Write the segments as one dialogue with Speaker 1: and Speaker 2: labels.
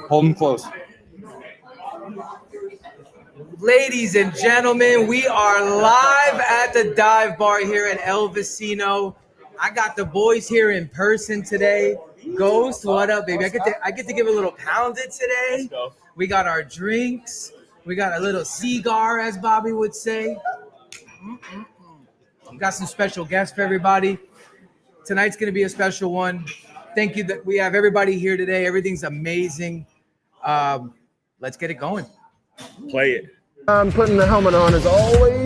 Speaker 1: Hold them close.
Speaker 2: Ladies and gentlemen, we are live at the dive bar here at El Vecino. I got the boys here in person today. Ghost, what up, baby? I get to give a little pounded today. We got our drinks. We got a little cigar, as Bobby would say. Got some special guests for everybody. Tonight's going to be a special one. Thank you that we have everybody here today. Everything's amazing. Let's get it going.
Speaker 3: Play it.
Speaker 4: I'm putting the helmet on as always.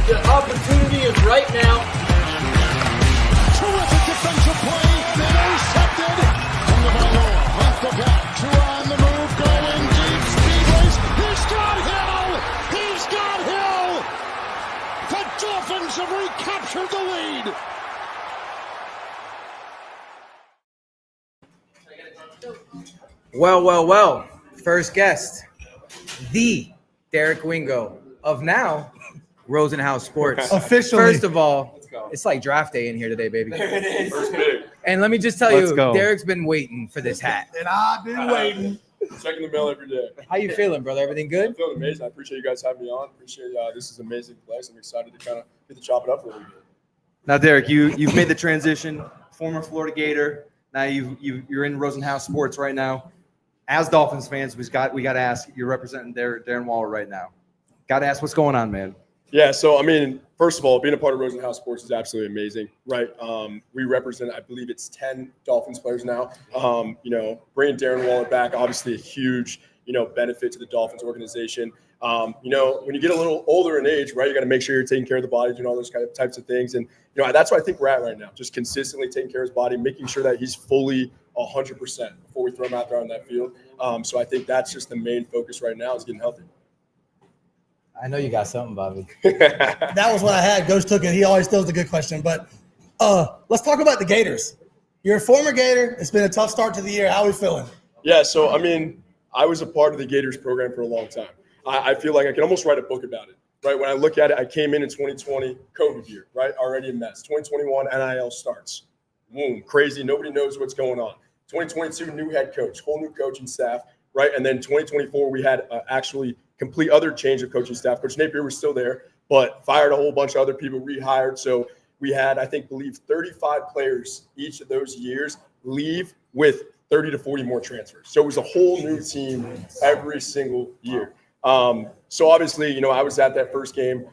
Speaker 5: The opportunity is right now.
Speaker 6: Terrific defensive play. Intercepted. From the Vecino. Off the back. Two on the move. Going deep. Speed race. He's got Hill. He's got Hill. The Dolphins have recaptured the lead.
Speaker 2: Well. First guest, the Derek Wingo of now Rosenhouse Sports.
Speaker 4: Officially.
Speaker 2: First of all, it's like draft day in here today, baby.
Speaker 3: There it is. First pick.
Speaker 2: And let me just tell you, Derek's been waiting for this hat.
Speaker 4: And I've been waiting.
Speaker 3: Checking the mail every day.
Speaker 2: How you feeling, brother? Everything
Speaker 3: I'm
Speaker 2: good?
Speaker 3: feeling amazing. I appreciate you guys having me on. Appreciate this is an amazing place. I'm excited to kind of get to chop it up a little bit.
Speaker 1: Now, Derek, you've made the transition, former Florida Gator. Now you're in Rosenhouse Sports right now. As Dolphins fans, we got to ask. You're representing Darren Waller right now. Got to ask, what's going on, man?
Speaker 3: Yeah, so I mean, first of all, being a part of Rosenhouse Sports is absolutely amazing, right? We represent, I believe it's 10 Dolphins players now. Bringing Darren Waller back, obviously a huge, benefit to the Dolphins organization. When you get a little older in age, right, you got to make sure you're taking care of the body, doing all those kind of types of things. And, that's where I think we're at right now, just consistently taking care of his body, making sure that he's fully 100% before we throw him out there on that field. So I think that's just the main focus right now is getting healthy.
Speaker 2: I know you got something, Bobby.
Speaker 5: That was what I had. Ghost took it. He always throws a good question. But let's talk about the Gators. You're a former Gator. It's been a tough start to the year. How are we feeling?
Speaker 3: Yeah, so, I mean, I was a part of the Gators program for a long time. I feel like I can almost write a book about it, right? When I look at it, I came in 2020, COVID year, right? Already a mess. 2021, NIL starts. Boom, crazy. Nobody knows what's going on. 2022, new head coach, whole new coaching staff, right? And then 2024, we had actually complete other change of coaching staff. Coach Napier was still there, but fired a whole bunch of other people, rehired. So we had, I believe 35 players each of those years leave with 30 to 40 more transfers. So it was a whole new team every single year. So obviously, I was at that first game.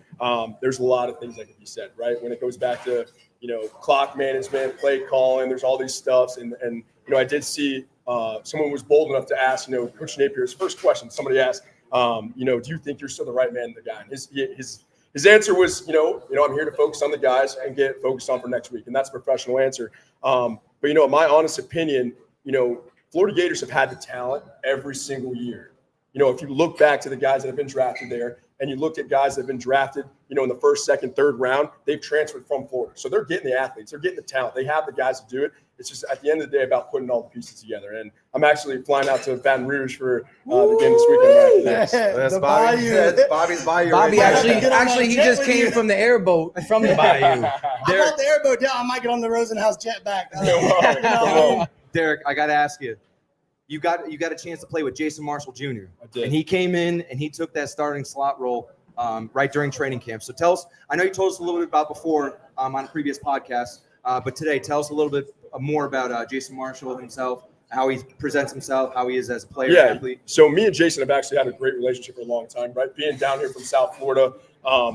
Speaker 3: There's a lot of things that can be said, right? When it goes back to, clock management, play calling, there's all these stuffs. And I did see someone was bold enough to ask, Coach Napier's first question. Somebody asked, do you think you're still the right man, the guy? And his answer was, I'm here to focus on the guys and get focused on for next week. And that's a professional answer. But, in my honest opinion, Florida Gators have had the talent every single year. If you look back to the guys that have been drafted there and you looked at guys that have been drafted, in the first, second, third round, they've transferred from Florida. So they're getting the athletes. They're getting the talent. They have the guys to do it. It's just at the end of the day about putting all the pieces together. And I'm actually flying out to BatonRouge for the game this weekend.
Speaker 1: That's Bobby. Bobby's Bayou.
Speaker 2: Bobby actually he just came from the airboat from the Bayou.
Speaker 5: I brought the airboat down. I might get on the Rosenhouse jet back.
Speaker 1: Derek, I got to ask you. You got a chance to play with Jason Marshall Jr.
Speaker 3: I did.
Speaker 1: And he came in and he took that starting slot role right during training camp. So tell us, I know you told us a little bit about before on a previous podcast, but today tell us a little bit more about Jason Marshall himself, how he presents himself, how he is as a player, athlete.
Speaker 3: So me and Jason have actually had a great relationship for a long time, right? Being down here from South Florida,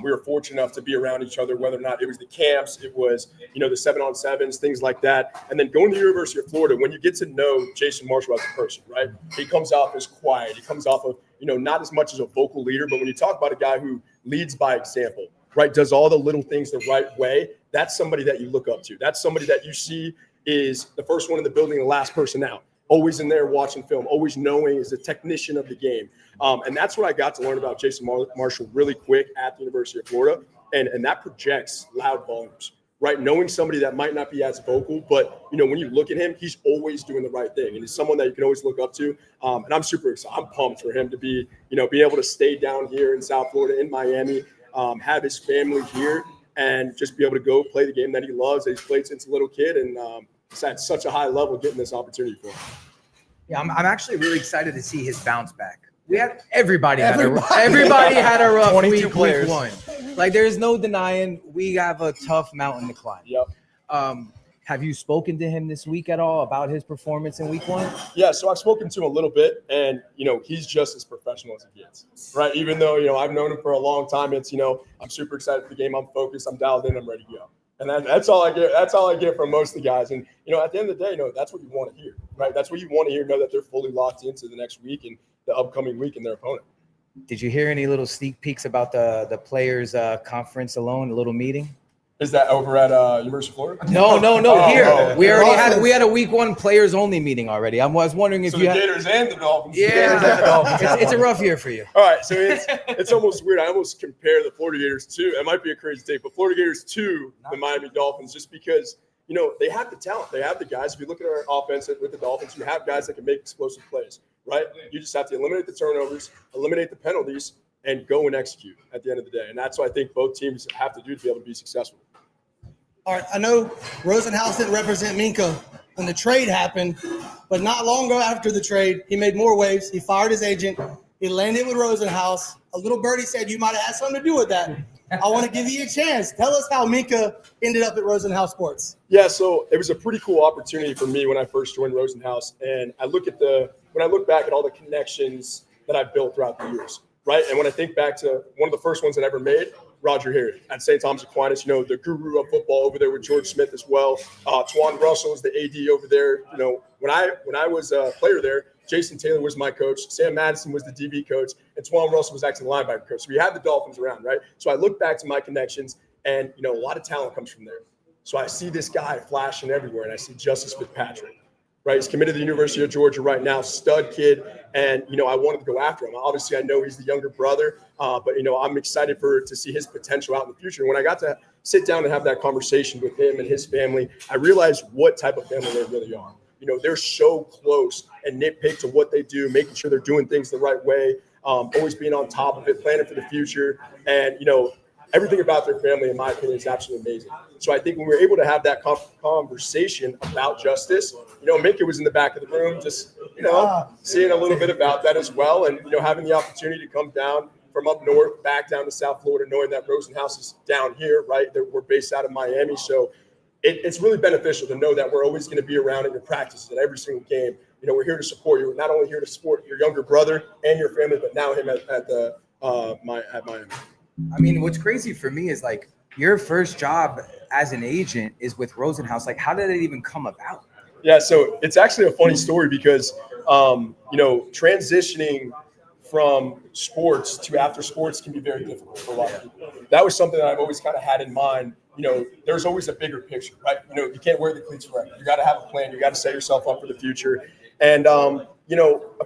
Speaker 3: we were fortunate enough to be around each other, whether or not it was the camps, it was, the 7-on-7s, things like that. And then going to the University of Florida, when you get to know Jason Marshall as a person, right? He comes off as quiet. He comes off of, not as much as a vocal leader, but when you talk about a guy who leads by example, right? Does all the little things the right way. That's somebody that you look up to. That's somebody that you see is the first one in the building, the last person out. Always in there watching film, always knowing is a technician of the game. And that's what I got to learn about Jason Marshall really quick at the University of Florida. And that projects loud volumes, right? Knowing somebody that might not be as vocal, but, when you look at him, he's always doing the right thing. And he's someone that you can always look up to. And I'm super excited. I'm pumped for him to be able to stay down here in South Florida, in Miami, have his family here, and just be able to go play the game that he loves, that he's played since a little kid. And it's at such a high level getting this opportunity for him.
Speaker 2: Yeah, I'm actually really excited to see his bounce back. We had everybody had a rough
Speaker 1: 22
Speaker 2: week
Speaker 1: players.
Speaker 2: 1. Like, there's no denying we have a tough mountain to climb.
Speaker 3: Yep.
Speaker 2: Have you spoken to him this week at all about his performance in week 1?
Speaker 3: Yeah, so I've spoken to him a little bit, and, he's just as professional as he gets, right? Even though, I've known him for a long time, it's, I'm super excited for the game. I'm focused. I'm dialed in. I'm ready to go. And that's all I get. That's all I get from most of the guys. And, at the end of the day, that's what you want to hear, right? That's what you want to hear, know that they're fully locked into the next week and the upcoming week and their opponent.
Speaker 2: Did you hear any little sneak peeks about the players' conference alone, a little meeting?
Speaker 3: Is that over at University of Florida?
Speaker 2: No. Here
Speaker 3: Oh.
Speaker 2: we had a week 1 players only meeting already. I was wondering if
Speaker 3: So
Speaker 2: you
Speaker 3: the
Speaker 2: had.
Speaker 3: Gators and the Dolphins.
Speaker 2: Yeah, it's a rough year for you.
Speaker 3: All right, so it's almost weird. I almost compare the Florida Gators to, it might be a crazy take, but Florida Gators to the Miami Dolphins, just because, they have the talent. They have the guys. If you look at our offense with the Dolphins, you have guys that can make explosive plays, right? You just have to eliminate the turnovers, eliminate the penalties, and go and execute at the end of the day. And that's what I think both teams have to do to be able to be successful.
Speaker 5: All right, I know Rosenhaus didn't represent Minka when the trade happened, but not long ago after the trade, he made more waves. He fired his agent. He landed with Rosenhaus. A little birdie said you might have had something to do with that. I want to give you a chance. Tell us how Minka ended up at Rosenhaus Sports.
Speaker 3: Yeah, so it was a pretty cool opportunity for me when I first joined Rosenhaus, and when I look back at all the connections that I've built throughout the years, right? And when I think back to one of the first ones that I ever made, Roger Harry at St. Thomas Aquinas, the guru of football over there with George Smith as well. Twan Russell is the AD over there. When I was a player there, Jason Taylor was my coach. Sam Madison was the DB coach, and Twan Russell was actually the linebacker coach. So we had the Dolphins around, right? So I look back to my connections, and a lot of talent comes from there. So I see this guy flashing everywhere, and I see Justice Fitzpatrick. Right, he's committed to the University of Georgia right now, stud kid, and I wanted to go after him. Obviously, I know he's the younger brother, but I'm excited to see his potential out in the future. When I got to sit down and have that conversation with him and his family, I realized what type of family they really are. They're so close and nitpick to what they do, making sure they're doing things the right way, always being on top of it, planning for the future, and everything about their family, in my opinion, is absolutely amazing. So I think when we were able to have that conversation about justice, Minka was in the back of the room, just, seeing a little bit about that as well. And, having the opportunity to come down from up north, back down to South Florida, knowing that Rosenhaus is down here, right? We're based out of Miami. So it's really beneficial to know that we're always going to be around in your practices at every single game. We're here to support you. We're not only here to support your younger brother and your family, but now him at Miami.
Speaker 2: I mean, what's crazy for me is like your first job as an agent is with Rosenhaus. Like, how did it even come about?
Speaker 3: Yeah, so it's actually a funny story because, transitioning from sports to after sports can be very difficult for a lot of people. That was something that I've always kind of had in mind. There's always a bigger picture, right? You can't wear the cleats forever. You got to have a plan. You got to set yourself up for the future. And, a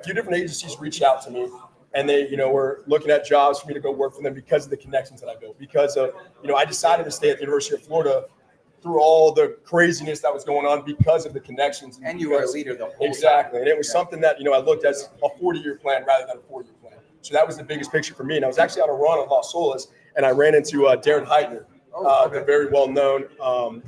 Speaker 3: few different agencies reached out to me. And they, were looking at jobs for me to go work for them because of the connections that I built. Because of, I decided to stay at the University of Florida through all the craziness that was going on because of the connections.
Speaker 2: And you were a leader the whole
Speaker 3: Exactly.
Speaker 2: time.
Speaker 3: And it was something that, I looked at as a 40-year plan rather than a 4-year plan. So that was the biggest picture for me. And I was actually on a run in Las Olas, and I ran into Darren Heitner, the very well-known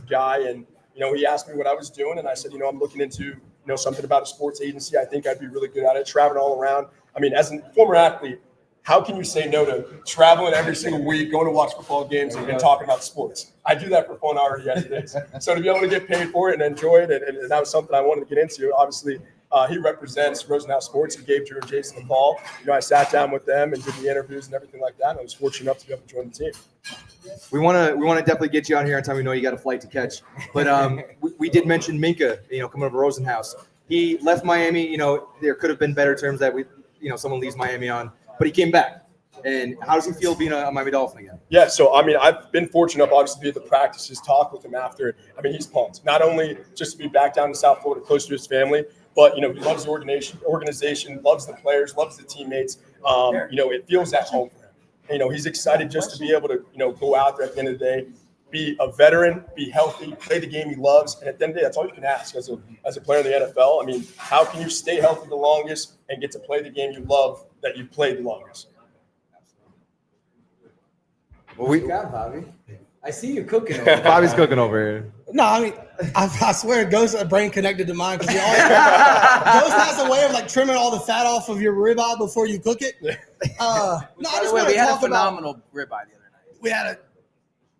Speaker 3: guy. And, he asked me what I was doing. And I said, I'm looking into, something about a sports agency. I think I'd be really good at it, traveling all around. I mean, as a former athlete, how can you say no to traveling every single week, going to watch football games and talking about sports? I do that for fun already as it is. So to be able to get paid for it and enjoy it, and that was something I wanted to get into. Obviously, he represents Rosenhaus Sports. He gave Drew and Jason the call. I sat down with them and did the interviews and everything like that. And I was fortunate enough to be able to join the team.
Speaker 1: We want to definitely get you on here on time. We know you got a flight to catch, but we did mention Minka, coming over Rosenhaus. He left Miami. There could have been better terms that someone leaves Miami on, but he came back. And how does he feel being a Miami Dolphin again?
Speaker 3: Yeah, so, I've been fortunate enough, obviously, to be at the practices, talk with him after. He's pumped. Not only just to be back down in South Florida, close to his family, but, he loves the organization, loves the players, loves the teammates. It feels at home for him. He's excited just to be able to, go out there at the end of the day, be a veteran, be healthy, play the game he loves. And at the end of the day, that's all you can ask as a player in the NFL. I mean, how can you stay healthy the longest and get to play the game you love that you've played the longest?
Speaker 1: Well, we
Speaker 2: got Bobby. I see you cooking. Over
Speaker 1: Bobby's cooking over here.
Speaker 5: No, I mean, I swear, Ghost's brain connected to mine because Ghost has a way of like trimming all the fat off of your ribeye before you cook it. No, I just want
Speaker 2: we
Speaker 5: to
Speaker 2: had a
Speaker 5: talk about.
Speaker 2: phenomenal ribeye the other night.
Speaker 5: We had a.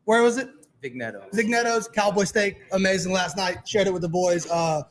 Speaker 5: Where was it?
Speaker 2: Vignetto's
Speaker 5: Cowboy steak, amazing last night. Shared it with the boys. I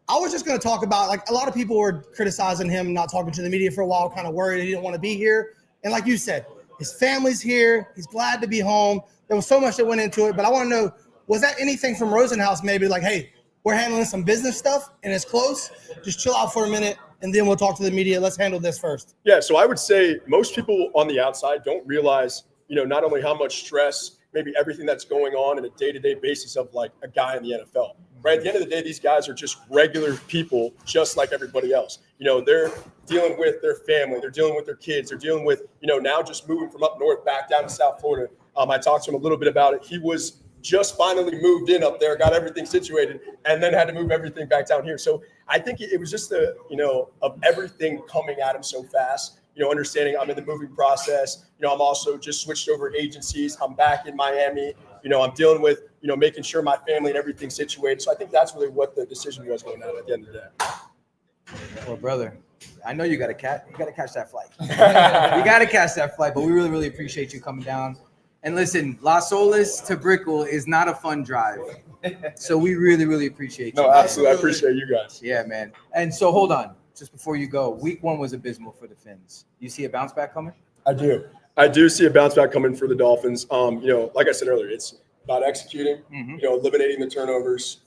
Speaker 5: was just going to talk about, like, a lot of people were criticizing him not talking to the media for a while, kind of worried he didn't want to be here. And like you said, his family's here. He's glad to be home. There was so much that went into it. But I want to know, was that anything from Rosenhaus maybe like, hey, we're handling some business stuff and it's close. Just chill out for a minute and then we'll talk to the media. Let's handle this first.
Speaker 3: Yeah, so I would say most people on the outside don't realize, not only how much stress, maybe everything that's going on in a day-to-day basis of like a guy in the NFL, right? At the end of the day, these guys are just regular people, just like everybody else. They're dealing with their family, they're dealing with their kids, they're dealing with, now just moving from up north back down to South Florida. I talked to him a little bit about it. He was just finally moved in up there, got everything situated, and then had to move everything back down here. So I think it was just of everything coming at him so fast. Understanding I'm in the moving process. I'm also just switched over agencies. I'm back in Miami. I'm dealing with, making sure my family and everything's situated. So I think that's really what the decision was going on at the end of the day.
Speaker 2: Well, brother, I know you got to catch that flight. You got to catch that flight, but we really, really appreciate you coming down. And listen, Las Olas to Brickell is not a fun drive. So we really, really appreciate you.
Speaker 3: No, absolutely. I appreciate you guys.
Speaker 2: Yeah, man. And so hold on. Just before you go, week 1 was abysmal for the Fins. You see a bounce back coming?
Speaker 3: I do see a bounce back coming for the Dolphins. Like I said earlier, it's about executing, eliminating the turnovers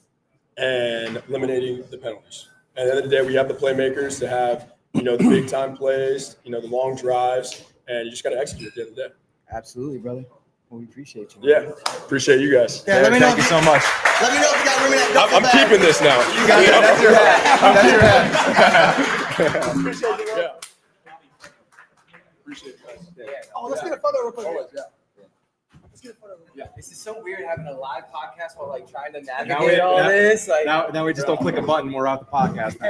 Speaker 3: and eliminating the penalties. And at the end of the day, we have the playmakers to have, the big time plays, the long drives, and you just got to execute at the end of the day.
Speaker 2: Absolutely, brother. Well, we appreciate you.
Speaker 3: Yeah, appreciate you guys.
Speaker 5: Yeah,
Speaker 1: Thank you so much.
Speaker 5: Let me know if you got room in that duffel
Speaker 3: I'm
Speaker 5: bag.
Speaker 3: keeping this now.
Speaker 1: You got that. That's your hat.
Speaker 5: Appreciate you, bro.
Speaker 3: Yeah. Appreciate you guys.
Speaker 5: Oh, let's get a photo real quick. Let's get a photo real quick.
Speaker 2: Yeah, this is so weird having a live podcast while like trying to
Speaker 1: Now
Speaker 2: navigate all this. Like,
Speaker 1: now we just don't click a button. We're out the podcast.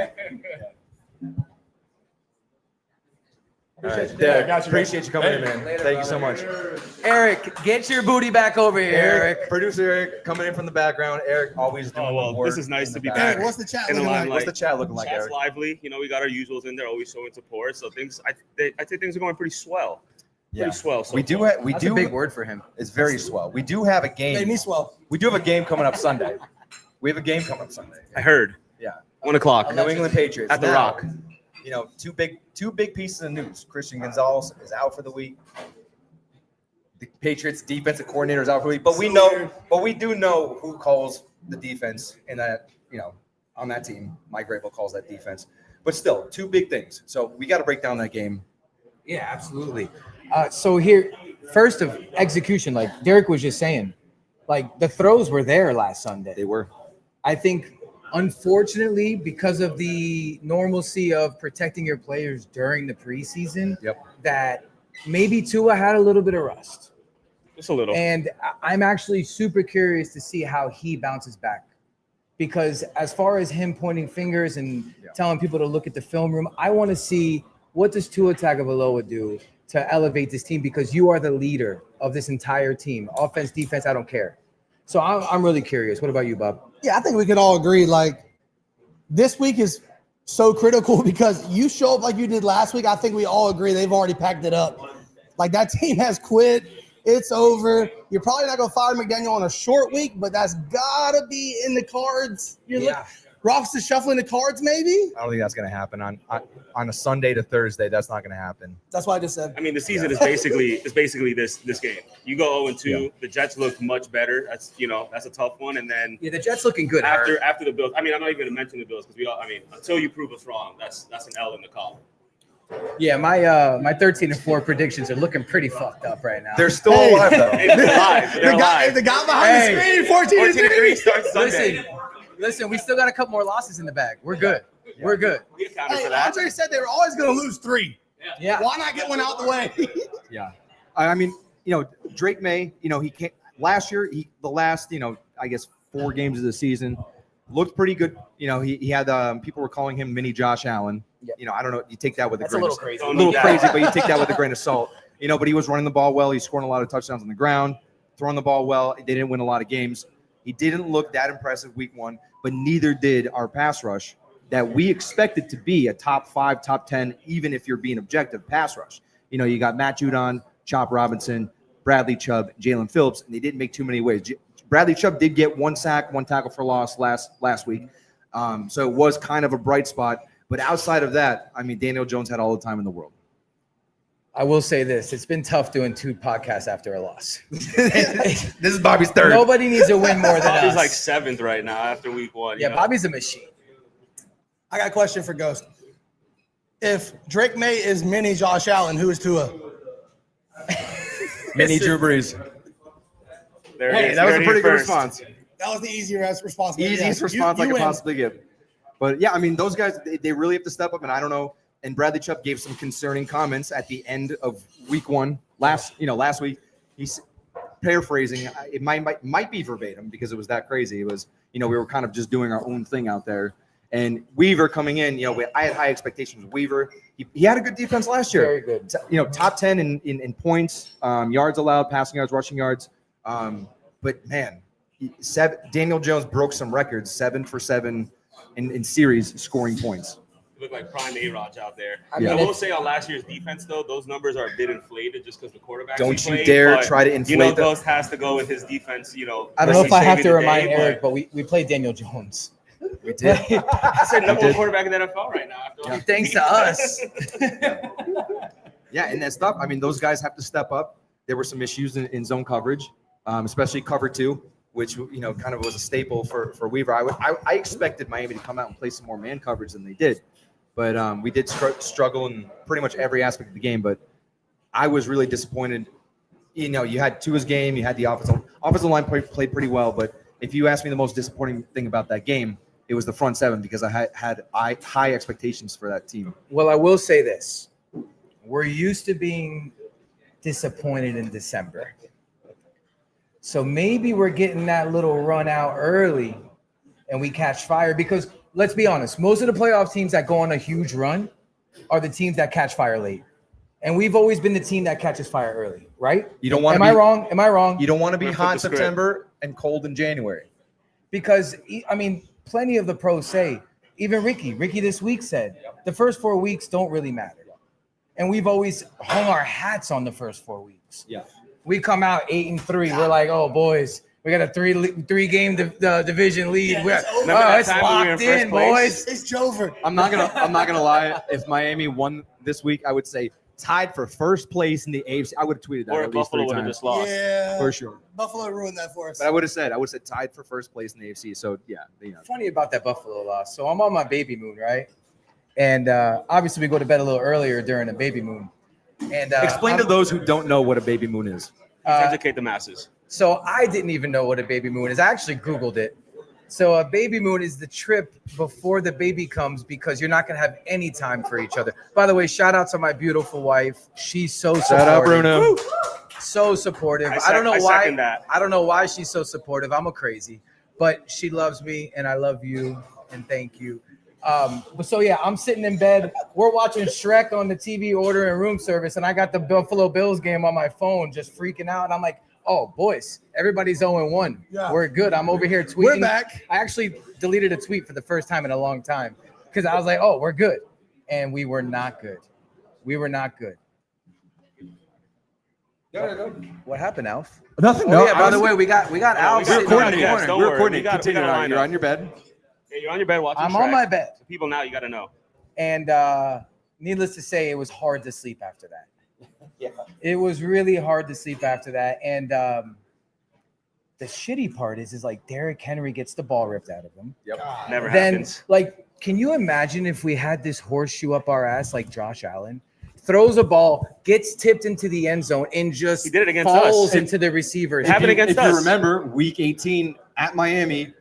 Speaker 1: All right, Derek, appreciate you coming in, man.
Speaker 2: Later,
Speaker 1: Thank you so much.
Speaker 2: Eric, get your booty back over here, Eric.
Speaker 1: Producer Eric, coming in from the background. Eric always doing work.
Speaker 7: This is nice to be
Speaker 1: in the
Speaker 7: back.
Speaker 5: Eric, what's the chat
Speaker 7: in the
Speaker 5: looking like?
Speaker 7: limelight.
Speaker 1: What's the chat looking like,
Speaker 7: Chat's
Speaker 1: Eric?
Speaker 7: lively. We got our usuals in there, always showing support. So things, I'd say things are going pretty swell. Pretty swell. So
Speaker 1: We do.
Speaker 2: That's a big word for him.
Speaker 1: It's very swell. We do have a
Speaker 5: Made
Speaker 1: game.
Speaker 5: me swell.
Speaker 1: We do have a game coming up Sunday. We have a game coming up Sunday.
Speaker 7: I heard
Speaker 1: Yeah.
Speaker 7: 1 o'clock.
Speaker 1: New England Patriots
Speaker 7: At the
Speaker 1: Now,
Speaker 7: Rock.
Speaker 1: Two big pieces of news. Christian Gonzalez is out for the week. The Patriots defensive coordinator is out for the week. But we do know who calls the defense in that, on that team. Mike Vrabel calls that defense. But still, 2 big things. So we got to break down that game.
Speaker 2: Yeah, absolutely. So here, first of execution, like Derek was just saying, like the throws were there last Sunday.
Speaker 1: They were.
Speaker 2: I think, unfortunately, because of the normalcy of protecting your players during the preseason, that maybe Tua had a little bit of rust.
Speaker 7: Just a little.
Speaker 2: And I'm actually super curious to see how he bounces back. Because as far as him pointing fingers and telling people to look at the film room, I want to see what does Tua Tagovailoa do to elevate this team, because you are the leader of this entire team. Offense, defense, I don't care. So I'm really curious. What about you, Bob?
Speaker 5: Yeah, I think we can all agree. Like, this week is so critical because you show up like you did last week. I think we all agree they've already packed it up. Like, that team has quit. It's over. You're probably not going to fire McDaniel on a short week, but that's got to be in the cards. Ross is shuffling the cards, maybe?
Speaker 1: I don't think that's going to happen on a Sunday to Thursday. That's not going to happen.
Speaker 5: That's what I just said.
Speaker 7: I mean, the season is basically this game. You go 0-2. The Jets look much better. That's that's a tough one. And then
Speaker 2: Yeah, the Jets looking good.
Speaker 7: after the Bills, I mean, I'm not even going to mention the Bills because until you prove us wrong, that's an L in the column.
Speaker 2: Yeah, my 13-4 predictions are looking pretty fucked up right now.
Speaker 1: They're still alive, though.
Speaker 7: They're alive. They're alive.
Speaker 5: The guy behind the screen, 14-3.
Speaker 7: starts Sunday.
Speaker 2: Listen, we still got a couple more losses in the bag. We're good. We're good.
Speaker 7: We accounted
Speaker 5: Hey,
Speaker 7: for that.
Speaker 5: Andre said they were always going to lose 3.
Speaker 2: Yeah.
Speaker 5: Why not get one out the way?
Speaker 1: Yeah. I mean, Drake May, he can't. last year, the last, I guess 4 games of the season looked pretty good. He had people were calling him mini Josh Allen.
Speaker 2: Yep.
Speaker 1: I don't know. You take that with
Speaker 2: That's
Speaker 1: a
Speaker 2: a
Speaker 1: grain
Speaker 2: little
Speaker 1: of
Speaker 2: crazy.
Speaker 1: a little crazy, but you take that with a grain of salt. But he was running the ball well. He's scoring a lot of touchdowns on the ground, throwing the ball well. They didn't win a lot of games. He didn't look that impressive week 1, but neither did our pass rush that we expected to be a top 5, top 10, even if you're being objective pass rush. You got Matt Judon, Chop Robinson, Bradley Chubb, Jalen Phillips, and they didn't make too many waves. Bradley Chubb did get 1 sack, 1 tackle for loss last week. So it was kind of a bright spot. But outside of that, Daniel Jones had all the time in the world.
Speaker 2: I will say this. It's been tough doing 2 podcasts after a loss.
Speaker 1: This is Bobby's 3rd.
Speaker 2: Nobody needs to win more than us.
Speaker 7: Bobby's like 7th right now after week 1.
Speaker 2: Yeah, Bobby's a machine.
Speaker 5: I got a question for Ghost. If Drake May is mini Josh Allen, who is Tua?
Speaker 1: Mini Drew Brees.
Speaker 7: There it
Speaker 1: Hey,
Speaker 7: is.
Speaker 1: that was a pretty good
Speaker 7: First.
Speaker 1: response.
Speaker 5: That was the easiest response.
Speaker 1: Easiest response I could possibly give. But yeah, those guys, they really have to step up. And I don't know. And Bradley Chubb gave some concerning comments at the end of week 1 last week. He's paraphrasing. It might be verbatim because it was that crazy. It was, we were kind of just doing our own thing out there. And Weaver coming in, I had high expectations. Weaver, he had a good defense last year.
Speaker 2: Very good.
Speaker 1: Top 10 in points, yards allowed, passing yards, rushing yards. But man, Daniel Jones broke some records, 7 for 7 in series scoring points.
Speaker 7: You look like prime A-Rod out there.
Speaker 2: Yeah.
Speaker 7: I will say on last year's defense, though, those numbers are a bit inflated just because the quarterback.
Speaker 1: Don't you dare try to inflate them.
Speaker 7: Ghost has to go with his defense.
Speaker 2: I don't know if I have to remind Eric, but we played Daniel Jones.
Speaker 1: We did.
Speaker 7: That's the number 1 quarterback in the NFL right now.
Speaker 2: Thanks to us.
Speaker 1: Yeah, and that stuff. Those guys have to step up. There were some issues in zone coverage, especially cover 2, which kind of was a staple for Weaver. I expected Miami to come out and play some more man coverage than they did, but we did struggle in pretty much every aspect of the game. But I was really disappointed. You had Tua's game, you had the offensive line played pretty well, but if you ask me the most disappointing thing about that game, it was the front 7 because I had high expectations for that team.
Speaker 2: Well, I will say this. We're used to being disappointed in December. So maybe we're getting that little run out early and we catch fire because let's be honest, most of the playoff teams that go on a huge run are the teams that catch fire late. And we've always been the team that catches fire early, right?
Speaker 1: You don't want
Speaker 2: Am I wrong? Am I wrong?
Speaker 1: You don't want to be
Speaker 7: Flip
Speaker 1: hot
Speaker 7: the
Speaker 1: in
Speaker 7: script.
Speaker 1: September and cold in January.
Speaker 2: Because, plenty of the pros say, even Ricky this week said, the first 4 weeks don't really matter. And we've always hung our hats on the first 4 weeks.
Speaker 1: Yeah.
Speaker 2: We come out 8-3. We're like, oh, boys, we got a three game division lead.
Speaker 5: Yeah,
Speaker 2: It's locked in, boys.
Speaker 5: It's Jover.
Speaker 1: I'm not gonna lie. If Miami won this week, I would say tied for first place in the AFC. I would have tweeted that
Speaker 7: Or
Speaker 1: at least
Speaker 7: Buffalo
Speaker 1: 3
Speaker 7: would have
Speaker 1: times
Speaker 7: just lost.
Speaker 5: Yeah.
Speaker 1: for sure.
Speaker 5: Buffalo ruined that for us.
Speaker 1: But I would have said tied for first place in the AFC. So yeah,
Speaker 2: Funny about that Buffalo loss. So I'm on my baby moon, right? And obviously we go to bed a little earlier during the baby moon. And
Speaker 1: Explain to those who don't know what a baby moon is.
Speaker 7: Educate the masses.
Speaker 2: So I didn't even know what a baby moon is. I actually Googled it. So a baby moon is the trip before the baby comes because you're not going to have any time for each other. By the way, shout out to my beautiful wife. She's so supportive.
Speaker 1: Shout out, Bruno.
Speaker 2: So supportive.
Speaker 7: I
Speaker 2: I don't know
Speaker 7: I
Speaker 2: why.
Speaker 7: second that.
Speaker 2: I don't know why she's so supportive. I'm a crazy, but she loves me and I love you and thank you. But so yeah, I'm sitting in bed. We're watching Shrek on the TV, ordering room service, and I got the Buffalo Bills game on my phone, just freaking out. And I'm like, "Oh, boys, everybody's 0-1.
Speaker 5: Yeah.
Speaker 2: We're good." I'm over here tweeting.
Speaker 5: We're back.
Speaker 2: I actually deleted a tweet for the first time in a long time because I was like, "Oh, we're good," and we were not good. We were not good. What happened, Alf?
Speaker 1: Nothing.
Speaker 2: Oh, yeah. By the way, we got Alf.
Speaker 7: we
Speaker 2: sitting
Speaker 7: got
Speaker 2: on the
Speaker 7: yes,
Speaker 2: corner.
Speaker 7: don't
Speaker 1: We're
Speaker 7: worry.
Speaker 1: coordinating.
Speaker 7: We got
Speaker 1: Continue
Speaker 7: a
Speaker 1: on.
Speaker 7: lineup.
Speaker 1: You're on your bed.
Speaker 7: Yeah, you're on your bed watching
Speaker 2: I'm
Speaker 7: Shrek.
Speaker 2: on my bed.
Speaker 7: The people now, you got to know.
Speaker 2: And needless to say, it was hard to sleep after that.
Speaker 1: Yeah.
Speaker 2: It was really hard to sleep after that. And the shitty part is like Derrick Henry gets the ball ripped out of him.
Speaker 7: Never
Speaker 2: Then,
Speaker 7: happens.
Speaker 2: like, can you imagine if we had this horseshoe up our ass like Josh Allen? Throws a ball, gets tipped into the end zone, and just
Speaker 7: He did it against
Speaker 2: falls
Speaker 7: us.
Speaker 2: into the receiver.
Speaker 7: It happened against
Speaker 1: If
Speaker 7: us.
Speaker 1: you remember, Week 18 at Miami,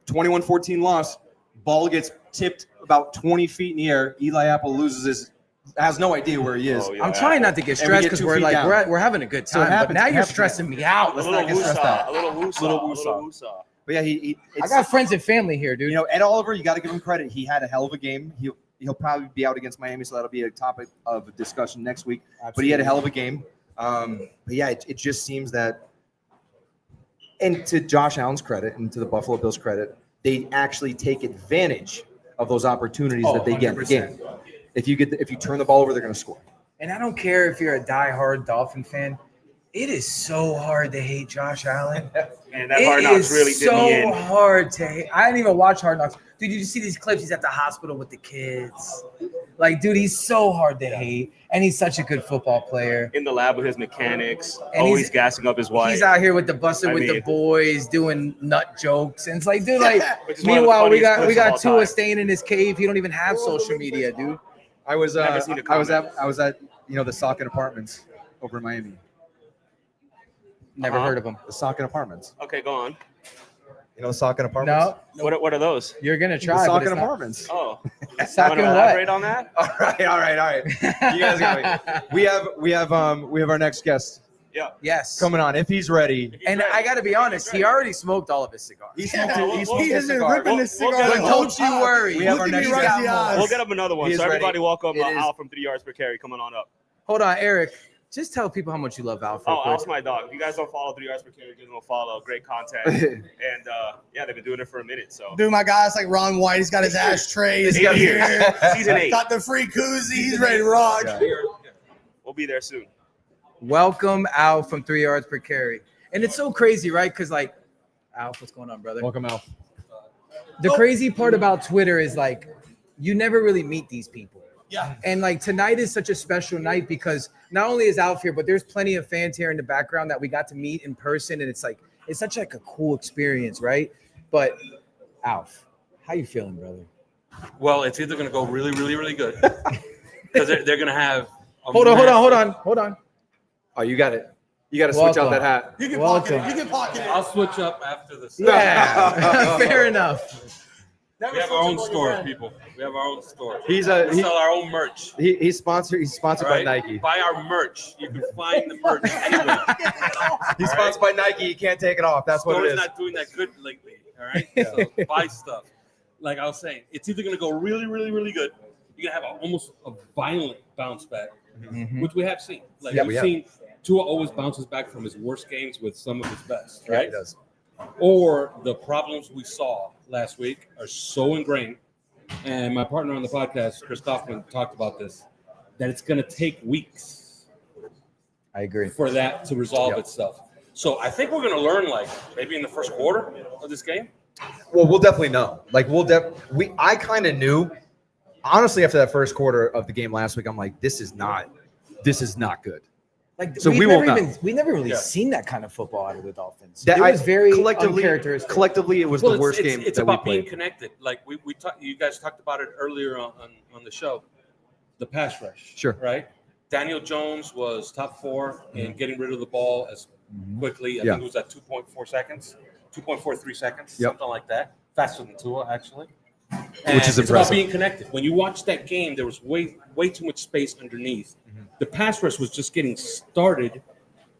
Speaker 1: 21-14 loss. Ball gets tipped about 20 feet in the air. Eli Apple loses his has no idea where he is.
Speaker 7: Oh, yeah.
Speaker 2: I'm trying not to get
Speaker 1: And we
Speaker 2: stressed
Speaker 1: get
Speaker 2: because
Speaker 1: 2
Speaker 2: we're
Speaker 1: feet
Speaker 2: like
Speaker 1: down.
Speaker 2: we're having a good
Speaker 1: So it
Speaker 2: time.
Speaker 1: happens-
Speaker 2: but now
Speaker 1: it
Speaker 2: you're
Speaker 1: happens.
Speaker 2: stressing me out.
Speaker 7: A
Speaker 2: Let's
Speaker 7: little
Speaker 2: not get stressed out.
Speaker 7: woosah. A little woosah.
Speaker 1: Little
Speaker 7: A little
Speaker 1: woosah.
Speaker 7: woosah.
Speaker 1: But yeah,
Speaker 2: I got friends and family here, dude.
Speaker 1: you know, Ed Oliver, you got to give him credit. He had a hell of a game. He'll probably be out against Miami, so that'll be a topic of discussion next week. But he had a hell of a game. But yeah, it just seems that, and to Josh Allen's credit and to the Buffalo Bills' credit, they actually take advantage of those opportunities that they get in the game. If you turn the ball over, they're going to score.
Speaker 2: And I don't care if you're a diehard Dolphin fan. It is so hard to hate Josh Allen.
Speaker 7: And that Hard Knocks really did me in.
Speaker 2: so hard to hate. I didn't even watch Hard Knocks. Dude, did you see these clips? He's at the hospital with the kids. Like, dude, he's so hard to hate. And he's such a good football player.
Speaker 7: In the lab with his mechanics,
Speaker 2: And
Speaker 7: always
Speaker 2: he's-
Speaker 7: gassing up his wife.
Speaker 2: He's out here with the busting
Speaker 7: I
Speaker 2: with the
Speaker 7: mean-
Speaker 2: boys, doing nut jokes. And it's like, dude, like,
Speaker 7: Which is one of the
Speaker 2: meanwhile, we
Speaker 7: funniest
Speaker 2: got
Speaker 7: clips of all
Speaker 2: Tua
Speaker 7: time.
Speaker 2: staying in his cave. He don't even have social media, dude.
Speaker 1: I was
Speaker 7: Never seen a
Speaker 1: I was
Speaker 7: comment.
Speaker 1: at the Saucon Apartments over in Miami.
Speaker 2: Never heard of him.
Speaker 1: The Saucon Apartments.
Speaker 7: Okay, go on.
Speaker 1: You know the Saucon Apartments?
Speaker 2: No,
Speaker 7: What are those?
Speaker 2: you're gonna
Speaker 1: The
Speaker 2: try. but
Speaker 1: Saucon
Speaker 2: it's not-
Speaker 1: Apartments.
Speaker 7: Oh,
Speaker 2: Saucon
Speaker 7: want to
Speaker 2: what?
Speaker 7: elaborate on that?
Speaker 1: All right. You guys got me. We have our next guest
Speaker 7: Yeah.
Speaker 2: Yes.
Speaker 1: coming on if he's ready.
Speaker 2: And I got to be honest, he already smoked all of his cigars.
Speaker 1: He smoked
Speaker 7: Yeah,
Speaker 1: he
Speaker 7: well,
Speaker 1: smoked
Speaker 7: he
Speaker 1: his
Speaker 5: has been
Speaker 1: cigar.
Speaker 5: ripping this cigar
Speaker 7: We'll
Speaker 5: the
Speaker 7: get
Speaker 2: But
Speaker 5: whole
Speaker 2: don't you
Speaker 5: time.
Speaker 2: worry.
Speaker 1: We have
Speaker 5: Look
Speaker 1: our
Speaker 5: at me
Speaker 1: next
Speaker 5: right
Speaker 1: guest.
Speaker 5: in the eyes.
Speaker 7: We'll get up another one.
Speaker 1: He is
Speaker 7: So everybody
Speaker 1: ready.
Speaker 7: welcome
Speaker 1: It is-
Speaker 7: Al from 3 Yards Per Carry coming on up.
Speaker 2: Hold on, Eric. Just tell people how much you love Alf. real
Speaker 7: Oh,
Speaker 2: quick.
Speaker 7: Al's my dog. If you guys don't follow 3 Yards Per Carry, give them a follow. Great content. And yeah, they've been doing it for a minute. So
Speaker 5: Dude, my guy's like Ron White. He's got his ashtray. He's
Speaker 7: 8
Speaker 5: got
Speaker 7: years. Season 8.
Speaker 5: got the free koozie. He's ready to rock.
Speaker 1: Yeah.
Speaker 7: We'll be there soon.
Speaker 2: Welcome Alf from 3 Yards Per Carry. And it's so crazy, right? Because like, Alf, what's going on, brother?
Speaker 1: Welcome, Alf.
Speaker 2: The crazy part about Twitter is like, you never really meet these people.
Speaker 5: Yeah.
Speaker 2: And like tonight is such a special night because not only is Alf here, but there's plenty of fans here in the background that we got to meet in person, and it's such like a cool experience, right? But Alf, how you feeling, brother?
Speaker 8: Well, it's either going to go really, really, really good because they're going to have.
Speaker 2: Hold on.
Speaker 1: Oh, you got it. You got to switch out
Speaker 2: Welcome.
Speaker 1: that hat.
Speaker 5: You can
Speaker 2: Welcome.
Speaker 5: pocket it. You can pocket it.
Speaker 8: I'll switch up after this.
Speaker 2: Yeah, fair enough.
Speaker 5: Never
Speaker 8: We have
Speaker 5: switch
Speaker 8: our
Speaker 5: up
Speaker 8: own
Speaker 5: on
Speaker 8: store,
Speaker 5: your
Speaker 8: people. We have our own store.
Speaker 1: He's
Speaker 8: We sell our own merch.
Speaker 1: he's sponsored
Speaker 8: All
Speaker 1: by
Speaker 8: right?
Speaker 1: Nike.
Speaker 8: Buy our merch. You can find the merch anywhere.
Speaker 1: He's sponsored by Nike. You can't take it off. That's what it
Speaker 8: Store's
Speaker 1: is.
Speaker 8: not doing that good lately. All right, so buy stuff. Like I was saying, it's either going to go really, really, really good. You're going to have almost a violent bounce back, which we have seen. Like
Speaker 1: Yeah, we
Speaker 8: we've
Speaker 1: have.
Speaker 8: seen Tua always bounces back from his worst games with some of his best,
Speaker 1: Yeah,
Speaker 8: right?
Speaker 1: he does.
Speaker 8: Or the problems we saw last week are so ingrained. And my partner on the podcast, Chris Kaufman, talked about this, that it's going to take weeks
Speaker 2: I agree.
Speaker 8: for that to resolve
Speaker 1: Yep.
Speaker 8: itself. So I think we're going to learn, like, maybe in the first quarter of this game.
Speaker 1: Well, we'll definitely know. Like I kind of knew, honestly, after that first quarter of the game last week, I'm like, this is not good.
Speaker 2: Like,
Speaker 1: So
Speaker 2: we've
Speaker 1: we won't
Speaker 2: never
Speaker 1: know.
Speaker 2: we never really
Speaker 8: Yeah.
Speaker 2: seen that kind of football out of the Dolphins.
Speaker 1: That
Speaker 2: It was very
Speaker 1: collectively,
Speaker 2: uncharacteristic.
Speaker 1: collectively, it was the worst game
Speaker 8: It's
Speaker 1: that we
Speaker 8: about being
Speaker 1: played.
Speaker 8: connected. Like we talked, you guys talked about it earlier on the show. The pass rush,
Speaker 1: Sure.
Speaker 8: right? Daniel Jones was top 4 in getting rid of the ball as quickly. I
Speaker 1: Yeah.
Speaker 8: think it was at 2.4 seconds, 2.43 seconds,
Speaker 1: Yep.
Speaker 8: something like that. Faster than Tua, actually.
Speaker 1: Which
Speaker 8: And
Speaker 1: is
Speaker 8: it's
Speaker 1: impressive.
Speaker 8: about being connected. When you watch that game, there was way too much space underneath. The pass rush was just getting started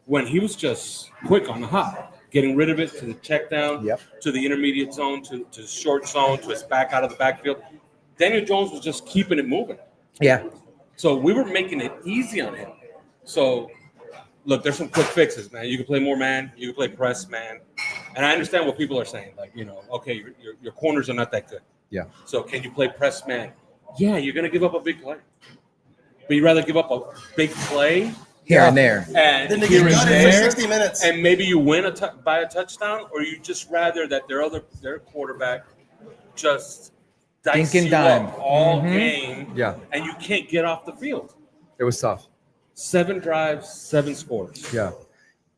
Speaker 8: when he was just quick on the hop, getting rid of it to the check down,
Speaker 2: Yep.
Speaker 8: to the intermediate zone, to the short zone, to his back out of the backfield. Daniel Jones was just keeping it moving.
Speaker 2: Yeah.
Speaker 8: So we were making it easy on him. So look, there's some quick fixes, man. You can play more man, you can play press man. And I understand what people are saying. Like, okay, your corners are not that good.
Speaker 1: Yeah.
Speaker 8: So can you play press man? Yeah, you're gonna give up a big play. But you'd rather give up a big play
Speaker 2: Here and there.
Speaker 8: and
Speaker 5: Then they
Speaker 8: here
Speaker 5: get
Speaker 8: and
Speaker 5: gutted for
Speaker 8: there,
Speaker 5: 60 minutes.
Speaker 8: and maybe you win by a touchdown, or you just rather that their quarterback just dice
Speaker 2: Dink and
Speaker 8: you
Speaker 2: dime.
Speaker 8: up all game,
Speaker 1: Yeah.
Speaker 8: and you can't get off the field.
Speaker 1: It was tough.
Speaker 8: 7 drives, 7 scores.
Speaker 1: Yeah.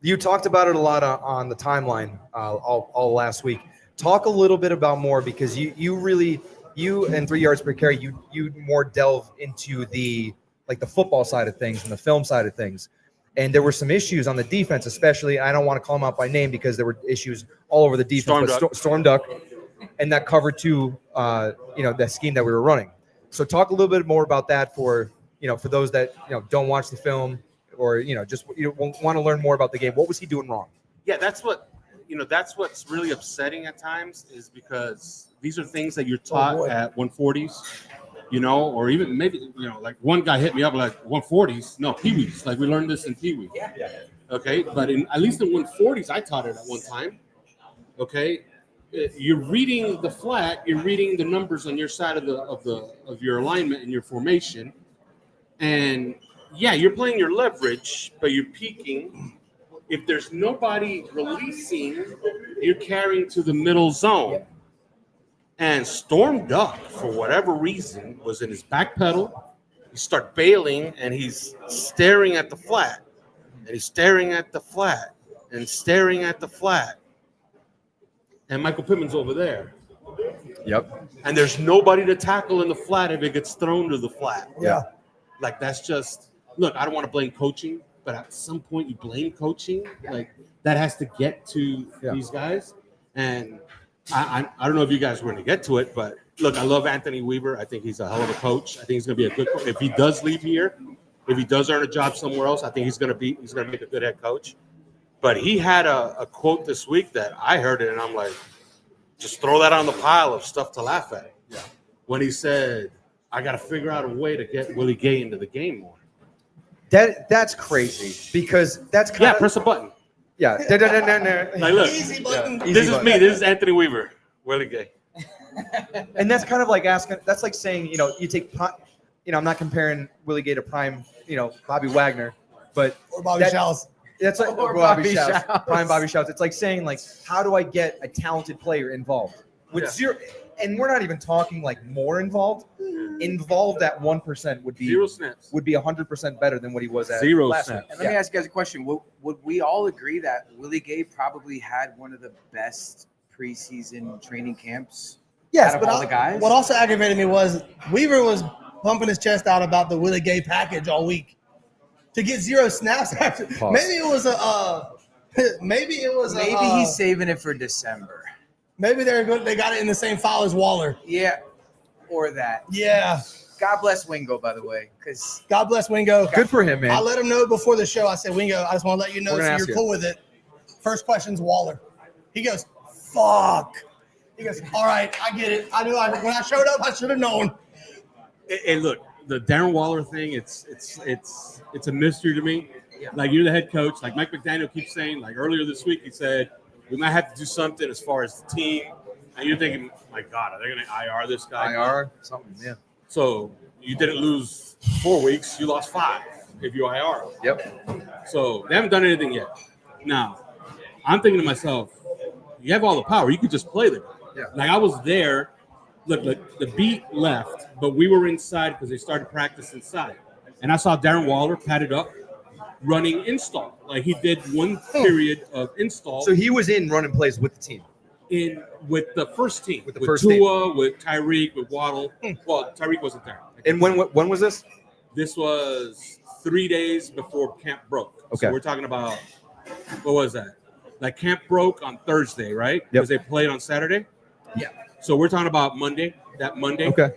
Speaker 1: You talked about it a lot on the timeline all last week. Talk a little bit about more because you and 3 Yards Per Carry, you more delve into the football side of things and the film side of things. And there were some issues on the defense, especially. I don't want to call them out by name because there were issues all over the defense. Storm Duck and that cover 2, that scheme that we were running. So talk a little bit more about that for for those that don't watch the film or just want to learn more about the game, what was he doing wrong?
Speaker 8: Yeah, that's what's really upsetting at times, is because these are things that you're taught at 140s, or even maybe, like one guy hit me up like 140s. No, Pee-wees. Like we learned this in Pee-wee. Yeah. Okay, but at least in 140s, I taught it at one time. Okay, you're reading the flat, you're reading the numbers on your side of your alignment and your formation, and yeah, you're playing your leverage, but you're peaking. If there's nobody releasing, you're carrying to the middle zone. And Storm Duck, for whatever reason, was in his back pedal. He started bailing, and he's staring at the flat, and he's staring at the flat, and staring at the flat. And Michael Pittman's over there.
Speaker 1: Yep.
Speaker 8: And there's nobody to tackle in the flat if it gets thrown to the flat.
Speaker 1: Yeah.
Speaker 8: Like, that's just, look, I don't want to blame coaching, but at some point you blame coaching. Like, that has to get to these guys. And I don't know if you guys were going to get to it, but look, I love Anthony Weaver. I think he's a hell of a coach. I think he's going to be a good coach. If he does leave here, if he does earn a job somewhere else, I think he's going to make a good head coach. But he had a quote this week that I heard it, and I'm like, just throw that on the pile of stuff to laugh at. Yeah. When he said, I got to figure out a way to get Willie Gay into the game more.
Speaker 1: That's crazy, because that's kind of
Speaker 8: press a button.
Speaker 1: Yeah.
Speaker 8: Like, look,
Speaker 5: Easy button.
Speaker 8: this is me. This is Anthony Weaver. Willie Gay.
Speaker 1: And that's kind of like asking. That's like saying, you take, I'm not comparing Willie Gay to prime, Bobby Wagner, but
Speaker 5: Or Bobby Shouts.
Speaker 1: that's like
Speaker 2: Or
Speaker 1: Bobby
Speaker 2: Bobby
Speaker 1: Shouts,
Speaker 2: Shouts.
Speaker 1: prime Bobby Shouts. It's like saying, like, how do I get a talented player involved with zero? And we're not even talking like more involved. Involved at 1% would be
Speaker 8: 0 snaps.
Speaker 1: would be 100% better than what he was at
Speaker 8: 0
Speaker 1: last
Speaker 8: snaps.
Speaker 1: week.
Speaker 9: And let me ask you guys a question. Would we all agree that Willie Gay probably had one of the best preseason training camps
Speaker 5: Yes,
Speaker 9: out of
Speaker 5: but
Speaker 9: all the guys?
Speaker 5: what also aggravated me was Weaver was pumping his chest out about the Willie Gay package all week to get 0 snaps. After.
Speaker 1: Pause.
Speaker 5: Maybe it was maybe
Speaker 9: he's saving it for December.
Speaker 5: Maybe they're good. They got it in the same file as Waller.
Speaker 9: Yeah, or that.
Speaker 5: Yeah.
Speaker 9: God bless Wingo, by the way, because
Speaker 5: God bless Wingo.
Speaker 1: Good for him, man.
Speaker 5: I let him know before the show. I said, Wingo, I just want to let you know
Speaker 1: We're
Speaker 5: so
Speaker 1: gonna
Speaker 5: you're
Speaker 1: ask you.
Speaker 5: cool with it. First question's Waller. He goes, fuck. He goes, all right, I get it. I knew when I showed up, I should have known.
Speaker 8: And look, the Darren Waller thing, it's a mystery to me. Like, you're the head coach. Like Mike McDaniel keeps saying, like earlier this week, he said, we might have to do something as far as the team. And you're thinking, my God, are they going to IR this guy?
Speaker 1: IR something, yeah.
Speaker 8: So you didn't lose 4 weeks. You lost 5 if you IR.
Speaker 1: Yep.
Speaker 8: So they haven't done anything yet. Now, I'm thinking to myself, you have all the power. You could just play the guy.
Speaker 1: Yeah.
Speaker 8: Like, I was there. Look, the beat left, but we were inside because they started practice inside. And I saw Darren Waller padded up, running install. Like, he did one period of install.
Speaker 1: So he was in running plays with the team.
Speaker 8: With the first team.
Speaker 1: With the
Speaker 8: with
Speaker 1: first
Speaker 8: Tua, with Tyreek, with Waddle. Well, Tyreek wasn't there.
Speaker 1: And when was this?
Speaker 8: This was 3 days before camp broke.
Speaker 1: Okay.
Speaker 8: So we're talking about, what was that? Like, camp broke on Thursday, right?
Speaker 1: Yep.
Speaker 8: Because they played on Saturday?
Speaker 9: Yeah.
Speaker 8: So we're talking about Monday, that Monday.
Speaker 1: Okay.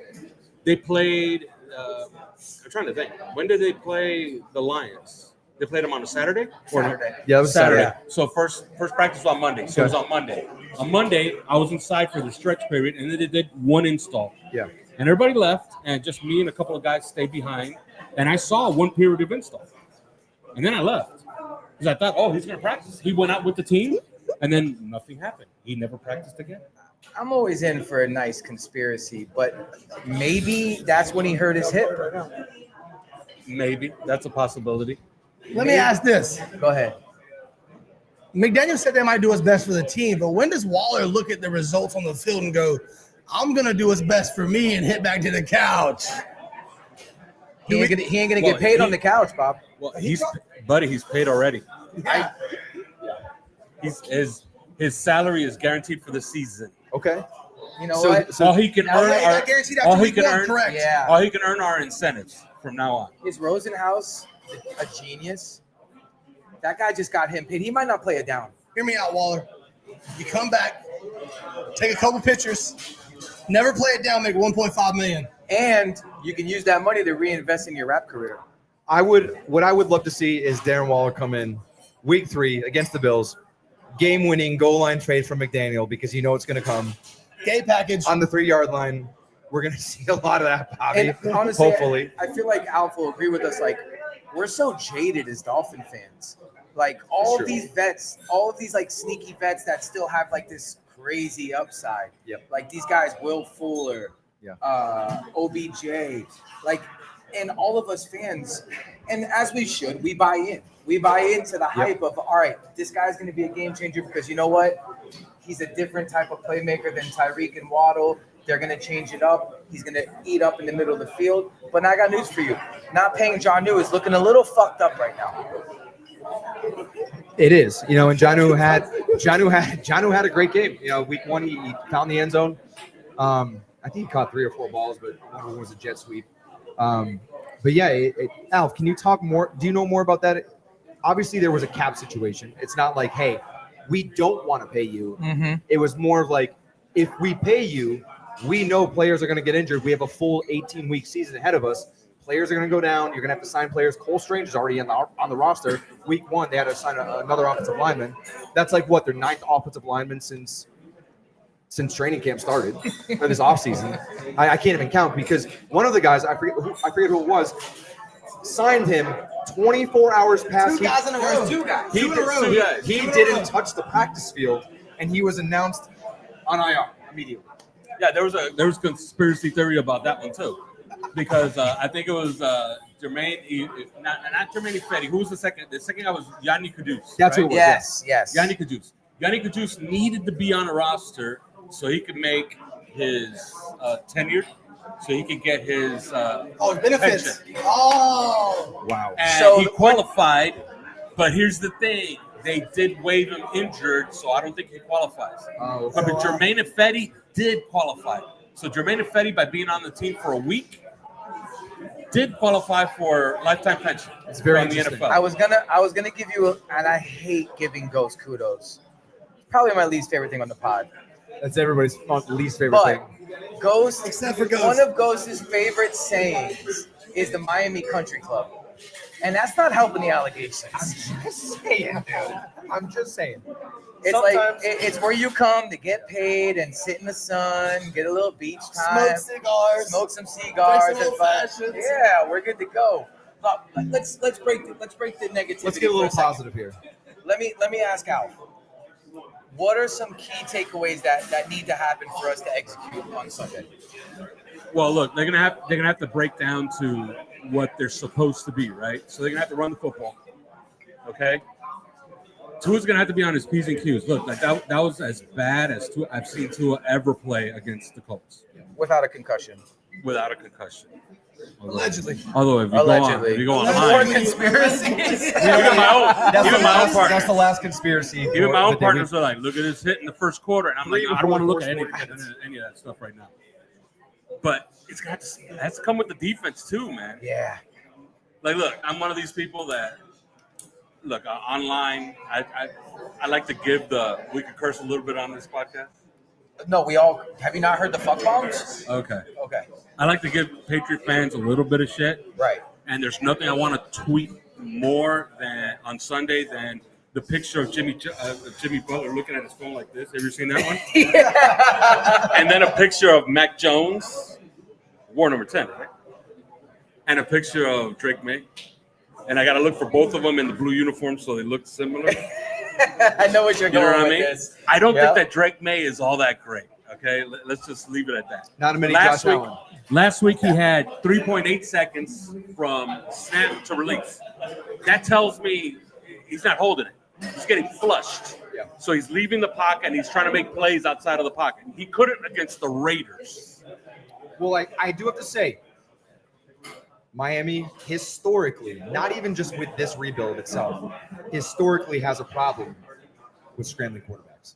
Speaker 8: They played, I'm trying to think. When did they play the Lions? They played them on a Saturday? Or no?
Speaker 9: Saturday.
Speaker 1: Yeah, it was Saturday.
Speaker 8: So first practice was on Monday. So it was on Monday. On Monday, I was inside for the stretch period, and then they did one install.
Speaker 1: Yeah.
Speaker 8: And everybody left, and just me and a couple of guys stayed behind. And I saw one period of install. And then I left. Because I thought, oh, he's going to practice. He went out with the team, and then nothing happened. He never practiced again.
Speaker 9: I'm always in for a nice conspiracy, but maybe that's when he hurt his hip.
Speaker 8: Maybe. That's a possibility.
Speaker 5: Let me ask this.
Speaker 9: Go ahead.
Speaker 5: McDaniel said they might do what's best for the team, but when does Waller look at the results on the field and go, I'm going to do what's best for me and hit back to the couch?
Speaker 9: He ain't gonna get paid on the couch, Bob.
Speaker 8: Well, he's paid already.
Speaker 5: Yeah.
Speaker 8: His salary is guaranteed for the season.
Speaker 1: Okay.
Speaker 9: You know
Speaker 1: So-
Speaker 9: what?
Speaker 8: All he can
Speaker 9: Now,
Speaker 8: earn
Speaker 5: Yeah, he
Speaker 8: are
Speaker 5: got guaranteed after
Speaker 8: all he
Speaker 5: week
Speaker 8: can
Speaker 5: one,
Speaker 8: earn.
Speaker 5: correct.
Speaker 9: Yeah.
Speaker 8: All he can earn are incentives from now on.
Speaker 9: Is Rosenhaus a genius? That guy just got him paid. He might not play it down.
Speaker 5: Hear me out, Waller. You come back, take a couple pictures, never play it down, make $1.5 million.
Speaker 2: And you can use that money to reinvest in your rap career.
Speaker 1: What I would love to see is Darren Waller come in week 3 against the Bills, game-winning goal line trade from McDaniel because you know it's going to come.
Speaker 5: Gay package.
Speaker 1: On the 3-yard line, we're going to see a lot of that, Bobby.
Speaker 2: And honestly,
Speaker 1: hopefully.
Speaker 2: I feel like Alf will agree with us. Like, we're so jaded as Dolphin fans. Like, all of these vets, all of these, like, sneaky vets that still have, like, this crazy upside.
Speaker 1: Yep.
Speaker 2: Like, these guys, Will Fuller, OBJ. Like, and all of us fans, and as we should, we buy in. We buy into the hype of, all right, this guy's going to be a game changer because you know what? He's a different type of playmaker than Tyreek and Waddle. They're going to change it up. He's going to eat up in the middle of the field. But I got news for you. Not paying Jonnu is looking a little fucked up right now.
Speaker 1: It is, you know, and Jonnu had a great game. You know, week 1 he found the end zone. I think he caught 3 or 4 balls, but one of them was a jet sweep. But yeah, Alf, can you talk more? Do you know more about that? Obviously, there was a cap situation. It's not like, hey, we don't want to pay you.
Speaker 2: Mm-hmm.
Speaker 1: It was more of like, if we pay you, we know players are going to get injured. We have a full 18-week season ahead of us. Players are going to go down. You're going to have to sign players. Cole Strange is already on the roster. Week 1, they had to sign another offensive lineman. That's like what, their 9th offensive lineman since training camp started for this offseason. I can't even count because one of the guys, I forget who it was, signed him 24 hours past.
Speaker 5: 2 guys in a row.
Speaker 2: 2 guys.
Speaker 1: He didn't touch the practice field, and he was announced on IR immediately.
Speaker 8: Yeah, there was conspiracy theory about that one too, because I think it was Jermaine, not Jermaine Fetty. Who was the second? The second guy was Yanni Kudus.
Speaker 1: That's who it was.
Speaker 2: Yes.
Speaker 8: Yanni Kudus. Yanni Kudus needed to be on a roster so he could make his tenure, so he could get his
Speaker 5: benefits.
Speaker 8: pension.
Speaker 5: Oh,
Speaker 1: Wow.
Speaker 8: And
Speaker 2: So
Speaker 8: he qualified, but here's the thing. They did waive him injured, so I don't think he qualifies.
Speaker 1: Oh,
Speaker 8: But Jermaine Fetty did qualify. So Jermaine Fetty, by being on the team for a week, did qualify for lifetime pension.
Speaker 1: It's very
Speaker 8: from the
Speaker 1: interesting.
Speaker 8: NFL.
Speaker 2: I was gonna give you, and I hate giving Ghost kudos. Probably my least favorite thing on the pod.
Speaker 1: That's everybody's least favorite
Speaker 2: But
Speaker 1: thing.
Speaker 2: Ghost,
Speaker 5: Except for Ghost.
Speaker 2: one of Ghost's favorite sayings is the Miami Country Club. And that's not helping the allegations.
Speaker 1: I'm just saying.
Speaker 2: It's
Speaker 1: Sometimes-
Speaker 2: like it's where you come to get paid and sit in the sun, get a little beach time,
Speaker 5: smoke cigars.
Speaker 2: smoke some cigars,
Speaker 5: Drink some
Speaker 2: and fun.
Speaker 5: old-fashions.
Speaker 2: Yeah, we're good to go. But let's break the negativity.
Speaker 1: Let's get a
Speaker 2: for
Speaker 1: little
Speaker 2: second.
Speaker 1: positive here.
Speaker 2: Let me ask Al. What are some key takeaways that need to happen for us to execute on Sunday?
Speaker 8: Well, look, they're gonna have to break down to what they're supposed to be, right? So they're gonna have to run the football. Okay. Tua's gonna have to be on his P's and Q's. Look, like that was as bad as I've seen Tua ever play against the Colts
Speaker 2: Without a concussion.
Speaker 8: without a concussion.
Speaker 5: Allegedly.
Speaker 8: Although if you go
Speaker 2: More
Speaker 8: online,
Speaker 2: conspiracies.
Speaker 8: even my own partner.
Speaker 1: That's the last conspiracy.
Speaker 8: Even my own
Speaker 1: for the day.
Speaker 8: partners are like, look at this hit in the first quarter. And I'm like, I don't want to look at any of that stuff right now. But it's got to has to come with the defense too, man.
Speaker 2: Yeah.
Speaker 8: Like, look, I'm one of these people that, look, online, I like to give we could curse a little bit on this podcast.
Speaker 2: No, have you not heard the fuck bombs?
Speaker 8: Okay.
Speaker 2: Okay.
Speaker 8: I like to give Patriot fans a little bit of shit.
Speaker 2: Right.
Speaker 8: And there's nothing I want to tweet more than on Sunday than the picture of Jimmy Butler looking at his phone like this. Have you seen that one?
Speaker 2: Yeah.
Speaker 8: And then a picture of Mac Jones, war number 10, right? And a picture of Drake May. And I got to look for both of them in the blue uniform so they look similar.
Speaker 2: I know what you're
Speaker 8: You know
Speaker 2: going
Speaker 8: what I
Speaker 2: with
Speaker 8: mean?
Speaker 2: this.
Speaker 8: I don't
Speaker 2: Yeah.
Speaker 8: think that Drake May is all that great. Okay, let's just leave it at that.
Speaker 1: Not a mini Josh Allen.
Speaker 8: Last week he had 3.8 seconds from snap to release. That tells me he's not holding it. He's getting flushed.
Speaker 1: Yeah.
Speaker 8: So he's leaving the pocket and he's trying to make plays outside of the pocket. He couldn't against the Raiders.
Speaker 1: Well, I do have to say, Miami historically, not even just with this rebuild itself, historically has a problem with scrambling quarterbacks.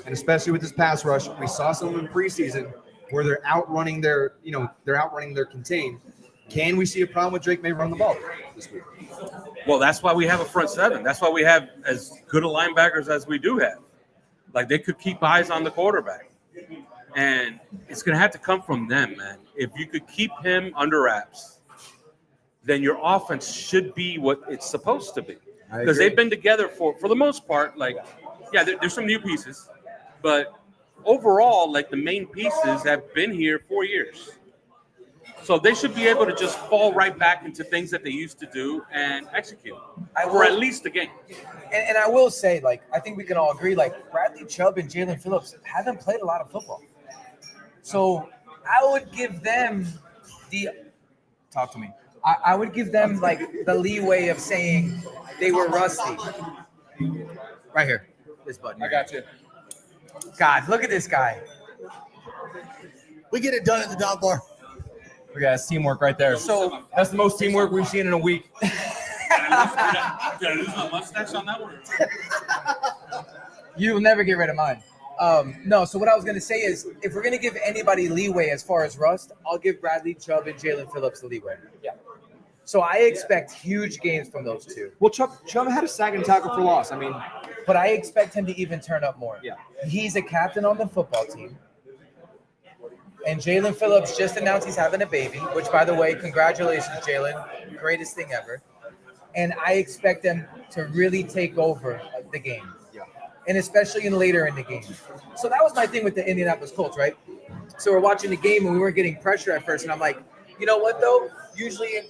Speaker 1: And especially with this pass rush, we saw some in preseason where they're outrunning their contain. Can we see a problem with Drake May run the ball this week?
Speaker 8: Well, that's why we have a front seven. That's why we have as good a linebackers as we do have. Like, they could keep eyes on the quarterback. And it's going to have to come from them, man. If you could keep him under wraps, then your offense should be what it's supposed to be. Because they've been together for the most part. Like, yeah, there's some new pieces, but overall, like the main pieces have been here 4 years. So they should be able to just fall right back into things that they used to do and execute for at least a game.
Speaker 2: And I will say, like, I think we can all agree, like, Bradley Chubb and Jalen Phillips haven't played a lot of football. So I would give them talk to me. I would give them, like, the leeway of saying they were rusty. Right here. This button.
Speaker 8: I got you.
Speaker 2: God, look at this guy.
Speaker 5: We get it done at the dive bar.
Speaker 1: We got teamwork right there.
Speaker 2: So
Speaker 1: that's the most teamwork we've seen in a week.
Speaker 8: Did I lose my mustache on that one?
Speaker 2: You'll never get rid of mine. No, so what I was going to say is, if we're going to give anybody leeway as far as rust, I'll give Bradley Chubb and Jalen Phillips the leeway. Yeah. So I expect huge games from those two.
Speaker 1: Well, Chubb had a sack and tackle for loss. I mean,
Speaker 2: but I expect him to even turn up more.
Speaker 1: Yeah.
Speaker 2: He's a captain on the football team. And Jalen Phillips just announced he's having a baby, which, by the way, congratulations, Jalen. Greatest thing ever. And I expect them to really take over the game.
Speaker 1: Yeah.
Speaker 2: And especially later in the game. So that was my thing with the Indianapolis Colts, right? So we're watching the game and we weren't getting pressure at first. And I'm like, you know what, though? Usually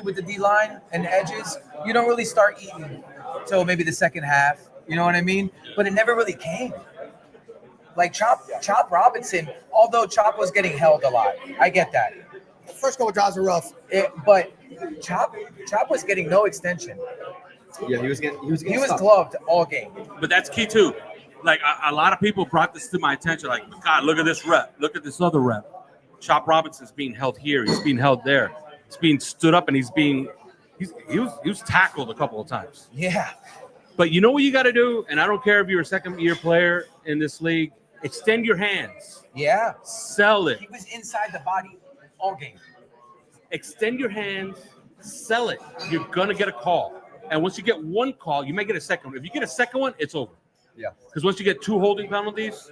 Speaker 2: with the D-line and edges, you don't really start eating until maybe the second half. You know what I mean? But it never really came. Like Chop Robinson, although Chop was getting held a lot. I get that.
Speaker 5: The first couple drives were rough.
Speaker 2: But Chop was getting no extension.
Speaker 1: Yeah, he was
Speaker 2: gloved all game.
Speaker 8: But that's key too. Like a lot of people brought this to my attention. Like, God, look at this rep. Look at this other rep. Chop Robinson's being held here. He's being held there. He's being stood up, and he was tackled a couple of times.
Speaker 2: Yeah.
Speaker 8: But you know what you got to do? And I don't care if you're a second-year player in this league. Extend your hands.
Speaker 2: Yeah.
Speaker 8: Sell it.
Speaker 2: He was inside the body all game.
Speaker 8: Extend your hands. Sell it. You're going to get a call. And once you get one call, you may get a second one. If you get a second one, it's over.
Speaker 1: Yeah.
Speaker 8: Because once you get 2 holding penalties,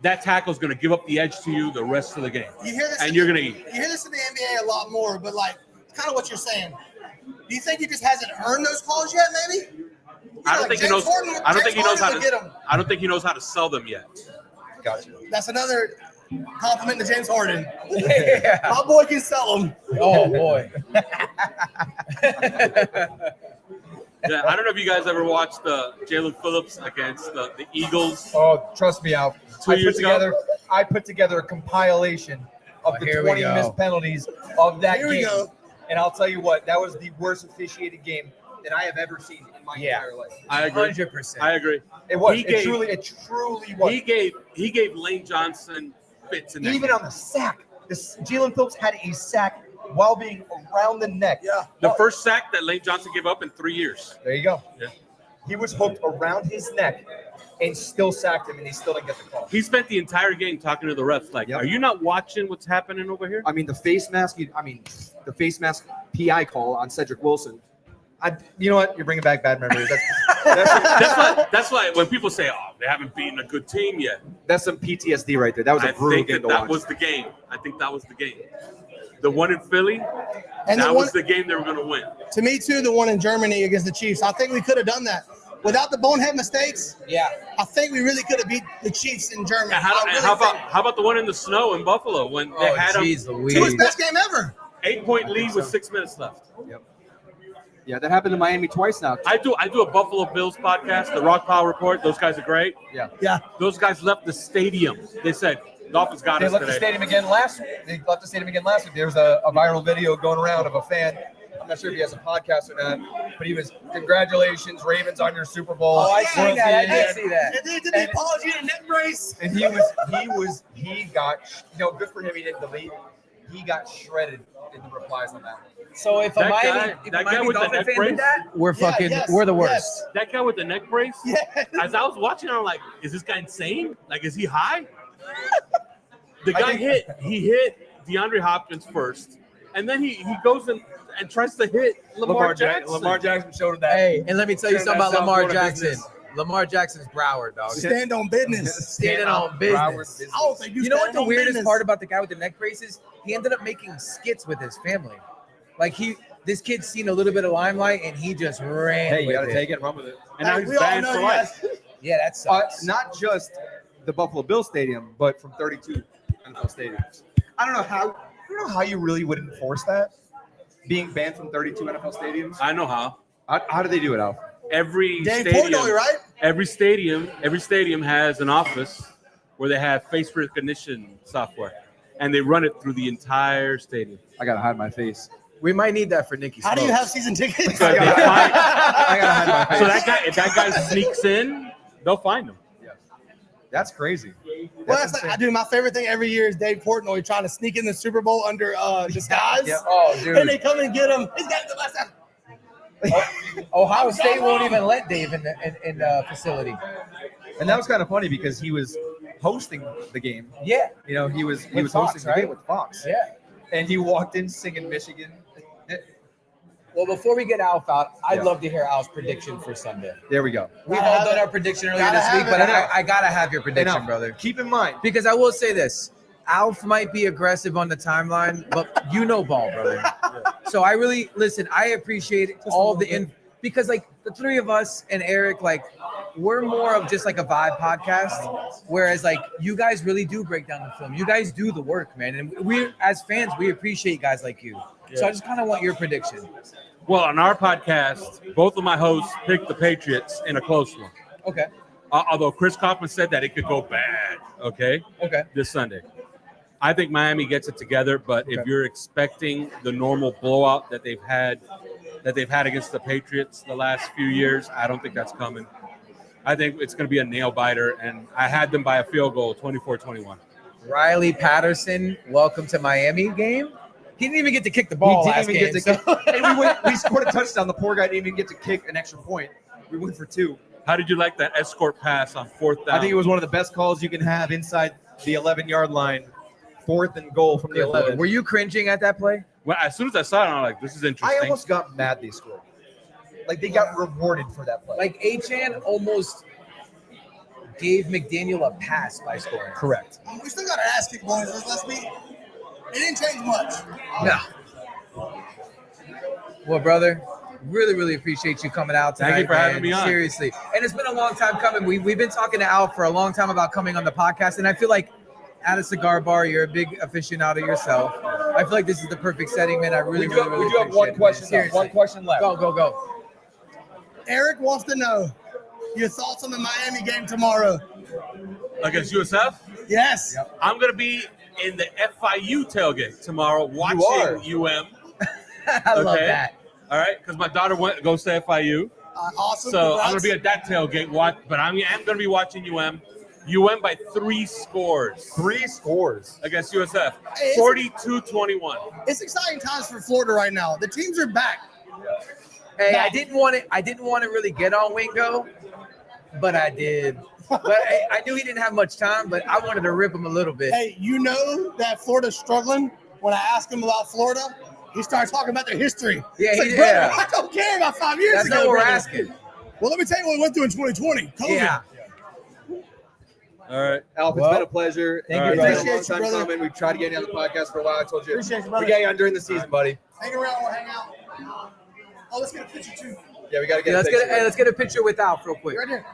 Speaker 8: that tackle is going to give up the edge to you the rest of the game.
Speaker 5: You hear this?
Speaker 8: And you're going to eat.
Speaker 5: You hear this in the NBA a lot more, but like, it's kind of what you're saying. Do you think he just hasn't earned those calls yet? Maybe.
Speaker 8: I don't think he knows. I don't think he knows how to. I don't think he knows how to sell them yet.
Speaker 1: Gotcha.
Speaker 5: That's another compliment to James Harden.
Speaker 2: Yeah.
Speaker 5: My boy can sell them.
Speaker 2: Oh boy.
Speaker 10: Yeah, I don't know if you guys ever watched Jalen Phillips against the Eagles.
Speaker 1: Oh, trust me, Al.
Speaker 10: 2 years ago.
Speaker 1: I put together a compilation of the 20 missed penalties of that
Speaker 5: Here we
Speaker 1: game.
Speaker 5: go.
Speaker 1: And I'll tell you what, that was the worst officiated game that I have ever seen in my entire life.
Speaker 10: I agree.
Speaker 2: 100%.
Speaker 10: I agree.
Speaker 1: It was.
Speaker 10: He
Speaker 1: It
Speaker 10: gave-
Speaker 1: truly was.
Speaker 10: He gave Lane Johnson fits in that
Speaker 1: Even
Speaker 10: game.
Speaker 1: on the sack, Jalen Phillips had a sack while being around the neck.
Speaker 5: Yeah.
Speaker 10: The first sack that Lane Johnson gave up in 3 years.
Speaker 1: There you go.
Speaker 10: Yeah.
Speaker 1: He was hooked around his neck and still sacked him, and he still didn't get the call.
Speaker 10: He spent the entire game talking to the refs like,
Speaker 1: Yep.
Speaker 10: are you not watching what's happening over here?
Speaker 1: I mean, the face mask PI call on Cedric Wilson. You know what? You're bringing back bad memories.
Speaker 10: That's why when people say, oh, they haven't beaten a good team yet.
Speaker 1: That's some PTSD right there. That was a
Speaker 10: I
Speaker 1: brutal
Speaker 10: think
Speaker 1: game to
Speaker 10: that
Speaker 1: watch.
Speaker 10: was the game. I think that was the game. The one in Philly,
Speaker 5: And
Speaker 10: that
Speaker 5: the
Speaker 10: was
Speaker 5: one,
Speaker 10: the game they were going to win.
Speaker 5: to me too, the one in Germany against the Chiefs. I think we could have done that without the bonehead mistakes.
Speaker 2: Yeah.
Speaker 5: I think we really could have beat the Chiefs in Germany.
Speaker 10: And how about the one in the snow in Buffalo when they had
Speaker 2: geez
Speaker 10: them
Speaker 2: Louise.
Speaker 5: It was his best game ever.
Speaker 10: 8-point lead with 6 minutes left.
Speaker 1: Yeah, that happened to Miami twice now.
Speaker 10: I do a Buffalo Bills podcast, the Rock Power Report. Those guys are great.
Speaker 5: Yeah.
Speaker 10: Those guys left the stadium. They said Dolphins got
Speaker 1: They
Speaker 10: us
Speaker 1: left the
Speaker 10: today.
Speaker 1: stadium again last week. They left the stadium again last week. There was a viral video going around of a fan. I'm not sure if he has a podcast or not, but he was, congratulations, Ravens, on your Super Bowl.
Speaker 2: Oh, I see
Speaker 1: World
Speaker 2: that. I
Speaker 1: Series."
Speaker 2: did see that.
Speaker 5: And they did the apology and a neck brace.
Speaker 1: And he got, good for him. He didn't delete. He got shredded in the replies on that one.
Speaker 2: So if a
Speaker 10: That
Speaker 2: Miami
Speaker 10: guy with the
Speaker 2: Dolphin
Speaker 10: neck
Speaker 2: fan
Speaker 10: brace?
Speaker 2: did that, we're fucking,
Speaker 5: yes,
Speaker 2: we're the worst.
Speaker 5: yes.
Speaker 10: That guy with the neck brace.
Speaker 5: Yes.
Speaker 10: As I was watching, I'm like, is this guy insane? Like, is he high? The guy hit DeAndre Hopkins first, and then he goes and tries to hit Lamar Jackson.
Speaker 1: Lamar Jackson showed him that.
Speaker 2: Hey, and let me tell you something about Lamar Jackson. Lamar Jackson's Broward, dog.
Speaker 5: Stand on business.
Speaker 2: Standing on business.
Speaker 5: I don't think
Speaker 2: You know what
Speaker 5: stand
Speaker 2: the
Speaker 5: on
Speaker 2: weirdest
Speaker 5: business.
Speaker 2: part about the guy with the neck brace is? He ended up making skits with his family. Like this kid's seen a little bit of limelight and he just ran.
Speaker 1: Hey, you
Speaker 2: with
Speaker 1: got to
Speaker 2: it.
Speaker 1: take it, run with it.
Speaker 10: And now
Speaker 5: Hey,
Speaker 10: he's
Speaker 5: we all
Speaker 10: banned
Speaker 5: know
Speaker 10: for
Speaker 5: you
Speaker 10: life.
Speaker 5: guys-
Speaker 2: Yeah, that sucks.
Speaker 1: Not just the Buffalo Bills stadium, but from 32 NFL stadiums. I don't know how you really would enforce that. Being banned from 32 NFL stadiums.
Speaker 10: I know how.
Speaker 1: How do they do it, Al?
Speaker 10: Every
Speaker 5: Dave
Speaker 10: stadium,
Speaker 5: Portnoy, right?
Speaker 10: every stadium has an office where they have face recognition software, and they run it through the entire stadium.
Speaker 1: I gotta hide my face.
Speaker 2: We might need that for Nikki.
Speaker 5: How do you
Speaker 2: Smokes.
Speaker 5: have season tickets?
Speaker 10: So, if they find,
Speaker 1: I gotta hide my face.
Speaker 10: so that guy, if that guy sneaks in, they'll find him.
Speaker 1: That's crazy.
Speaker 5: Well, that's like, I do. My favorite thing every year is Dave Portnoy trying to sneak in the Super Bowl under disguise.
Speaker 1: Yeah.
Speaker 2: Oh, dude.
Speaker 5: And they come and get him. He's got the last time.
Speaker 2: Ohio State won't even let Dave in the facility.
Speaker 1: And that was kind of funny because he was hosting the game.
Speaker 2: Yeah.
Speaker 1: You know, he was
Speaker 2: With
Speaker 1: hosting
Speaker 2: Fox,
Speaker 1: the game
Speaker 2: right?
Speaker 1: with Fox.
Speaker 2: Yeah.
Speaker 1: And he walked in singing Michigan.
Speaker 2: Well, before we get Alf out, I'd
Speaker 1: Yeah.
Speaker 2: love to hear Al's prediction for Sunday.
Speaker 1: There we go.
Speaker 2: We've
Speaker 5: Gotta
Speaker 2: all
Speaker 5: have
Speaker 2: done
Speaker 5: it.
Speaker 2: our prediction earlier
Speaker 5: Gotta
Speaker 2: this week,
Speaker 5: have
Speaker 2: but
Speaker 5: it.
Speaker 2: I gotta have your prediction,
Speaker 1: Now,
Speaker 2: brother.
Speaker 1: Keep in mind,
Speaker 2: Because I will say this. Alf might be aggressive on the timeline, but you know ball, brother. So I really listen. I appreciate all the because like the three of us and Eric, like we're more of just like a vibe podcast, whereas like you guys really do break down the film. You guys do the work, man, and we as fans we appreciate guys like you. So I just kind of want your prediction.
Speaker 10: Well, on our podcast, both of my hosts picked the Patriots in a close one.
Speaker 2: Okay.
Speaker 10: Although Chris Kaufman said that it could go bad. Okay.
Speaker 2: Okay.
Speaker 10: This Sunday. I think Miami gets it together, but if
Speaker 2: Okay.
Speaker 10: you're expecting the normal blowout that they've had against the Patriots the last few years, I don't think that's coming. I think it's going to be a nail biter, and I had them by a field goal, 24-21.
Speaker 2: Riley Patterson, welcome to Miami game. He didn't even get to kick the ball last game.
Speaker 1: And we scored a touchdown. The poor guy didn't even get to kick an extra point. We went for 2.
Speaker 10: How did you like that escort pass on 4th down?
Speaker 1: I think it was one of the best calls you can have inside the 11-yard line. 4th and goal from the 11.
Speaker 2: Were you cringing at that play?
Speaker 10: Well, as soon as I saw it, I'm like, this is interesting.
Speaker 1: I almost got mad they scored. Like they got rewarded for that play.
Speaker 2: Like Achan almost gave McDaniel a pass by scoring.
Speaker 1: Correct.
Speaker 5: We still got our ass kicked, boys. Let's be. It didn't change much.
Speaker 2: No. Well, brother, really, really appreciate you coming out tonight.
Speaker 10: Thank you for having
Speaker 2: man.
Speaker 10: me on.
Speaker 2: Seriously. And it's been a long time coming. We've been talking to Al for a long time about coming on the podcast, and I feel like at a cigar bar, you're a big aficionado yourself. I feel like this is the perfect setting, man. I really, really, really
Speaker 1: we do have
Speaker 2: appreciate
Speaker 1: one
Speaker 2: it,
Speaker 1: question.
Speaker 2: man.
Speaker 1: Though.
Speaker 2: Seriously.
Speaker 1: One question left.
Speaker 2: Go.
Speaker 5: Eric wants to know your thoughts on the Miami game tomorrow.
Speaker 10: Against USF?
Speaker 5: Yes.
Speaker 10: I'm going to be in the FIU tailgate tomorrow watching UM.
Speaker 2: I love that.
Speaker 10: All right, because my daughter goes to FIU.
Speaker 5: Awesome.
Speaker 10: So
Speaker 5: Congrats.
Speaker 10: I'm going to be at that tailgate, but I'm going to be watching UM. UM by 3 scores.
Speaker 1: 3 scores
Speaker 10: Against USF.
Speaker 5: Hey,
Speaker 10: 42-21.
Speaker 5: It's exciting times for Florida right now. The teams are back.
Speaker 2: Hey, I didn't want to really get on Wingo, but I did. But I knew he didn't have much time, but I wanted to rip him a little bit.
Speaker 5: Hey, you know that Florida's struggling? When I asked him about Florida, he started talking about their history.
Speaker 2: Yeah,
Speaker 5: It's like,
Speaker 2: he-
Speaker 5: brother,
Speaker 2: yeah.
Speaker 5: I don't care about 5 years
Speaker 2: That's
Speaker 5: ago.
Speaker 2: not what we're
Speaker 5: brother.
Speaker 2: asking.
Speaker 5: Well, let me tell you what we went through in 2020. COVID.
Speaker 2: Yeah.
Speaker 10: All right.
Speaker 1: Alf, it's
Speaker 2: Well,
Speaker 1: been a pleasure.
Speaker 2: thank
Speaker 1: It's
Speaker 2: you,
Speaker 1: been a
Speaker 5: brother.
Speaker 1: long time
Speaker 5: Appreciate you,
Speaker 1: coming. We've tried to get you on the podcast for a while. I told you.
Speaker 5: Appreciate you,
Speaker 1: We
Speaker 5: brother.
Speaker 1: got you on during the season, buddy.
Speaker 5: Hang around, we'll hang out. Oh, let's get a picture too.
Speaker 1: Yeah, we got to get
Speaker 2: Yeah,
Speaker 1: a picture.
Speaker 2: let's get a picture with Alf real quick.
Speaker 5: Right there.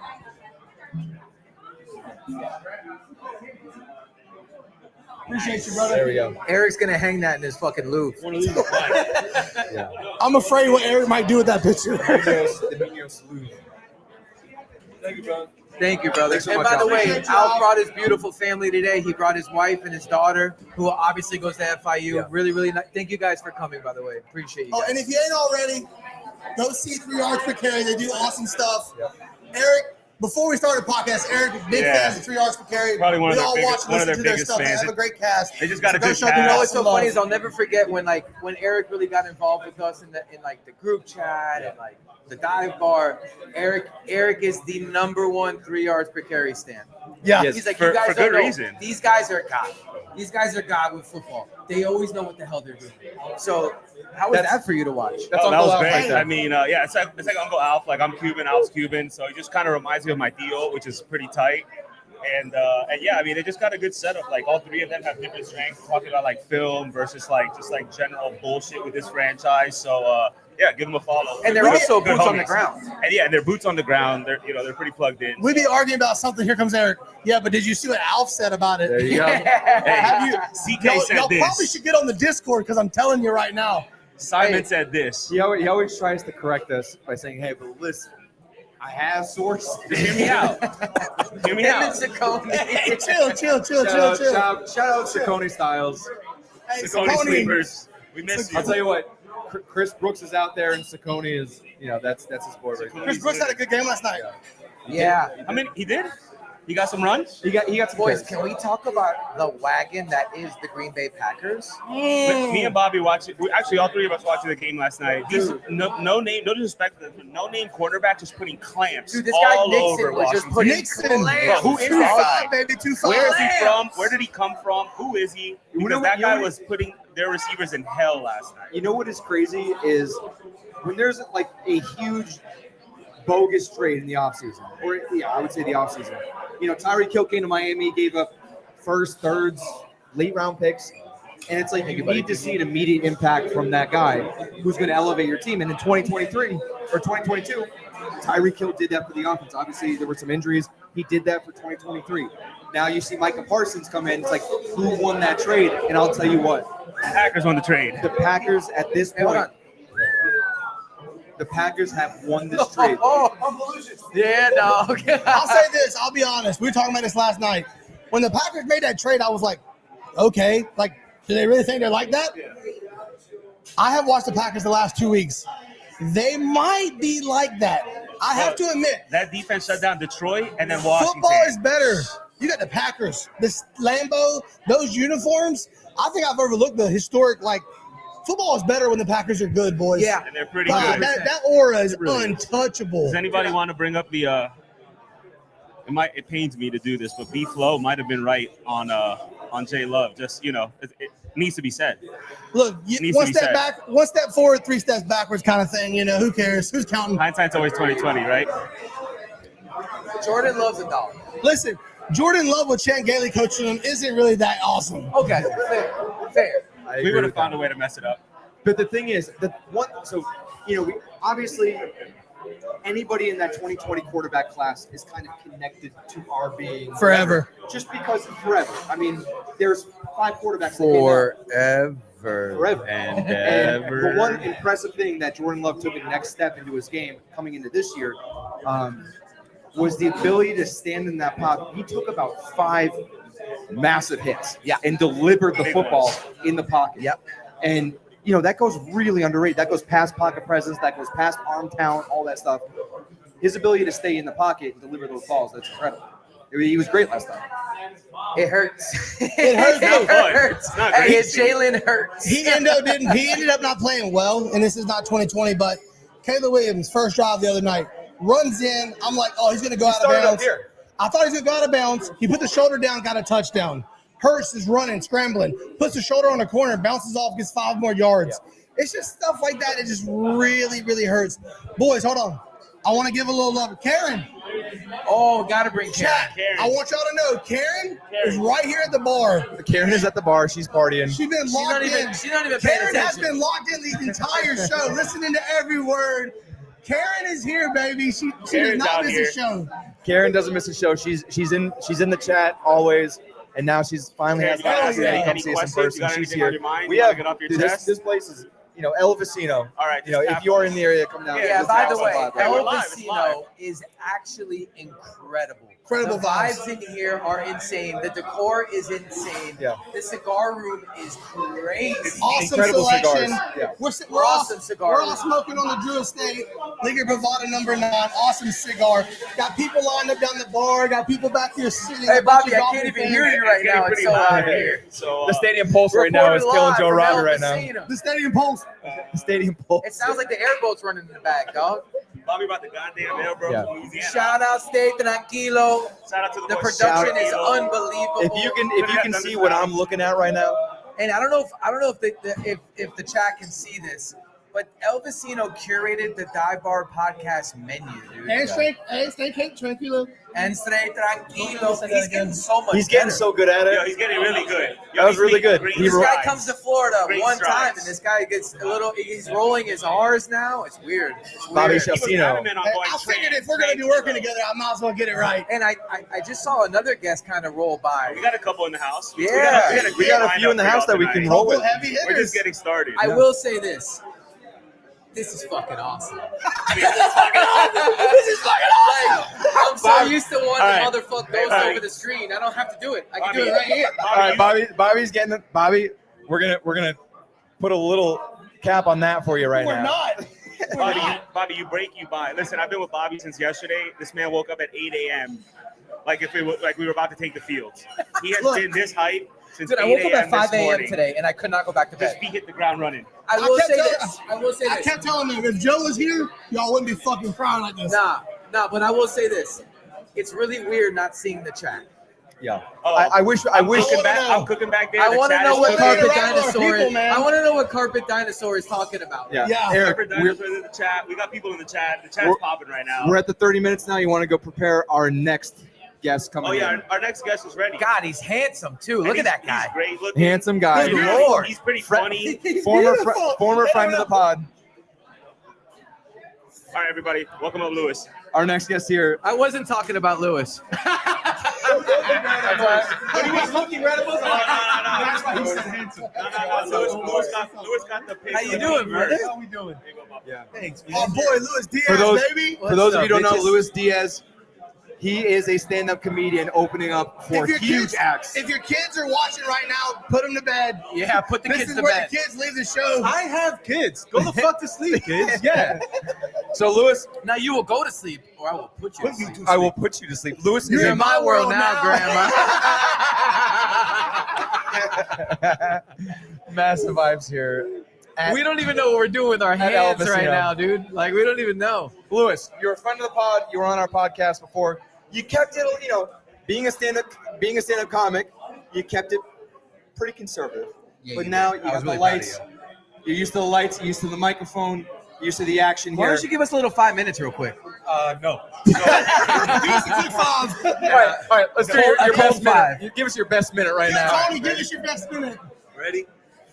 Speaker 5: Appreciate you, brother.
Speaker 1: There we go.
Speaker 2: Eric's gonna hang that in his fucking loop.
Speaker 10: One of these is fine.
Speaker 5: I'm afraid what Eric might do with that picture.
Speaker 1: The Munoz salute.
Speaker 10: Thank you, bro.
Speaker 2: Thank you, brother.
Speaker 1: Thanks so
Speaker 2: And
Speaker 1: much,
Speaker 2: by the
Speaker 1: Alf.
Speaker 2: way,
Speaker 5: Appreciate you,
Speaker 2: Alf
Speaker 5: Alf.
Speaker 2: brought his beautiful family today. He brought his wife and his daughter, who obviously goes to FIU.
Speaker 1: Yeah.
Speaker 2: Really, really nice. Thank you guys for coming, by the way. Appreciate you
Speaker 5: Oh,
Speaker 2: guys.
Speaker 5: and if you ain't already, go see 3 Yards Per Carry. They do awesome stuff. Eric, before we started the podcast, Eric is big fans of 3 Yards Per Carry.
Speaker 7: Probably one of
Speaker 5: we
Speaker 7: their
Speaker 5: all
Speaker 7: biggest-
Speaker 5: watch and
Speaker 7: one of
Speaker 5: listen
Speaker 7: their
Speaker 5: to their
Speaker 7: biggest
Speaker 5: stuff. They
Speaker 7: fans.
Speaker 5: have a great cast.
Speaker 7: They just got a
Speaker 5: So go
Speaker 7: good
Speaker 5: show them
Speaker 2: You know
Speaker 7: cast.
Speaker 2: what's so
Speaker 5: love.
Speaker 2: funny is I'll never forget when Eric really got involved with us in the group chat and like the dive bar. Eric is the #1 3 yards per carry stand.
Speaker 5: Yeah.
Speaker 7: Yes,
Speaker 2: He's like,
Speaker 7: for-
Speaker 2: you guys
Speaker 7: for
Speaker 2: don't
Speaker 7: good
Speaker 2: know.
Speaker 7: reason.
Speaker 2: These guys are God. These guys are God with football. They always know what the hell they're doing. So how was that for you to watch?
Speaker 1: That's
Speaker 7: Oh, that
Speaker 1: Uncle
Speaker 7: was
Speaker 1: Alf
Speaker 7: great.
Speaker 1: right there.
Speaker 7: I mean, yeah, it's like Uncle Alf. Like I'm Cuban, Alf's Cuban, so he just kind of reminds me with my Theo, which is pretty tight. And yeah, I mean, they just got a good setup. Like all three of them have different strengths. Talking about like film versus like just like general bullshit with this franchise. So yeah, give them a follow.
Speaker 9: And they're also boots on the ground.
Speaker 7: And yeah, they're boots on the ground. They're they're pretty plugged in.
Speaker 5: We'd be arguing about something. Here comes Eric. Yeah, but did you see what Alf said about it?
Speaker 1: There you go.
Speaker 5: Have you?
Speaker 7: CK said
Speaker 5: y'all
Speaker 7: this.
Speaker 5: probably should get on the Discord because I'm telling you right now.
Speaker 7: Simon said this.
Speaker 1: He always tries to correct us by saying, "Hey, but listen, I have sources."
Speaker 7: Hear me out. Hear me
Speaker 9: Him
Speaker 7: out.
Speaker 9: and Ciccone.
Speaker 5: Hey, chill.
Speaker 1: Shout out Ciccone Styles.
Speaker 5: Hey,
Speaker 7: Ciccone
Speaker 5: Ciccone.
Speaker 7: sleepers. We miss you.
Speaker 1: I'll tell you what, Chris Brooks is out there, and Ciccone is, that's his boy right there.
Speaker 5: Chris Brooks had a good game last night.
Speaker 9: Yeah.
Speaker 7: I mean, he did. He got some runs.
Speaker 1: He got some
Speaker 9: Boys,
Speaker 1: carries.
Speaker 9: can we talk about the wagon that is the Green Bay Packers?
Speaker 7: Me and Bobby watched it. Actually, all three of us watching the game last night. This no name, no disrespect, no name quarterback just putting clamps
Speaker 9: Dude, this guy
Speaker 7: all
Speaker 9: Nixon
Speaker 7: over
Speaker 9: was just
Speaker 7: Washington.
Speaker 9: putting
Speaker 5: Nixon.
Speaker 9: clamps.
Speaker 7: Bro, who is that guy?
Speaker 5: Baby, 2-5.
Speaker 7: Where is he from? Where did he come from? Who is he? Because that guy was putting their receivers in hell last night.
Speaker 1: You know what is crazy is when there's like a huge bogus trade in the offseason, or I would say the offseason. Tyreek Hill came to Miami, gave up first, thirds, late round picks, and it's like you need to see an immediate impact from that guy who's going to elevate your team. And in 2023 or 2022, Tyreek Hill did that for the offense. Obviously, there were some injuries. He did that for 2023. Now you see Micah Parsons come in. It's like, who won that trade? And I'll tell you what.
Speaker 7: The Packers won the trade.
Speaker 1: The Packers at this point. The Packers have won this trade.
Speaker 9: Yeah, dog.
Speaker 5: I'll say this. I'll be honest. We were talking about this last night. When the Packers made that trade, I was like, okay, like, do they really think they're like that? I have watched the Packers the last 2 weeks. They might be like that. I have to admit.
Speaker 7: That defense shut down Detroit and then Washington.
Speaker 5: Football is better. You got the Packers, this Lambeau, those uniforms. I think I've overlooked the historic, football is better when the Packers are good, boys.
Speaker 9: Yeah.
Speaker 7: And they're pretty
Speaker 5: God,
Speaker 7: good.
Speaker 5: that aura is untouchable.
Speaker 7: Does anybody want to bring up the it pains me to do this, but B Flow might have been right on J Love. Just it needs to be said.
Speaker 5: Look,
Speaker 7: Needs
Speaker 5: one
Speaker 7: to be
Speaker 5: step
Speaker 7: said.
Speaker 5: back, 1 step forward, 3 steps backwards kind of thing. Who cares? Who's counting?
Speaker 7: Hindsight's always 20/20, right?
Speaker 9: Jordan loves a dog.
Speaker 5: Listen, Jordan Love with Chan Gailey coaching him isn't really that awesome.
Speaker 9: Okay, fair.
Speaker 7: We would have found a way to mess it up.
Speaker 1: But the thing is, we obviously anybody in that 2020 quarterback class is kind of connected to our being
Speaker 5: Forever.
Speaker 1: Just because forever. I mean, there's 5 quarterbacks that came out. Forever.
Speaker 7: And
Speaker 1: The one impressive thing that Jordan Love took a next step into his game coming into this year was the ability to stand in that pocket. He took about 5 massive hits and delivered the football in the pocket.
Speaker 9: Yep.
Speaker 1: And, that goes really underrated. That goes past pocket presence. That goes past arm talent, all that stuff. His ability to stay in the pocket and deliver those balls, that's incredible. He was great last time.
Speaker 9: It hurts.
Speaker 5: It hurts.
Speaker 7: Not fun.
Speaker 9: hurts.
Speaker 7: It's not
Speaker 9: Hey,
Speaker 7: great.
Speaker 9: Jalen hurts.
Speaker 5: He ended up not playing well, and this is not 2020, but Caleb Williams, first drive the other night, runs in. I'm like, oh, he's going to go out of bounds. I thought he was going to go out of bounds. He put the shoulder down, got a touchdown. Hurst is running, scrambling, puts the shoulder on the corner, bounces off, gets 5 more yards. It's just stuff like that. It just really, really hurts. Boys, hold on. I want to give a little love. Karen.
Speaker 9: Oh, gotta bring
Speaker 5: Chat.
Speaker 7: Karen.
Speaker 5: I want y'all to know Karen is right here at the bar.
Speaker 1: Karen is at the bar. She's partying.
Speaker 5: She's been locked in.
Speaker 9: She's not even paying
Speaker 5: Karen has
Speaker 9: attention.
Speaker 5: been locked in the entire show, listening to every word. Karen is here, baby. She does
Speaker 7: Karen's
Speaker 5: not
Speaker 7: out
Speaker 5: miss
Speaker 7: here.
Speaker 5: a show.
Speaker 1: Karen doesn't miss a show. She's in the chat always. And now she's finally has the
Speaker 5: Hell
Speaker 1: opportunity to
Speaker 5: yeah.
Speaker 1: come
Speaker 7: Any
Speaker 1: see us in
Speaker 7: questions? You
Speaker 1: person.
Speaker 7: got
Speaker 1: She's
Speaker 7: anything
Speaker 1: here.
Speaker 7: on your mind?
Speaker 1: We
Speaker 7: You wanna
Speaker 1: have
Speaker 7: get off your
Speaker 1: dude,
Speaker 7: chest?
Speaker 1: this place is El Vecino.
Speaker 7: All right.
Speaker 1: If you are in the area, come down.
Speaker 9: Yeah,
Speaker 1: This
Speaker 9: by
Speaker 1: is
Speaker 9: the way,
Speaker 1: awesome vibe.
Speaker 7: Hey, we're
Speaker 9: El
Speaker 7: live, it's live.
Speaker 9: Vecino is actually incredible.
Speaker 5: Incredible
Speaker 9: The vibes in here are insane. The decor is insane.
Speaker 1: Yeah.
Speaker 9: The cigar room is crazy.
Speaker 5: Awesome
Speaker 1: Incredible
Speaker 5: selection.
Speaker 1: cigars. Yeah.
Speaker 5: We're
Speaker 9: Awesome
Speaker 5: all,
Speaker 9: cigar.
Speaker 5: We're all smoking on the Drew Estate. Liquor Bravada number 9. Awesome cigar. Got people lined up down the bar. Got people back here sitting.
Speaker 9: Hey,
Speaker 5: Got
Speaker 9: Bobby, I
Speaker 5: Dolphin
Speaker 9: can't even
Speaker 5: fans.
Speaker 9: hear you right now. It's
Speaker 7: Pretty
Speaker 9: so
Speaker 7: loud
Speaker 9: loud here.
Speaker 7: So
Speaker 1: The Stadium Pulse right now is killing Joe Robert right now.
Speaker 5: The Stadium Pulse.
Speaker 1: The Stadium Pulse.
Speaker 9: It sounds like the airboat's running in the back, dog.
Speaker 7: Bobby about the goddamn mail, bro.
Speaker 1: Yeah.
Speaker 7: From Louisiana.
Speaker 9: Shout out, stay tranquilo.
Speaker 7: Shout out to the
Speaker 9: The
Speaker 7: boys.
Speaker 9: production is
Speaker 7: Shout out.
Speaker 9: unbelievable.
Speaker 1: If you can see what I'm looking at right now,
Speaker 9: And I don't know if the chat can see this, But El Vecino curated the Dive Bar podcast menu, dude.
Speaker 5: And stay tranquilo.
Speaker 9: And stay tranquilo. He's getting so much
Speaker 1: He's getting
Speaker 9: better.
Speaker 1: so good at it.
Speaker 7: Yo, he's getting really good.
Speaker 1: That was really good.
Speaker 9: This guy comes to Florida
Speaker 7: Great
Speaker 9: one
Speaker 7: strides.
Speaker 9: time, and this guy gets a little. He's rolling his R's now. It's weird. It's weird.
Speaker 1: Bobby
Speaker 7: He was
Speaker 1: Chelsino.
Speaker 7: adamant on going
Speaker 5: I figured if we're going to be working together, I might as well get it right.
Speaker 9: And I just saw another guest kind of roll by.
Speaker 7: We got a couple in the house.
Speaker 9: Yeah.
Speaker 1: We got a few in the house that we can roll with.
Speaker 5: Heavy hitters.
Speaker 7: We're just getting started.
Speaker 9: I will say this. This is fucking awesome.
Speaker 5: This is fucking awesome.
Speaker 9: I'm so used to wanting
Speaker 1: All right.
Speaker 9: motherfucker goes
Speaker 7: All right.
Speaker 9: over the screen. I don't have to do it. I can do it right here.
Speaker 1: All right, Bobby's getting it. Bobby, we're gonna put a little cap on that for you right
Speaker 5: We're
Speaker 1: now.
Speaker 5: not. We're not.
Speaker 7: Bobby, you break, you buy. Listen, I've been with Bobby since yesterday. This man woke up at 8 a.m. like we were about to take the field. He has been this hype since
Speaker 9: Dude, I
Speaker 7: 8
Speaker 9: woke up
Speaker 7: a.m.
Speaker 9: at 5
Speaker 7: this
Speaker 9: a.m.
Speaker 7: morning.
Speaker 9: today, and I could not go back to bed.
Speaker 7: Just he hit the ground running.
Speaker 9: I will say
Speaker 5: kept
Speaker 9: this. I will say
Speaker 5: I
Speaker 9: this.
Speaker 5: kept telling them, if Joe was here, y'all wouldn't be fucking crying like this.
Speaker 9: Nah, but I will say this. It's really weird not seeing the chat.
Speaker 1: Yeah.
Speaker 7: Oh,
Speaker 1: I wish.
Speaker 7: I'm cooking back there.
Speaker 9: I
Speaker 7: The
Speaker 9: want to
Speaker 7: chat
Speaker 9: know
Speaker 7: is
Speaker 9: what
Speaker 7: cooking.
Speaker 9: Carpet
Speaker 5: Regular
Speaker 9: Dinosaur
Speaker 5: people,
Speaker 9: is.
Speaker 5: man.
Speaker 9: I want to know what Carpet Dinosaur is talking about.
Speaker 1: Yeah.
Speaker 5: Yeah.
Speaker 1: Eric,
Speaker 7: Carpet Dinosaurs in the chat. We got people in the chat. The chat's
Speaker 1: We're-
Speaker 7: popping right now.
Speaker 1: we're at the 30 minutes now. You want to go prepare our next guest coming
Speaker 7: Oh yeah,
Speaker 1: in.
Speaker 7: our next guest is ready.
Speaker 9: God, he's handsome too.
Speaker 7: And
Speaker 9: Look at
Speaker 7: he's-
Speaker 9: that guy.
Speaker 7: He's great looking.
Speaker 1: Handsome guy.
Speaker 9: Good
Speaker 7: He's-
Speaker 9: Lord.
Speaker 7: He's pretty
Speaker 1: Fre-
Speaker 7: funny.
Speaker 1: Former friend of the pod.
Speaker 7: All right, everybody, welcome up, Louis.
Speaker 1: Our next guest here.
Speaker 9: I wasn't talking about Lewis.
Speaker 7: But he was looking right above. No.
Speaker 5: That's why he said handsome.
Speaker 7: No. Louis got the pick.
Speaker 9: How you doing, brother?
Speaker 5: How we doing?
Speaker 1: Yeah.
Speaker 5: Thanks, man. Oh, boy, Louis Diaz,
Speaker 1: For those,
Speaker 5: baby.
Speaker 1: for those of you who don't know,
Speaker 9: bitches?
Speaker 1: Louis Diaz, he is a stand-up comedian opening up for
Speaker 5: If your
Speaker 1: huge
Speaker 5: kids-
Speaker 1: acts.
Speaker 5: If your kids are watching right now, put them to bed.
Speaker 9: Yeah, put the
Speaker 5: This
Speaker 9: kids
Speaker 5: is
Speaker 9: to
Speaker 5: where
Speaker 9: bed.
Speaker 5: the kids leave the show.
Speaker 4: I have kids. Go the fuck to sleep, kids. Yeah.
Speaker 1: So, Louis,
Speaker 9: Now you will go to sleep, or I will put you to sleep.
Speaker 1: I will put you to sleep. Louis is
Speaker 9: You're
Speaker 1: a
Speaker 9: in my world now, Grandma.
Speaker 1: massive vibes here.
Speaker 9: We don't even know what we're doing with our
Speaker 1: At
Speaker 9: hands
Speaker 1: Elvis,
Speaker 9: right
Speaker 1: you know.
Speaker 9: now, dude. Like, we don't even know.
Speaker 1: Louis, you're a friend of the pod. You were on our podcast before. You kept it, being a stand-up comic, you kept it pretty conservative.
Speaker 9: Yeah,
Speaker 1: but
Speaker 9: you
Speaker 1: now
Speaker 9: did.
Speaker 1: you
Speaker 9: I was
Speaker 1: got the
Speaker 9: really proud of
Speaker 1: lights. You're used to the lights. You're used to the microphone. You're used to the action
Speaker 9: Why
Speaker 1: here.
Speaker 9: don't you give us a little 5 minutes real quick?
Speaker 4: No.
Speaker 5: Give us a quick five.
Speaker 1: All right. Let's do your
Speaker 9: Cold
Speaker 1: best minute.
Speaker 9: five.
Speaker 1: You give us your best minute right now.
Speaker 5: Tony, give us your best minute.
Speaker 4: Ready?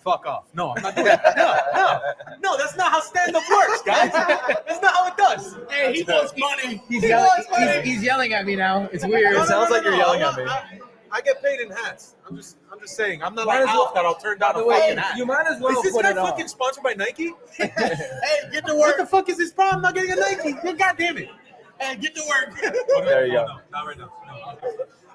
Speaker 4: Fuck off. No, I'm not doing that. No, that's not how stand-up works, guys. That's not how it does.
Speaker 5: Hey, he wants money.
Speaker 9: He's
Speaker 5: He
Speaker 9: yelling,
Speaker 5: wants money.
Speaker 9: he's yelling at me now. It's weird.
Speaker 1: It sounds like you're yelling at me.
Speaker 4: I get paid in hats. I'm just saying. I'm not
Speaker 9: Might
Speaker 4: like
Speaker 9: as well-
Speaker 4: Alf that I'll turn down
Speaker 9: By
Speaker 4: a
Speaker 9: the way,
Speaker 4: fucking hat.
Speaker 9: you might as well
Speaker 4: Is this
Speaker 9: put
Speaker 4: guy
Speaker 9: it on.
Speaker 4: fucking sponsored by Nike?
Speaker 5: Hey, get to
Speaker 4: What
Speaker 5: work.
Speaker 4: the fuck is his problem? I'm not getting a Nike. God damn it.
Speaker 5: Hey, get to work.
Speaker 1: There you go.
Speaker 4: No, not right now. No.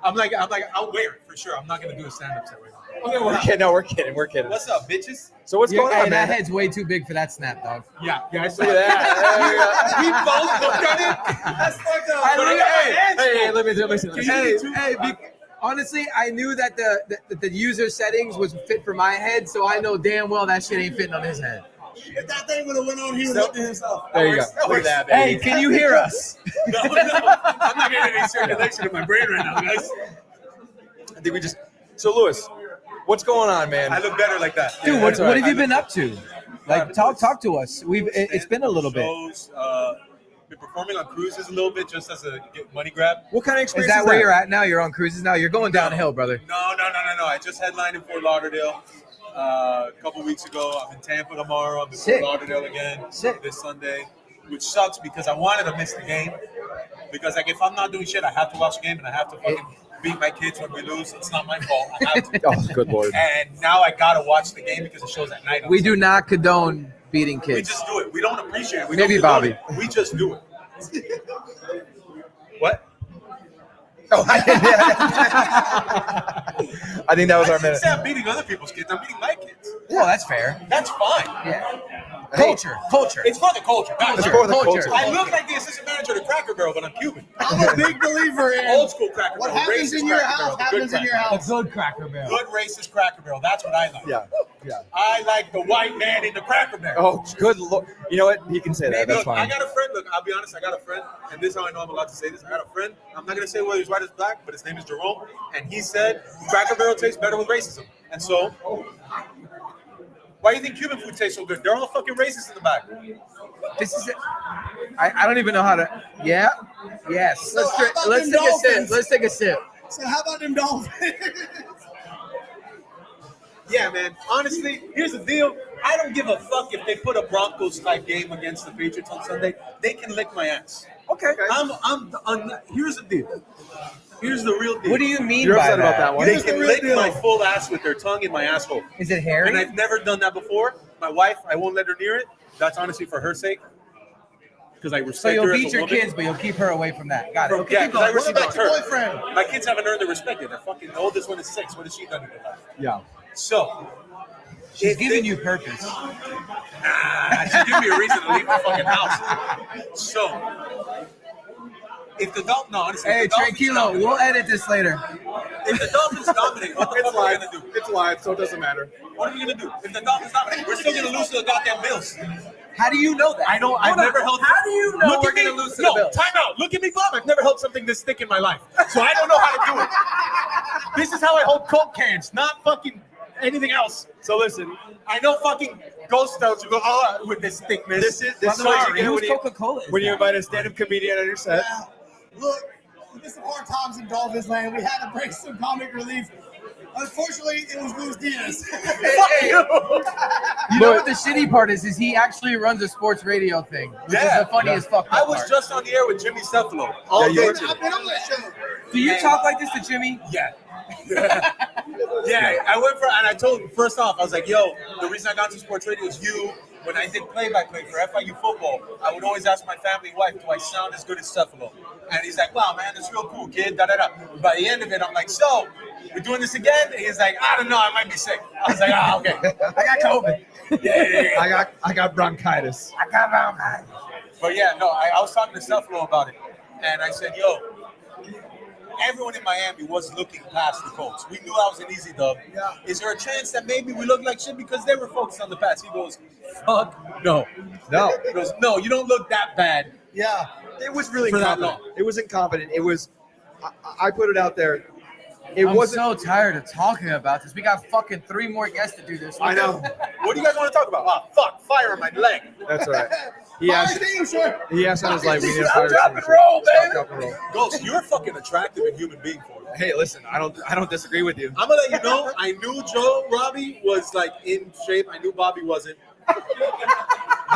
Speaker 4: I'm like, I'll wear it for sure. I'm not gonna do a stand-up set right now.
Speaker 1: We're kidding. No, we're kidding. We're kidding.
Speaker 4: What's up, bitches?
Speaker 1: So what's going on,
Speaker 9: Hey,
Speaker 1: man?
Speaker 9: that head's way too big for that snap, dog.
Speaker 4: Yeah, I saw
Speaker 1: Look at that.
Speaker 4: We both looked at it. That's fucked up.
Speaker 9: I
Speaker 4: But
Speaker 9: look-
Speaker 4: got my hands
Speaker 1: Hey,
Speaker 4: full.
Speaker 1: let me see.
Speaker 9: Honestly, I knew that the user settings was fit for my head, so I know damn well that shit ain't fitting on his head.
Speaker 5: If that thing would have went on, he would have looked at himself.
Speaker 1: There you go. Look at that, baby.
Speaker 9: Hey, can you hear us?
Speaker 4: No, I'm not getting any circulation in my brain right now, guys.
Speaker 1: I think we just. So, Louis, what's going on, man?
Speaker 4: I look better like that.
Speaker 9: Dude,
Speaker 1: Yeah,
Speaker 9: what
Speaker 1: that's all right.
Speaker 9: have you been up to? Like, talk to us. It's been a little bit.
Speaker 4: Shows, been performing on cruises a little bit just as a money grab.
Speaker 1: What kind of
Speaker 9: Is
Speaker 1: experience
Speaker 9: that where you're at now? You're on cruises now? You're going downhill, brother.
Speaker 4: No. I just headlined in Fort Lauderdale a couple weeks ago. I'm in Tampa tomorrow. I'm in
Speaker 9: Sick.
Speaker 4: Fort Lauderdale again
Speaker 9: Sick.
Speaker 4: this Sunday, which sucks because I wanted to miss the game. Because like if I'm not doing shit, I have to watch the game and I have to fucking beat my kids when we lose. It's not my fault. I have to.
Speaker 1: Oh, good lord.
Speaker 4: And now I gotta watch the game because it shows at night. on
Speaker 9: We do
Speaker 4: Sunday.
Speaker 9: not condone beating
Speaker 4: We
Speaker 9: kids.
Speaker 4: just do it. We don't appreciate it. We
Speaker 9: Maybe
Speaker 4: don't condone
Speaker 9: Bobby.
Speaker 4: it. We just do it. What?
Speaker 1: Oh, I think that was our
Speaker 4: I didn't
Speaker 1: minute.
Speaker 4: say I'm beating other people's kids. I'm beating my kids.
Speaker 9: Well, that's fair.
Speaker 4: That's fine.
Speaker 9: Yeah. Culture.
Speaker 4: It's for the culture. Not
Speaker 1: It's
Speaker 4: for
Speaker 1: for the
Speaker 9: Culture.
Speaker 1: culture.
Speaker 4: I look like the assistant manager of Cracker Barrel, but I'm Cuban.
Speaker 5: I'm a big believer in
Speaker 4: Old school Cracker
Speaker 5: what
Speaker 4: Barrel.
Speaker 5: happens
Speaker 4: racist
Speaker 5: in your
Speaker 4: Cracker
Speaker 5: house
Speaker 4: Barrel, the
Speaker 5: happens
Speaker 4: good
Speaker 5: in your
Speaker 4: Cracker
Speaker 5: house.
Speaker 9: Good Cracker Barrel.
Speaker 4: Barrel. Good racist Cracker Barrel. That's what I like.
Speaker 1: Yeah.
Speaker 4: I like the white man in the Cracker Barrel.
Speaker 1: Oh, good lord. You know what? He can say that. That's
Speaker 4: Look, I
Speaker 1: fine.
Speaker 4: got a friend. Look, I'll be honest. I got a friend, and this is how I know I'm allowed to say this. I got a friend. I'm not gonna say whether he's white or black, but his name is Jerome, and he said Cracker Barrel tastes better with racism. And so, Why do you think Cuban food tastes so good? They're all fucking racist in the back.
Speaker 2: This is it. I don't even know how to. Yeah. Yes.
Speaker 5: So how about
Speaker 2: Let's
Speaker 5: them
Speaker 2: take a sip.
Speaker 5: Dolphins?
Speaker 2: Let's take a sip.
Speaker 5: So how about them Dolphins?
Speaker 4: Yeah, man. Honestly, here's the deal. I don't give a fuck if they put a Broncos type game against the Patriots on Sunday. They can lick my ass.
Speaker 2: Okay.
Speaker 4: Here's the deal. Here's the real deal.
Speaker 2: What do you mean
Speaker 1: You're
Speaker 2: by
Speaker 1: upset
Speaker 2: that?
Speaker 1: about that one.
Speaker 4: They
Speaker 5: Here's the
Speaker 4: can
Speaker 5: real
Speaker 4: lick
Speaker 5: deal.
Speaker 4: my full ass with their tongue in my asshole.
Speaker 2: Is it hairy?
Speaker 4: And I've never done that before. My wife, I won't let her near it. That's honestly for her sake. Because I
Speaker 2: So
Speaker 4: respect
Speaker 2: you'll
Speaker 4: her
Speaker 2: beat
Speaker 4: as a
Speaker 2: your
Speaker 4: woman.
Speaker 2: kids, but you'll keep her away from that. Got it. Okay,
Speaker 4: Yeah,
Speaker 2: keep
Speaker 4: because I
Speaker 2: going.
Speaker 5: What
Speaker 4: respect
Speaker 5: about your
Speaker 4: her.
Speaker 5: boyfriend?
Speaker 4: My kids haven't earned the respect yet. The fucking oldest one is 6. What has she done in her life?
Speaker 1: Yeah.
Speaker 4: So,
Speaker 2: She's giving you purpose.
Speaker 4: she's giving me a reason to leave the fucking house. So, if the Dolphins, no, honestly,
Speaker 2: Hey,
Speaker 4: if the Dolphins
Speaker 2: Tranquilo,
Speaker 4: dominate-
Speaker 2: we'll edit this later.
Speaker 4: if the Dolphins dominate, what the fuck are we gonna do?
Speaker 1: It's live, so it doesn't matter.
Speaker 4: What are we gonna do? If the Dolphins dominate, we're still gonna lose to the goddamn Bills.
Speaker 2: How do you know that?
Speaker 4: I know. I've
Speaker 2: Hold on.
Speaker 4: never held.
Speaker 2: How do you know
Speaker 4: Look
Speaker 2: we're
Speaker 4: at me.
Speaker 2: gonna lose to
Speaker 4: No,
Speaker 2: the Bills?
Speaker 4: time out. Look at me, Bob. I've never held something this thick in my life, so I don't know how to do it. This is how I hold Coke cans, not fucking anything else.
Speaker 1: So listen,
Speaker 4: I know fucking ghost stones. You go with this thickness.
Speaker 1: this
Speaker 2: By
Speaker 1: is
Speaker 2: the
Speaker 1: what
Speaker 2: way,
Speaker 1: you get
Speaker 2: whose
Speaker 1: when you,
Speaker 2: Coca-Cola is
Speaker 1: when you
Speaker 2: that?
Speaker 1: invite a stand-up comedian on your set.
Speaker 5: Yeah. Look, it's some hard times in Dolphins land. We had to break some comic relief. Unfortunately, it was Louis Diaz.
Speaker 4: Fuck you.
Speaker 2: You know what the shitty part is he actually runs a sports radio thing, which is the funniest fuck
Speaker 4: I
Speaker 2: up
Speaker 4: was
Speaker 2: part.
Speaker 4: just on the air with Jimmy Stefano all
Speaker 1: you
Speaker 4: day
Speaker 1: were.
Speaker 4: today.
Speaker 5: I've been on that show.
Speaker 2: Do you talk like this to Jimmy?
Speaker 4: Yeah. Yeah, I went for, and I told him, first off, I was like, yo, the reason I got to sports radio is you. When I did play-by-play for FIU football, I would always ask my family and wife, do I sound as good as Stefano? And he's like, wow, man, that's real cool, kid, da-da-da. By the end of it, I'm like, so, we're doing this again? And he's like, I don't know, I might be sick. I was like, ah, okay.
Speaker 2: I got COVID.
Speaker 4: Yeah.
Speaker 1: I got bronchitis.
Speaker 2: I got bronchitis.
Speaker 4: But yeah, no, I was talking to Stefano about it. And I said, yo, everyone in Miami was looking past the Colts. We knew that was an easy dub.
Speaker 5: Yeah.
Speaker 4: Is there a chance that maybe we look like shit because they were focused on the pass? He goes, fuck no.
Speaker 1: No,
Speaker 4: He goes, no, you don't look that bad.
Speaker 5: Yeah.
Speaker 1: it was really
Speaker 4: For that
Speaker 1: incompetent.
Speaker 4: long.
Speaker 1: It was incompetent. It was. I put it out there. It
Speaker 2: I'm
Speaker 1: wasn't.
Speaker 2: so tired of talking about this. We got fucking 3 more guests to do this.
Speaker 1: I know.
Speaker 4: What do you guys want to talk about? Ah, fuck, fire on my leg.
Speaker 1: That's all right. He
Speaker 5: Fire
Speaker 1: asked.
Speaker 5: extinguisher.
Speaker 1: He asked on his life. We need a
Speaker 2: Stop,
Speaker 1: fire
Speaker 2: drop, and
Speaker 1: extinguisher.
Speaker 2: roll,
Speaker 1: Stop,
Speaker 2: baby.
Speaker 1: drop, and roll.
Speaker 4: Ghost, you're a fucking attractive and human being for me.
Speaker 1: Hey, listen. I don't disagree with you.
Speaker 4: I'm gonna let you know, I knew Joe Robbie was like in shape. I knew Bobby wasn't.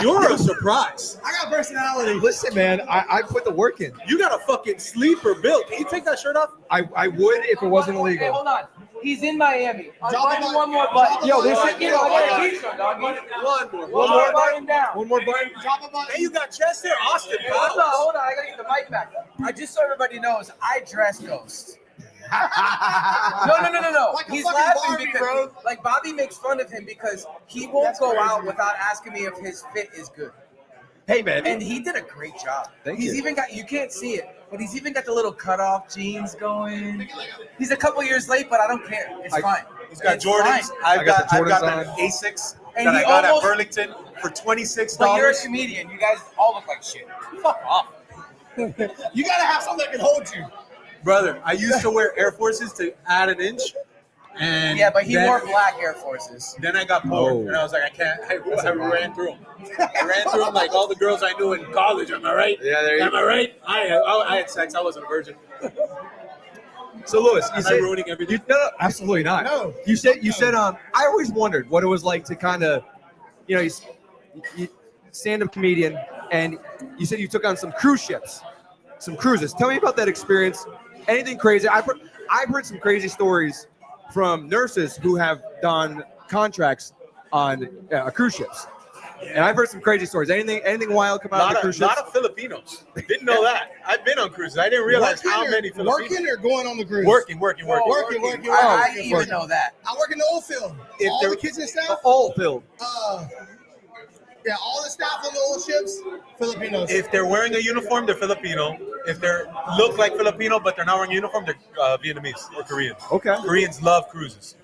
Speaker 4: You're a surprise.
Speaker 5: I got personality.
Speaker 1: Listen, man. I put the work in.
Speaker 4: You got a fucking sleeper build. Can you take that shirt off?
Speaker 1: I would if it wasn't
Speaker 2: Okay,
Speaker 1: illegal.
Speaker 2: hold on. He's in Miami.
Speaker 5: Drop
Speaker 2: Unbutton
Speaker 5: the mic.
Speaker 2: one more
Speaker 5: Drop
Speaker 2: button.
Speaker 5: the
Speaker 1: Yo,
Speaker 5: mic.
Speaker 1: this
Speaker 2: I
Speaker 1: is-
Speaker 2: got a t-shirt, dog.
Speaker 4: One more.
Speaker 2: One more button down.
Speaker 1: One more button.
Speaker 5: Drop a button.
Speaker 4: Hey, you got chest there? Austin
Speaker 2: Hey, hold on,
Speaker 4: Powers.
Speaker 2: hold on. I gotta get the mic back. I just so everybody knows, I dress Ghost. No.
Speaker 5: Like a
Speaker 2: He's
Speaker 5: fucking
Speaker 2: laughing
Speaker 5: Barbie,
Speaker 2: because,
Speaker 5: bro.
Speaker 2: like, Bobby makes fun of him because he won't
Speaker 5: That's
Speaker 2: go
Speaker 5: crazy.
Speaker 2: out without asking me if his fit is good.
Speaker 1: Hey, man.
Speaker 2: And he did a great job.
Speaker 1: Thank
Speaker 2: He's
Speaker 1: you.
Speaker 2: even got, you can't see it, but he's even got the little cutoff jeans going. He's a couple years late, but I don't care. It's fine.
Speaker 4: He's got
Speaker 2: It's
Speaker 4: Jordans.
Speaker 2: fine.
Speaker 4: I've got
Speaker 1: Jordans
Speaker 4: an
Speaker 1: on.
Speaker 4: Asics
Speaker 2: And
Speaker 4: that
Speaker 2: he
Speaker 4: I got
Speaker 2: almost-
Speaker 4: at Burlington for $26.
Speaker 2: But you're a comedian. You guys all look like shit. Fuck off.
Speaker 5: You gotta have something that can hold you.
Speaker 4: Brother, I used to wear Air Forces to add an inch. And
Speaker 2: Yeah, but he
Speaker 4: then,
Speaker 2: wore black Air Forces.
Speaker 4: Then I got bored,
Speaker 1: Oh.
Speaker 4: and I was like, I can't. I ran through them. I ran through them like all the girls I knew in college. Am I right?
Speaker 1: Yeah, there you
Speaker 4: Am
Speaker 1: go.
Speaker 4: I right? I had sex. I wasn't a virgin.
Speaker 1: So, Louis, you
Speaker 4: Am I
Speaker 1: said
Speaker 4: ruining everything?
Speaker 1: no, absolutely not.
Speaker 5: No.
Speaker 1: You said I always wondered what it was like to kind of, you stand-up comedian, and you said you took on some cruise ships, some cruises. Tell me about that experience. Anything crazy? I've heard some crazy stories from nurses who have done contracts on cruise ships, and I've heard some crazy stories. Anything wild come out of the cruise ships?
Speaker 4: lot of Filipinos. Didn't know that. I've been on cruises. I didn't realize how many Filipinos.
Speaker 5: Working or going on the cruise?
Speaker 4: Working.
Speaker 5: Working.
Speaker 2: I didn't even know that.
Speaker 5: I work in the oil field.
Speaker 4: If
Speaker 5: All
Speaker 4: they're-
Speaker 5: the kitchen staff,
Speaker 1: All filled.
Speaker 5: yeah, all the staff on the oil ships, Filipinos.
Speaker 4: If they're wearing a uniform, they're Filipino. If they look like Filipino but they're not wearing a uniform, they're Vietnamese or Korean.
Speaker 1: Okay.
Speaker 4: Koreans love cruises.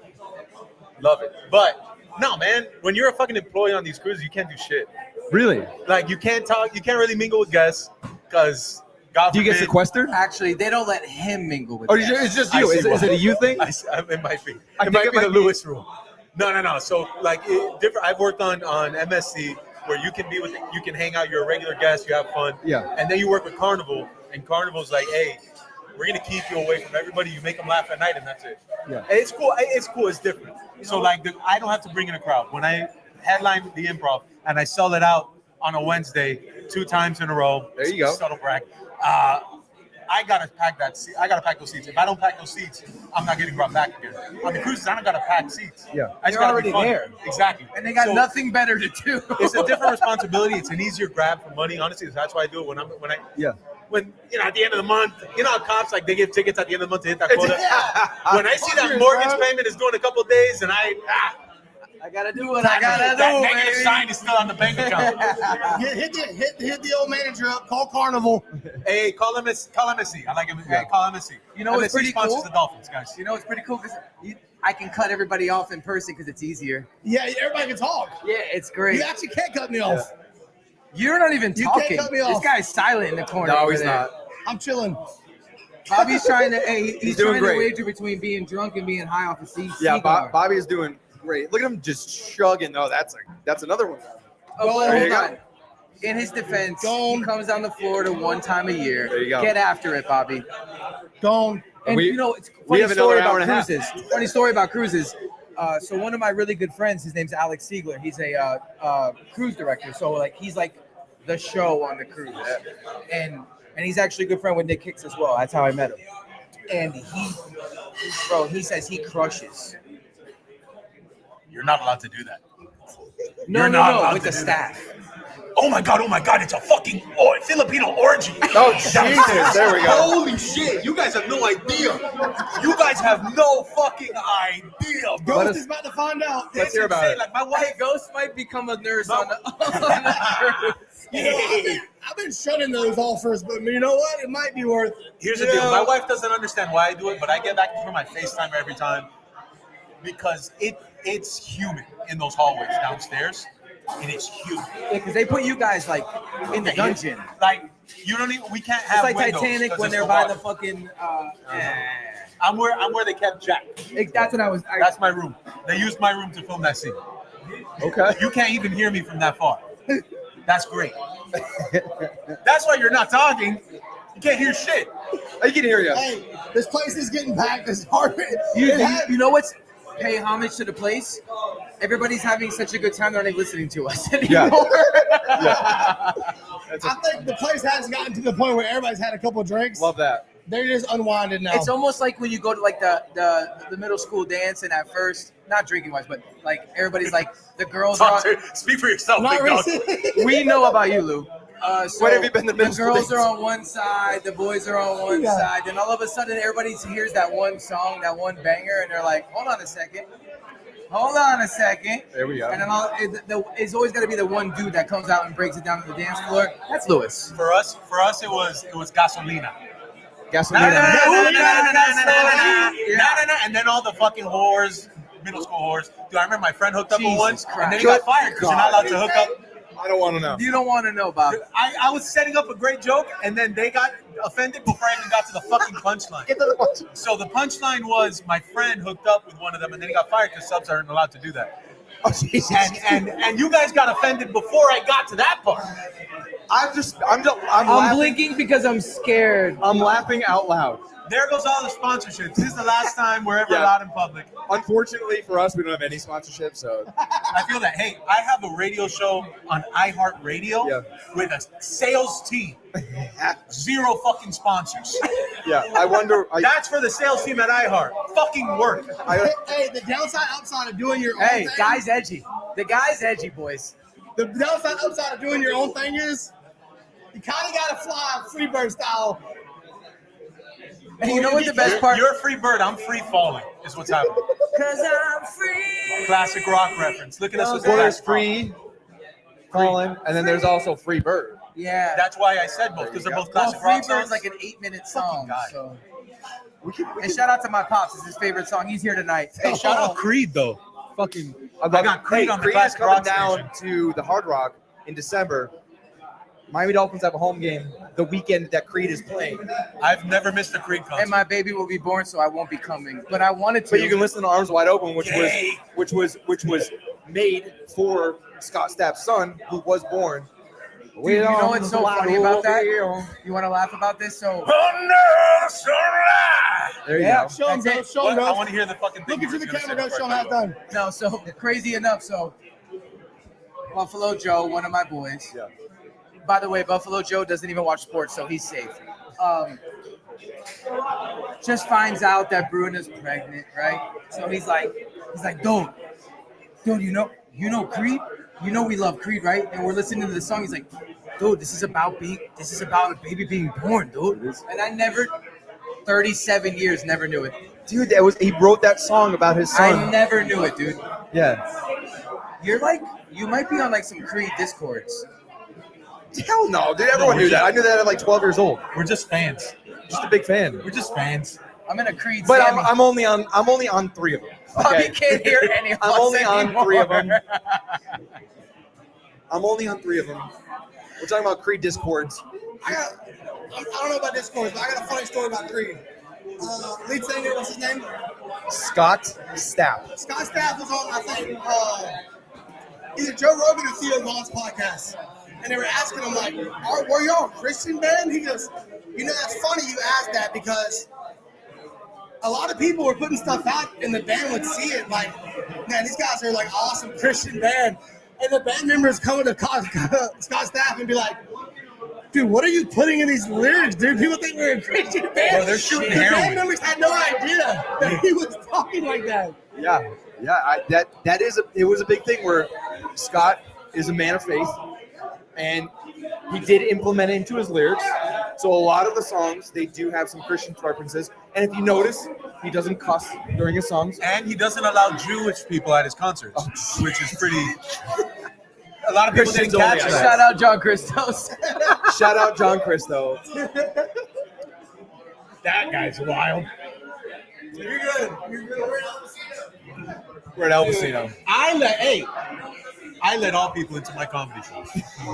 Speaker 4: Love it. But no, man, when you're a fucking employee on these cruises, you can't do shit.
Speaker 1: Really?
Speaker 4: Like you can't talk, you can't really mingle with guests because God
Speaker 1: Do you get
Speaker 4: forbid-
Speaker 1: sequestered?
Speaker 2: Actually, they don't let him mingle with
Speaker 1: Or
Speaker 2: them.
Speaker 1: it's just
Speaker 4: I
Speaker 1: you?
Speaker 4: see
Speaker 1: Is it
Speaker 4: why.
Speaker 1: a you thing?
Speaker 4: it might be.
Speaker 1: I
Speaker 4: It
Speaker 1: think
Speaker 4: might
Speaker 1: it
Speaker 4: be the
Speaker 1: might be-
Speaker 4: Lewis rule. No. So like different. I've worked on MSC where you can you can hang out. You're a regular guest. You have fun.
Speaker 1: Yeah.
Speaker 4: And then you work with Carnival, and Carnival's like, hey, we're gonna keep you away from everybody. You make them laugh at night, and that's it.
Speaker 1: Yeah.
Speaker 4: And it's cool. It's cool. It's different. So like, I don't have to bring in a crowd. When I headline the Improv and I sell it out on a Wednesday 2 times in a row.
Speaker 1: There you go.
Speaker 4: Subtle brag. I gotta pack that seat. I gotta pack those seats. If I don't pack those seats, I'm not getting brought back again. On the cruises, I don't gotta pack seats.
Speaker 1: Yeah.
Speaker 4: I just
Speaker 2: They're
Speaker 4: gotta
Speaker 2: already
Speaker 4: be funny.
Speaker 2: there.
Speaker 4: Exactly.
Speaker 2: And they got
Speaker 4: So
Speaker 2: nothing better to do.
Speaker 4: It's a different responsibility. It's an easier grab for money. Honestly, that's why I do it when at the end of the month, you know how cops like they give tickets at the end of the month to hit that quota. When I see that mortgage payment is doing a couple of days, and I
Speaker 2: gotta do what I gotta do.
Speaker 4: that negative
Speaker 2: baby.
Speaker 4: sign is still on the bank account.
Speaker 5: Hit the old manager up. Call Carnival.
Speaker 4: Hey, call MSC. I like him. Hey, call MSC.
Speaker 2: You know what's
Speaker 4: MSC
Speaker 2: pretty
Speaker 4: sponsors
Speaker 2: cool?
Speaker 4: the Dolphins, guys.
Speaker 2: You know it's pretty cool because I can cut everybody off in person because it's easier.
Speaker 5: Yeah, everybody can talk.
Speaker 2: Yeah, it's great.
Speaker 5: You actually can't cut me off.
Speaker 2: You're not even
Speaker 5: You can't
Speaker 2: talking.
Speaker 5: cut me
Speaker 2: This
Speaker 5: off.
Speaker 2: guy's silent in the corner.
Speaker 1: No,
Speaker 2: over
Speaker 1: he's
Speaker 2: there.
Speaker 1: not.
Speaker 5: I'm chilling.
Speaker 2: Bobby's trying to. Hey, he's
Speaker 1: doing
Speaker 2: trying to
Speaker 1: great.
Speaker 2: wager between being drunk and being high off a
Speaker 1: Yeah,
Speaker 2: cigar.
Speaker 1: Bobby is doing great. Look at him just chugging. Oh, that's another one.
Speaker 2: Oh, but
Speaker 1: There
Speaker 2: hold
Speaker 1: you go.
Speaker 2: on. In his defense,
Speaker 5: Gone.
Speaker 2: he comes down to Florida one time a year.
Speaker 1: There you go.
Speaker 2: Get after it, Bobby.
Speaker 5: Gone.
Speaker 2: And
Speaker 1: We-
Speaker 2: you know, it's
Speaker 1: we
Speaker 2: funny
Speaker 1: have
Speaker 2: story
Speaker 1: another hour
Speaker 2: about
Speaker 1: and a half.
Speaker 2: cruises. Funny story about cruises. So one of my really good friends, his name's Alex Siegler. He's a cruise director. So like he's like the show on the cruise, and he's actually a good friend with Nick Hicks as well. That's how I met him. And he says he crushes.
Speaker 4: You're not allowed to do that.
Speaker 2: No, with the staff.
Speaker 4: Oh my god, it's a fucking Filipino orgy.
Speaker 1: Oh, Jesus. There we go.
Speaker 4: Holy shit, you guys have no idea. You guys have no fucking idea, bro.
Speaker 5: Ghost is about to find out.
Speaker 1: Let's hear about it.
Speaker 4: Like my wife,
Speaker 2: Ghost might become a nurse on the cruise.
Speaker 5: You know, I've been shutting those offers, but you know what? It might be worth it.
Speaker 4: here's the deal. My wife doesn't understand why I do it, but I get back to her my FaceTime every time because it's humid in those hallways downstairs. It is humid.
Speaker 2: Yeah, because they put you guys like in the dungeon.
Speaker 4: Like you don't even. We can't
Speaker 2: It's
Speaker 4: have
Speaker 2: like
Speaker 4: windows
Speaker 2: Titanic
Speaker 4: 'cause
Speaker 2: when
Speaker 4: it's
Speaker 2: they're
Speaker 4: the
Speaker 2: by
Speaker 4: water.
Speaker 2: the fucking.
Speaker 4: I'm where they kept Jack.
Speaker 2: That's what I was.
Speaker 4: That's my room. They used my room to film that scene.
Speaker 1: Okay.
Speaker 4: You can't even hear me from that far. That's great. That's why you're not talking. You can't hear shit.
Speaker 1: I can hear you.
Speaker 5: Hey, this place is getting packed. It's hard.
Speaker 2: You know what's pay homage to the place? Everybody's having such a good time they're not even listening to us anymore.
Speaker 5: I think the place has gotten to the point where everybody's had a couple of drinks.
Speaker 1: Love that.
Speaker 5: They're just unwinding now.
Speaker 2: It's almost like when you go to like the middle school dance and at first, not drinking wise, but like everybody's like the girls are.
Speaker 4: Speak for yourself,
Speaker 5: Not
Speaker 4: big dog.
Speaker 5: recent.
Speaker 2: We know about you, Lou. So
Speaker 1: When have you been to middle
Speaker 2: the
Speaker 1: school
Speaker 2: girls
Speaker 1: dance?
Speaker 2: are on one side, the boys are on one
Speaker 5: Yeah.
Speaker 2: side, and all of a sudden everybody hears that one song, that one banger, and they're like, "Hold on a second,
Speaker 1: There we go.
Speaker 2: And then it's always got to be the one dude that comes out and breaks it down to the dance floor. That's Louis.
Speaker 4: For us, it was Gasolina.
Speaker 1: Gasolina.
Speaker 4: And then all the fucking whores, middle school whores. Dude, I remember my friend hooked up with one,
Speaker 2: Jesus
Speaker 4: and then he
Speaker 1: Christ.
Speaker 4: got fired because you're not allowed to hook up.
Speaker 1: I don't want to know.
Speaker 2: You don't want to know, Bob.
Speaker 4: I was setting up a great joke, and then they got offended before I even got to the fucking punchline.
Speaker 1: Get to the punch.
Speaker 4: So the punchline was my friend hooked up with one of them, and then he got fired because subs aren't allowed to do that.
Speaker 1: Oh, Jesus.
Speaker 4: And you guys got offended before I got to that part.
Speaker 1: I'm
Speaker 2: I'm
Speaker 1: laughing.
Speaker 2: blinking because I'm scared.
Speaker 1: I'm laughing out loud.
Speaker 4: There goes all the sponsorships. This is the last time we're ever
Speaker 1: Yeah.
Speaker 4: allowed in public.
Speaker 1: Unfortunately for us, we don't have any sponsorship, so
Speaker 4: I feel that. Hey, I have a radio show on iHeartRadio with a sales team. 0 fucking sponsors.
Speaker 1: yeah. I wonder.
Speaker 4: That's for the sales team at iHeart. Fucking work.
Speaker 5: Hey, the downside upside of doing your own
Speaker 2: Hey,
Speaker 5: thing.
Speaker 2: guy's edgy. The guy's edgy, boys.
Speaker 5: The downside upside of doing your own thing is you kind of got to fly Freebird style.
Speaker 2: And you know what the best part?
Speaker 4: You're a free bird. I'm free falling. Is what's happening.
Speaker 2: Cause I'm free.
Speaker 4: Classic rock reference. Look at us with
Speaker 1: Well, there's
Speaker 4: that.
Speaker 1: free Colin, and then there's also Free Bird.
Speaker 2: Yeah.
Speaker 4: That's why I said both because they're both
Speaker 2: Well,
Speaker 4: classic
Speaker 2: Free
Speaker 4: rock
Speaker 2: Bird's
Speaker 4: songs.
Speaker 2: like an 8-minute song.
Speaker 4: guy.
Speaker 2: So. And shout out to my pops. It's his favorite song. He's here tonight.
Speaker 4: Hey, shout out Creed though. Fucking.
Speaker 1: I
Speaker 4: got Creed on the
Speaker 1: Creed is
Speaker 4: classic
Speaker 1: coming
Speaker 4: rock
Speaker 1: down
Speaker 4: station.
Speaker 1: to the Hard Rock in December. Miami Dolphins have a home game the weekend that Creed is playing.
Speaker 4: I've never missed a Creed concert.
Speaker 2: And my baby will be born, so I won't be coming. But I wanted to.
Speaker 1: But you can listen to Arms Wide Open, which was made for Scott Stapp's son, who was born.
Speaker 2: Dude, you know what's so funny about that? You want to laugh about this? So
Speaker 1: there you go.
Speaker 5: Show him,
Speaker 2: That's
Speaker 5: bro.
Speaker 2: it.
Speaker 5: Show him,
Speaker 4: I
Speaker 5: bro.
Speaker 4: want to hear the fucking thing.
Speaker 5: Look into
Speaker 4: you
Speaker 5: the
Speaker 4: were
Speaker 5: camera,
Speaker 4: gonna
Speaker 5: go.
Speaker 4: say
Speaker 5: Show him
Speaker 4: before I
Speaker 5: how it's done.
Speaker 2: No, so crazy enough. So Buffalo Joe, one of my boys.
Speaker 1: Yeah.
Speaker 2: By the way, Buffalo Joe doesn't even watch sports, so he's safe. Just finds out that Bruna's pregnant, right? So he's like, dude, you know Creed? You know we love Creed, right? And we're listening to the song. He's like, dude, this is about a baby being born, dude. And I never, 37 years, never knew it.
Speaker 1: Dude, he wrote that song about his son.
Speaker 2: I never knew it, dude.
Speaker 1: Yeah.
Speaker 2: You might be on like some Creed Discords.
Speaker 1: Hell no, dude. Everyone knew that. I knew that at like 12 years old.
Speaker 4: We're just fans.
Speaker 1: Just a big fan.
Speaker 4: We're just fans.
Speaker 2: I'm in a Creed.
Speaker 1: But
Speaker 2: Sammy.
Speaker 1: I'm only on 3 of them.
Speaker 2: Bobby
Speaker 1: Okay.
Speaker 2: can't hear any of us
Speaker 1: I'm only on
Speaker 2: anymore.
Speaker 1: 3 of them. I'm only on 3 of them. We're talking about Creed Discords.
Speaker 5: I don't know about Discord, but I got a funny story about Creed. Lead singer, what's his name?
Speaker 1: Scott Stapp.
Speaker 5: Scott Stapp was on, I think, either Joe Rogan or Theo Vaughn's podcast. And they were asking him, like, were y'all a Christian band? He goes, that's funny you asked that because a lot of people were putting stuff out and the band would see it like, man, these guys are like awesome Christian band. And the band members come to Scott Stapp and be like, dude, what are you putting in these lyrics, dude? People think we're a Christian band.
Speaker 4: Bro, they're shooting
Speaker 5: The
Speaker 4: heroin.
Speaker 5: band members had no idea that he was talking like that.
Speaker 1: Yeah. It was a big thing where Scott is a man of faith, and he did implement it into his lyrics. So a lot of the songs, they do have some Christian references. And if you notice, he doesn't cuss during his songs.
Speaker 4: And he doesn't allow Jewish people at his concerts, which is pretty. A lot of people didn't
Speaker 1: Christians only,
Speaker 4: catch
Speaker 1: I
Speaker 4: that.
Speaker 2: Shout out John Christos.
Speaker 1: Shout out John Christo.
Speaker 4: That guy's wild.
Speaker 5: You're good.
Speaker 1: We're at El Vecino.
Speaker 4: I let all people into my comedy shows.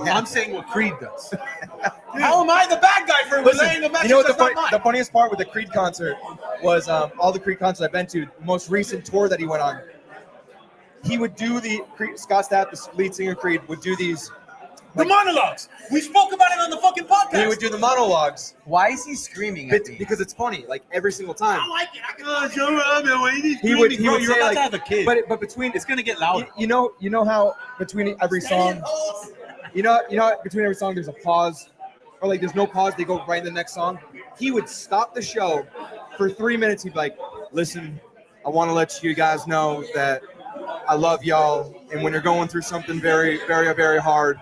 Speaker 4: I'm saying what Creed does. How am I the bad guy for relaying a message
Speaker 1: You know what
Speaker 4: that's not mine?
Speaker 1: the funniest part with the Creed concert was all the Creed concerts I've been to, the most recent tour that he went on, he would do Scott Stapp, the lead singer of Creed, would do these.
Speaker 4: The monologues. We spoke about it on the fucking podcast.
Speaker 1: He would do the monologues
Speaker 2: Why is he screaming at me?
Speaker 1: because it's funny, like every single time.
Speaker 4: I like it. I can Joe Rogan. When he's
Speaker 1: He would
Speaker 4: you're
Speaker 1: say,
Speaker 4: about
Speaker 1: like,
Speaker 4: to have a kid.
Speaker 1: but between
Speaker 4: It's gonna get louder.
Speaker 1: you know how between every song, you know between every song there's a pause, or like there's no pause, they go right in the next song. He would stop the show for 3 minutes. He'd be like, listen, I want to let you guys know that I love y'all, and when you're going through something very, very, very hard,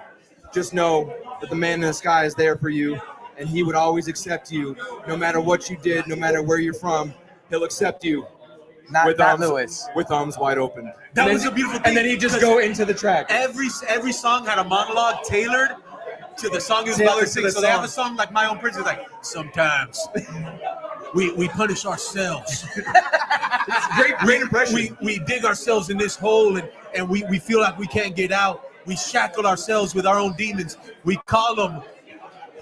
Speaker 1: just know that the man in the sky is there for you, and he would always accept you, no matter what you did, no matter where you're from. He'll accept you
Speaker 2: Not
Speaker 1: with arms
Speaker 2: Lewis.
Speaker 1: wide open.
Speaker 4: That was a beautiful thing.
Speaker 1: And then he'd just go into the track.
Speaker 4: Every song had a monologue tailored to the song he was about
Speaker 1: Tailored
Speaker 4: to
Speaker 1: to
Speaker 4: sing.
Speaker 1: the
Speaker 4: So they have
Speaker 1: song.
Speaker 4: a song like My Own Prison, like sometimes we punish ourselves.
Speaker 1: Great impression.
Speaker 4: We dig ourselves in this hole and we feel like we can't get out. We shackle ourselves with our own demons. We call them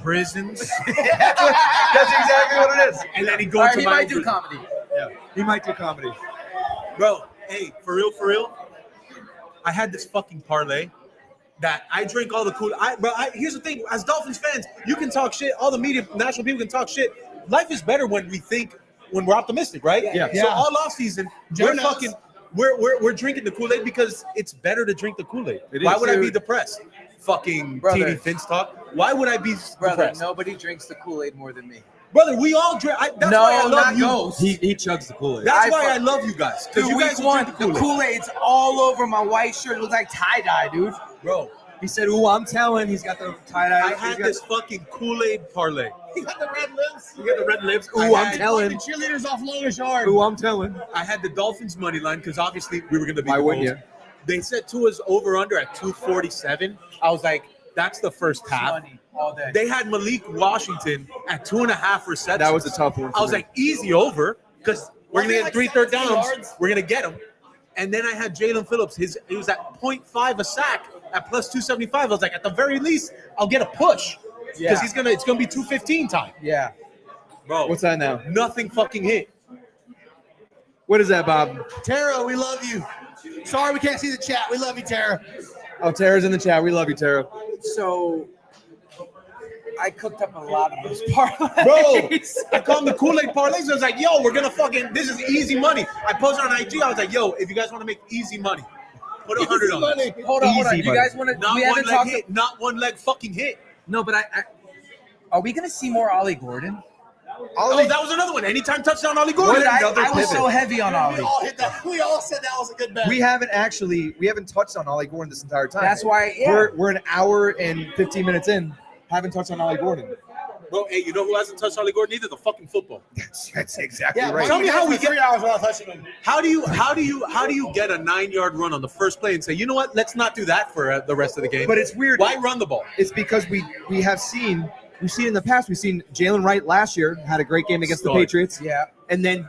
Speaker 4: prisons.
Speaker 1: That's exactly what it is.
Speaker 4: And then he
Speaker 2: All
Speaker 4: goes
Speaker 2: right,
Speaker 4: to
Speaker 2: he
Speaker 4: My
Speaker 2: might
Speaker 4: Own
Speaker 2: do
Speaker 4: Prison.
Speaker 2: comedy.
Speaker 1: Yeah, he might do comedy.
Speaker 4: Bro, hey, for real, I had this fucking parlay that I drink all the cool. Here's the thing: as Dolphins fans, you can talk shit. All the media, national people can talk shit. Life is better when we're optimistic, right?
Speaker 1: Yeah.
Speaker 4: So all off season, we're drinking the Kool-Aid because it's better to drink the Kool-Aid.
Speaker 1: It
Speaker 4: Why
Speaker 1: is.
Speaker 4: would I be depressed? Fucking
Speaker 2: Brother.
Speaker 4: TD Finns talk. Why would I be
Speaker 2: Brother,
Speaker 4: depressed?
Speaker 2: nobody drinks the Kool-Aid more than me.
Speaker 4: Brother, we all drink. That's
Speaker 2: No,
Speaker 4: why I love
Speaker 2: not
Speaker 4: you.
Speaker 2: Ghost.
Speaker 1: He chugs the Kool-Aid.
Speaker 4: That's
Speaker 2: I
Speaker 4: why I
Speaker 2: fuck-
Speaker 4: love you guys. Because
Speaker 2: Dude,
Speaker 4: you guys
Speaker 2: week one,
Speaker 4: drink
Speaker 2: the Kool-Aid's all over my white shirt. It looks like tie-dye, dude.
Speaker 4: Bro,
Speaker 1: He said, "Ooh, I'm telling." He's got the tie-dye.
Speaker 4: I had this fucking Kool-Aid parlay.
Speaker 5: He got the red lips.
Speaker 1: You got the red lips.
Speaker 4: I
Speaker 1: Ooh, I'm
Speaker 4: had-
Speaker 1: telling.
Speaker 5: The cheerleaders off Longish Yard.
Speaker 1: Ooh, I'm telling.
Speaker 4: I had the Dolphins money line because obviously we were going to be
Speaker 1: Why
Speaker 4: the
Speaker 1: wouldn't
Speaker 4: Bulls.
Speaker 1: you?
Speaker 4: They said Tua's over under at 247. I was like, that's the first half.
Speaker 2: Money all day.
Speaker 4: They had Malik Washington at 2.5 receptions.
Speaker 1: That was a tough one.
Speaker 4: I was like, easy over because we're going to get
Speaker 5: like
Speaker 4: 3 third
Speaker 5: 17
Speaker 4: downs.
Speaker 5: yards?
Speaker 4: We're going to get him. And then I had Jalen Phillips. He was at 0.5 a sack at plus 275. I was like, at the very least, I'll get a push.
Speaker 2: Yeah.
Speaker 4: it's gonna be 2:15 time.
Speaker 2: Yeah.
Speaker 4: Bro,
Speaker 1: What's that now?
Speaker 4: nothing fucking hit.
Speaker 1: What is that, Bob?
Speaker 5: Tara, we love you. Sorry we can't see the chat. We love you, Tara.
Speaker 1: Oh, Tara's in the chat. We love you, Tara.
Speaker 9: So I cooked up a lot of those parlays.
Speaker 4: Bro, I called them the Kool-Aid parlays. I was like, yo, we're gonna fucking, this is easy money. I posted on IG. I was like, yo, if you guys want to make easy money, put 100 on it.
Speaker 2: Hold on.
Speaker 1: Easy
Speaker 2: You
Speaker 1: money.
Speaker 2: guys want to?
Speaker 4: Not
Speaker 2: We
Speaker 4: one
Speaker 2: haven't
Speaker 4: leg
Speaker 2: talked.
Speaker 4: hit. Not one leg fucking hit.
Speaker 2: No, but I are we gonna see more Ollie Gordon?
Speaker 4: Oh, that was another one. Anytime touchdown, Ollie Gordon.
Speaker 2: Dude, I
Speaker 1: another
Speaker 2: was
Speaker 1: pivot.
Speaker 2: so heavy on
Speaker 5: We
Speaker 2: Ollie.
Speaker 5: all hit that. We all said that was a good bet.
Speaker 1: We haven't touched on Ollie Gordon this entire time.
Speaker 2: That's why. Yeah.
Speaker 1: We're an hour and 15 minutes in. Haven't touched on Ollie Gordon.
Speaker 4: Bro, hey, you know who hasn't touched Ollie Gordon either? The fucking football.
Speaker 1: That's exactly
Speaker 5: yeah,
Speaker 1: right.
Speaker 4: Tell me how we get
Speaker 5: 3 hours without touching him.
Speaker 4: How do you get a 9-yard run on the first play and say, you know what? Let's not do that for the rest of the game.
Speaker 1: But it's weird.
Speaker 4: Why run the ball?
Speaker 1: It's because we've seen in the past. We've seen Jalen Wright last year had a great game against the
Speaker 4: Stud.
Speaker 1: Patriots.
Speaker 2: Yeah.
Speaker 1: And then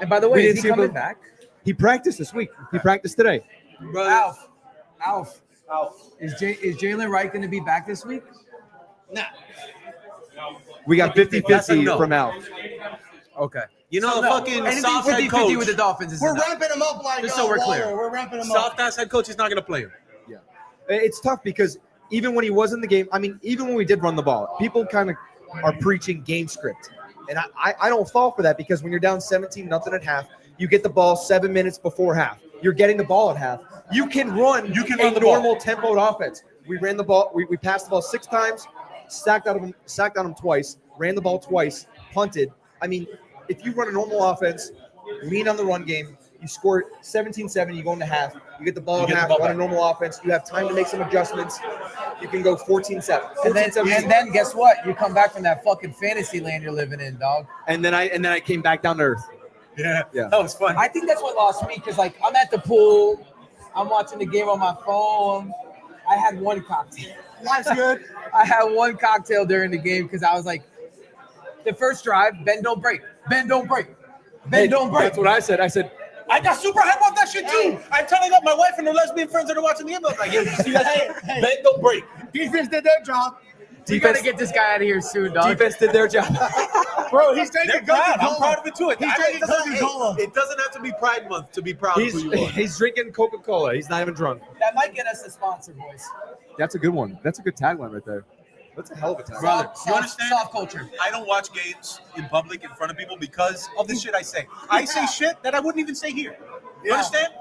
Speaker 2: And by the
Speaker 1: We
Speaker 2: way,
Speaker 1: didn't
Speaker 2: is
Speaker 1: see
Speaker 2: he
Speaker 1: him
Speaker 2: coming
Speaker 1: go-
Speaker 2: back?
Speaker 1: he practiced this week. He practiced today.
Speaker 4: Brother.
Speaker 2: Alf. Is Jalen Wright going to be back this week?
Speaker 5: Nah.
Speaker 1: We got
Speaker 4: That's a
Speaker 1: 50-50
Speaker 4: no.
Speaker 1: from Al.
Speaker 2: Okay.
Speaker 4: You know,
Speaker 2: So
Speaker 4: the
Speaker 2: no.
Speaker 4: fucking
Speaker 2: Anything
Speaker 4: soft head
Speaker 2: 50-50
Speaker 4: coach.
Speaker 2: with the Dolphins is
Speaker 5: We're
Speaker 2: enough.
Speaker 5: ramping him up like
Speaker 2: Just so we're
Speaker 5: Waller.
Speaker 2: clear.
Speaker 5: We're ramping him up.
Speaker 4: Soft ass head coach is not going to play him.
Speaker 1: Yeah. It's tough because even when he was in the game, I mean, even when we did run the ball, people kind of are preaching game script. And I don't fall for that because when you're down 17-0 at half, you get the ball 7 minutes before half. You're getting the ball at half. You can run
Speaker 4: You can
Speaker 1: a
Speaker 4: run the ball.
Speaker 1: normal tempoed offense. We ran the ball. We passed the ball 6 times, sacked on him twice, ran the ball twice, punted. I mean, if you run a normal offense, lean on the run game, you score 17-7, you go into half, you get the ball
Speaker 4: You
Speaker 1: at
Speaker 4: get the
Speaker 1: half,
Speaker 4: ball
Speaker 1: run a
Speaker 4: back.
Speaker 1: normal offense, you have time to make some adjustments. You can go 14-7.
Speaker 2: And then guess what? You come back from that fucking fantasy land you're living in, dog.
Speaker 1: And then I came back down to earth.
Speaker 4: Yeah.
Speaker 1: Yeah.
Speaker 4: That was fun.
Speaker 2: I think that's what lost me because, like, I'm at the pool, I'm watching the game on my phone. I had one cocktail.
Speaker 5: Life's good.
Speaker 2: I had one cocktail during the game because I was like, the first drive, bend don't break, bend don't break, bend don't break.
Speaker 1: That's what I said. I said,
Speaker 4: I got super hype off that shit too. I'm telling up my wife and her lesbian friends that are watching the game. I was like, yo, you see that?
Speaker 5: Hey.
Speaker 4: Bend don't break.
Speaker 5: Defense did their job.
Speaker 2: We gotta get this guy out of here soon, dog.
Speaker 1: defense did their job.
Speaker 5: Bro, he's
Speaker 4: They're
Speaker 5: drinking
Speaker 4: proud. I'm
Speaker 5: Coca-Cola.
Speaker 4: proud of it too.
Speaker 5: He's drinking Coca-Cola.
Speaker 4: It doesn't have to be Pride Month to be proud of who you are.
Speaker 1: He's drinking Coca-Cola. He's not even drunk.
Speaker 2: That might get us a sponsor, boys.
Speaker 1: That's a good one. That's a good tagline right there. That's a hell of a tagline.
Speaker 4: Brother, you
Speaker 2: Soft
Speaker 4: understand?
Speaker 2: culture.
Speaker 4: I don't watch games in public in front of people because of the shit I say. I say shit that I wouldn't even say here. You
Speaker 5: Yeah.
Speaker 4: understand?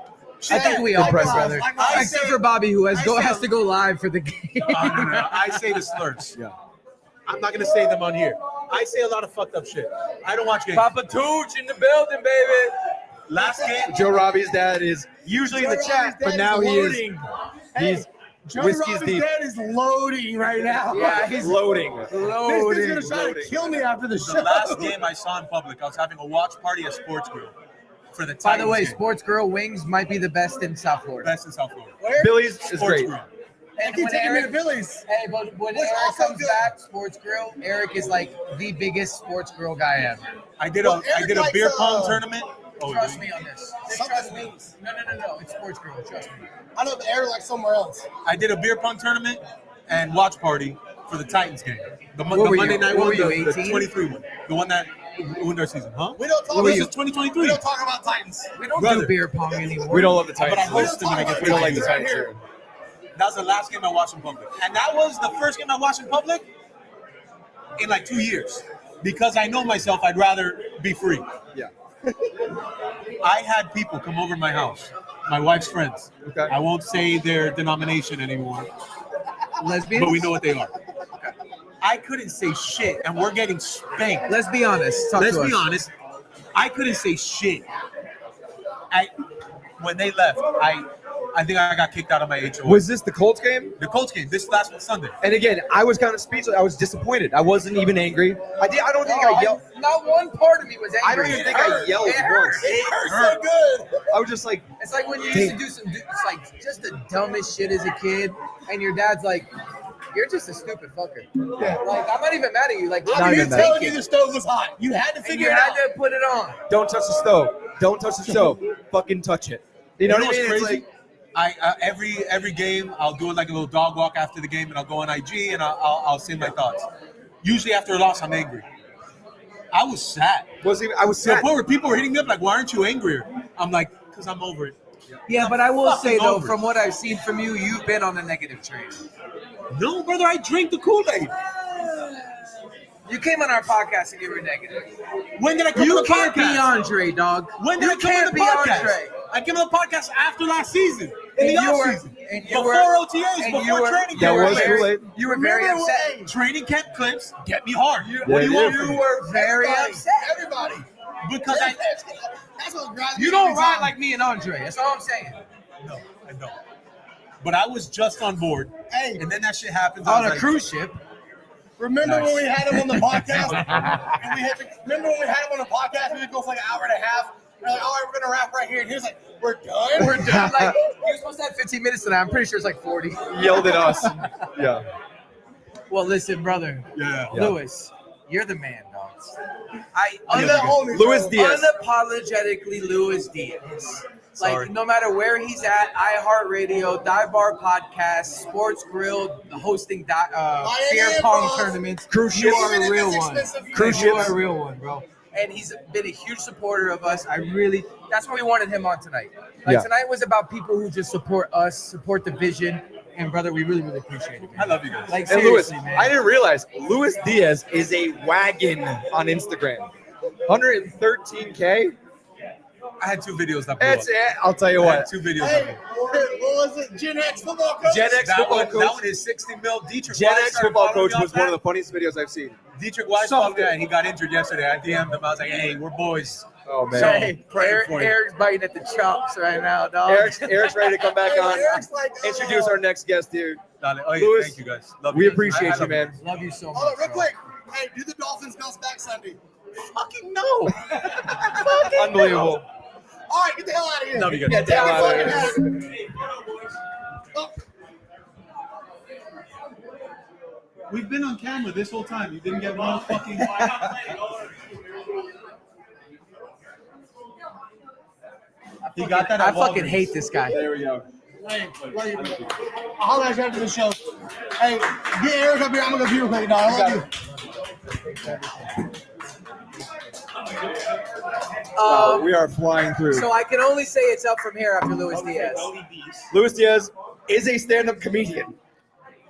Speaker 2: I think we all,
Speaker 1: Impressive.
Speaker 2: brother.
Speaker 5: I
Speaker 2: Except
Speaker 4: say-
Speaker 2: for Bobby, who
Speaker 4: I say-
Speaker 2: has to go live for the game.
Speaker 4: No. I say the slurs.
Speaker 1: Yeah.
Speaker 4: I'm not gonna say them on here. I say a lot of fucked up shit. I don't watch games.
Speaker 2: Papa Tooch in the building, baby.
Speaker 4: Last game,
Speaker 1: Joe Robbie's dad is usually in the chat, but now he is. He's
Speaker 5: Joe
Speaker 1: whiskey's
Speaker 5: Robbins'
Speaker 1: deep.
Speaker 5: dad is loading right now.
Speaker 2: Yeah, he's
Speaker 1: Loading.
Speaker 5: This dude's gonna try to kill me after the show.
Speaker 4: the last game I saw in public, I was having a watch party at Sports Grill for the
Speaker 2: By the way,
Speaker 4: Titans game.
Speaker 2: Sports Grill Wings might be the best in South Florida.
Speaker 4: Best in South Florida.
Speaker 1: Billy's is
Speaker 4: Sports
Speaker 1: great.
Speaker 4: Grill.
Speaker 2: And
Speaker 5: Keep
Speaker 2: when
Speaker 5: taking me to
Speaker 2: Eric,
Speaker 5: Billy's.
Speaker 2: hey, but when
Speaker 5: Which
Speaker 2: Eric
Speaker 5: also
Speaker 2: comes
Speaker 5: good.
Speaker 2: back, Sports Grill, Eric is like the biggest Sports Grill guy ever.
Speaker 4: I did
Speaker 5: Well,
Speaker 4: a
Speaker 5: Eric
Speaker 4: beer
Speaker 5: likes,
Speaker 4: pong tournament. Oh,
Speaker 2: Trust
Speaker 4: really?
Speaker 2: me on this.
Speaker 5: Something
Speaker 2: Trust me.
Speaker 5: wings.
Speaker 2: No. It's Sports Grill. Trust me.
Speaker 5: I know, but Eric like somewhere else.
Speaker 4: I did a beer pong tournament and watch party for the Titans game. The
Speaker 2: What were
Speaker 4: Monday
Speaker 2: you-
Speaker 4: night
Speaker 2: what
Speaker 4: one,
Speaker 2: were you,
Speaker 4: the
Speaker 2: 18?
Speaker 4: 23 one. The one that ruined our season, huh?
Speaker 5: We don't talk
Speaker 4: This
Speaker 5: about
Speaker 4: is 2023.
Speaker 5: We don't talk about Titans.
Speaker 2: We don't
Speaker 4: Brother.
Speaker 2: do beer pong anymore.
Speaker 1: We don't love the
Speaker 4: But I
Speaker 1: Titans.
Speaker 4: hosted when I get
Speaker 1: We don't like the
Speaker 4: paid.
Speaker 1: Titans here.
Speaker 4: That was the last game I watched in public. And that was the first game I watched in public in like 2 years. Because I know myself, I'd rather be free.
Speaker 1: Yeah.
Speaker 4: I had people come over to my house, my wife's friends.
Speaker 1: Okay.
Speaker 4: I won't say their denomination anymore,
Speaker 2: Lesbians?
Speaker 4: but we know what they are. I couldn't say shit, and we're getting spanked.
Speaker 2: Let's be honest. Talk
Speaker 4: Let's
Speaker 2: to
Speaker 4: be
Speaker 2: us.
Speaker 4: honest. I couldn't say shit. When they left, I think I got kicked out of my HOA.
Speaker 1: Was this the Colts game?
Speaker 4: The Colts game this last Sunday.
Speaker 1: And again, I was kind of speechless. I was disappointed. I wasn't even angry. I don't think I yelled.
Speaker 2: Not one part of me was angry.
Speaker 1: I don't even think I yelled
Speaker 2: It hurt.
Speaker 1: once.
Speaker 2: It
Speaker 5: Hurts
Speaker 2: hurt.
Speaker 5: so good.
Speaker 1: I was just like,
Speaker 2: It's like when you used to do some, it's like just the dumbest shit as a kid, and your dad's like, "You're just a stupid fucker."
Speaker 5: Yeah.
Speaker 2: Like, I'm not even mad at you. Like,
Speaker 1: Not
Speaker 5: I'm
Speaker 1: even
Speaker 5: here
Speaker 1: mad.
Speaker 5: telling you the stove was hot. You had to
Speaker 2: and
Speaker 5: figure
Speaker 2: you
Speaker 5: it
Speaker 2: had
Speaker 5: out.
Speaker 2: to put it on.
Speaker 1: don't touch the stove. Don't touch the stove. Fucking touch it. You know what I mean?
Speaker 4: what's
Speaker 1: It's
Speaker 4: crazy?
Speaker 1: like,
Speaker 4: Every game I'll do like a little dog walk after the game, and I'll go on IG and I'll say my thoughts. Usually after a loss, I'm angry. I was sad.
Speaker 1: I was
Speaker 4: To the
Speaker 1: sad.
Speaker 4: point where people were hitting me up like, "Why aren't you angrier?" I'm like, "Cause I'm over it."
Speaker 2: Yeah, but I will
Speaker 4: fucking
Speaker 2: say though,
Speaker 4: over it.
Speaker 2: from what I've seen from you, you've been on a negative train.
Speaker 4: No, brother, I drink the Kool-Aid.
Speaker 2: You came on our podcast and you were negative.
Speaker 4: When did I come
Speaker 2: You
Speaker 4: on the
Speaker 2: can't
Speaker 4: podcast?
Speaker 2: be Andre, dog.
Speaker 4: When did
Speaker 2: You
Speaker 4: I come
Speaker 2: can't
Speaker 4: on the
Speaker 2: be
Speaker 4: podcast?
Speaker 2: Andre.
Speaker 4: I came on the podcast after last season, in the
Speaker 2: And you were-
Speaker 4: offseason,
Speaker 2: and you
Speaker 4: before
Speaker 2: were-
Speaker 4: OTAs,
Speaker 2: and
Speaker 4: before
Speaker 2: you were-
Speaker 4: training
Speaker 1: That
Speaker 4: camp.
Speaker 1: was
Speaker 2: very-
Speaker 1: Kool-Aid.
Speaker 2: You were very
Speaker 4: Remember,
Speaker 2: upset.
Speaker 4: hey, training camp clips get me hard.
Speaker 1: Yeah,
Speaker 4: What do you
Speaker 1: they
Speaker 4: want
Speaker 1: did.
Speaker 4: from me?
Speaker 2: You were very upset.
Speaker 5: Everybody.
Speaker 4: Because
Speaker 5: That's what drives me
Speaker 2: You don't
Speaker 5: every
Speaker 2: ride
Speaker 5: time.
Speaker 2: like me and Andre. That's all I'm saying.
Speaker 4: no, I don't. But I was just on board,
Speaker 5: Hey,
Speaker 4: and then that shit happens. I
Speaker 2: On
Speaker 4: was
Speaker 2: a
Speaker 4: like,
Speaker 2: cruise ship.
Speaker 5: remember
Speaker 4: Nice.
Speaker 5: when we had him on the podcast? And remember when we had him on the podcast? We would go for like an hour and a half. We're like, all right, we're gonna wrap right here. And he was like, we're done.
Speaker 2: We're done. Like, he was supposed to have 15 minutes tonight. I'm pretty sure it's like 40.
Speaker 1: Yelled at us. Yeah.
Speaker 2: Well, listen, brother.
Speaker 4: yeah.
Speaker 2: Lewis, you're the man, dog.
Speaker 5: You're the homie,
Speaker 1: Louis
Speaker 5: bro.
Speaker 1: Diaz.
Speaker 2: Unapologetically Louis Diaz.
Speaker 4: Sorry.
Speaker 2: Like, no matter where he's at, iHeartRadio, Dive Bar Podcast, Sports Grill, hosting beer pong
Speaker 5: Improv.
Speaker 2: tournaments.
Speaker 1: Cruise
Speaker 2: You
Speaker 1: ships.
Speaker 2: are a
Speaker 5: Even if
Speaker 2: real
Speaker 5: it's
Speaker 2: one.
Speaker 5: expensive,
Speaker 1: Cruise
Speaker 2: You
Speaker 1: ships.
Speaker 2: are a real one, bro. And he's been a huge supporter of us. That's why we wanted him on tonight. Like,
Speaker 1: Yeah.
Speaker 2: tonight was about people who just support us, support the vision. And, brother, we really, really appreciate it, man.
Speaker 4: I love you guys.
Speaker 2: Like,
Speaker 1: And Louis,
Speaker 2: seriously, man.
Speaker 1: I didn't realize Louis Diaz is a wagon on Instagram. 113K.
Speaker 4: I had 2 videos that blew up.
Speaker 1: That's it. I'll tell you
Speaker 4: I had
Speaker 1: what.
Speaker 4: 2 videos.
Speaker 5: Hey,
Speaker 4: that blew up.
Speaker 5: what was it? Gen X football coach?
Speaker 1: Gen X
Speaker 4: That
Speaker 1: football
Speaker 4: one,
Speaker 1: coach.
Speaker 4: that one is 60 mil. Dietrich
Speaker 1: Gen
Speaker 4: Weiss
Speaker 1: X
Speaker 4: started
Speaker 1: football
Speaker 4: following
Speaker 1: coach
Speaker 4: me
Speaker 1: was
Speaker 4: off
Speaker 1: one of
Speaker 4: that.
Speaker 1: the funniest videos I've seen.
Speaker 4: Dietrich Weiss followed me, and he got injured yesterday. I DM'd him. I was like, "Hey, we're boys."
Speaker 1: Oh man.
Speaker 4: So,
Speaker 2: Hey,
Speaker 4: praying for you.
Speaker 2: Eric's biting at the chops right now, dog.
Speaker 1: Eric's ready to come back
Speaker 5: Hey,
Speaker 1: on.
Speaker 5: Eric's like,
Speaker 1: Introduce our next guest here.
Speaker 4: Dale. Oh, yeah,
Speaker 1: Louis,
Speaker 4: thank you guys. Love
Speaker 1: We
Speaker 4: you guys.
Speaker 1: appreciate
Speaker 4: I
Speaker 1: you,
Speaker 4: love
Speaker 1: man.
Speaker 2: Love you so much.
Speaker 5: Hold on, real
Speaker 2: bro.
Speaker 5: quick. Hey, do the Dolphins bounce back Sunday?
Speaker 4: Fucking no.
Speaker 1: Unbelievable.
Speaker 5: All right, get the hell out of here.
Speaker 4: Love you guys.
Speaker 1: Get the hell out of
Speaker 5: Fucking
Speaker 1: here.
Speaker 5: Oh,
Speaker 11: We've been on camera this whole time. You didn't get one fucking.
Speaker 4: He got that.
Speaker 2: I
Speaker 4: at
Speaker 2: fucking
Speaker 4: Walgreens.
Speaker 2: hate this guy.
Speaker 1: There we go.
Speaker 5: hey, I'll holler at you after the show. Hey, get Eric up here. I'm gonna go beer with you, dog. I love you.
Speaker 1: We are flying through.
Speaker 2: So I can only say it's up from here after Louis Diaz.
Speaker 1: Louis Diaz is a stand-up comedian.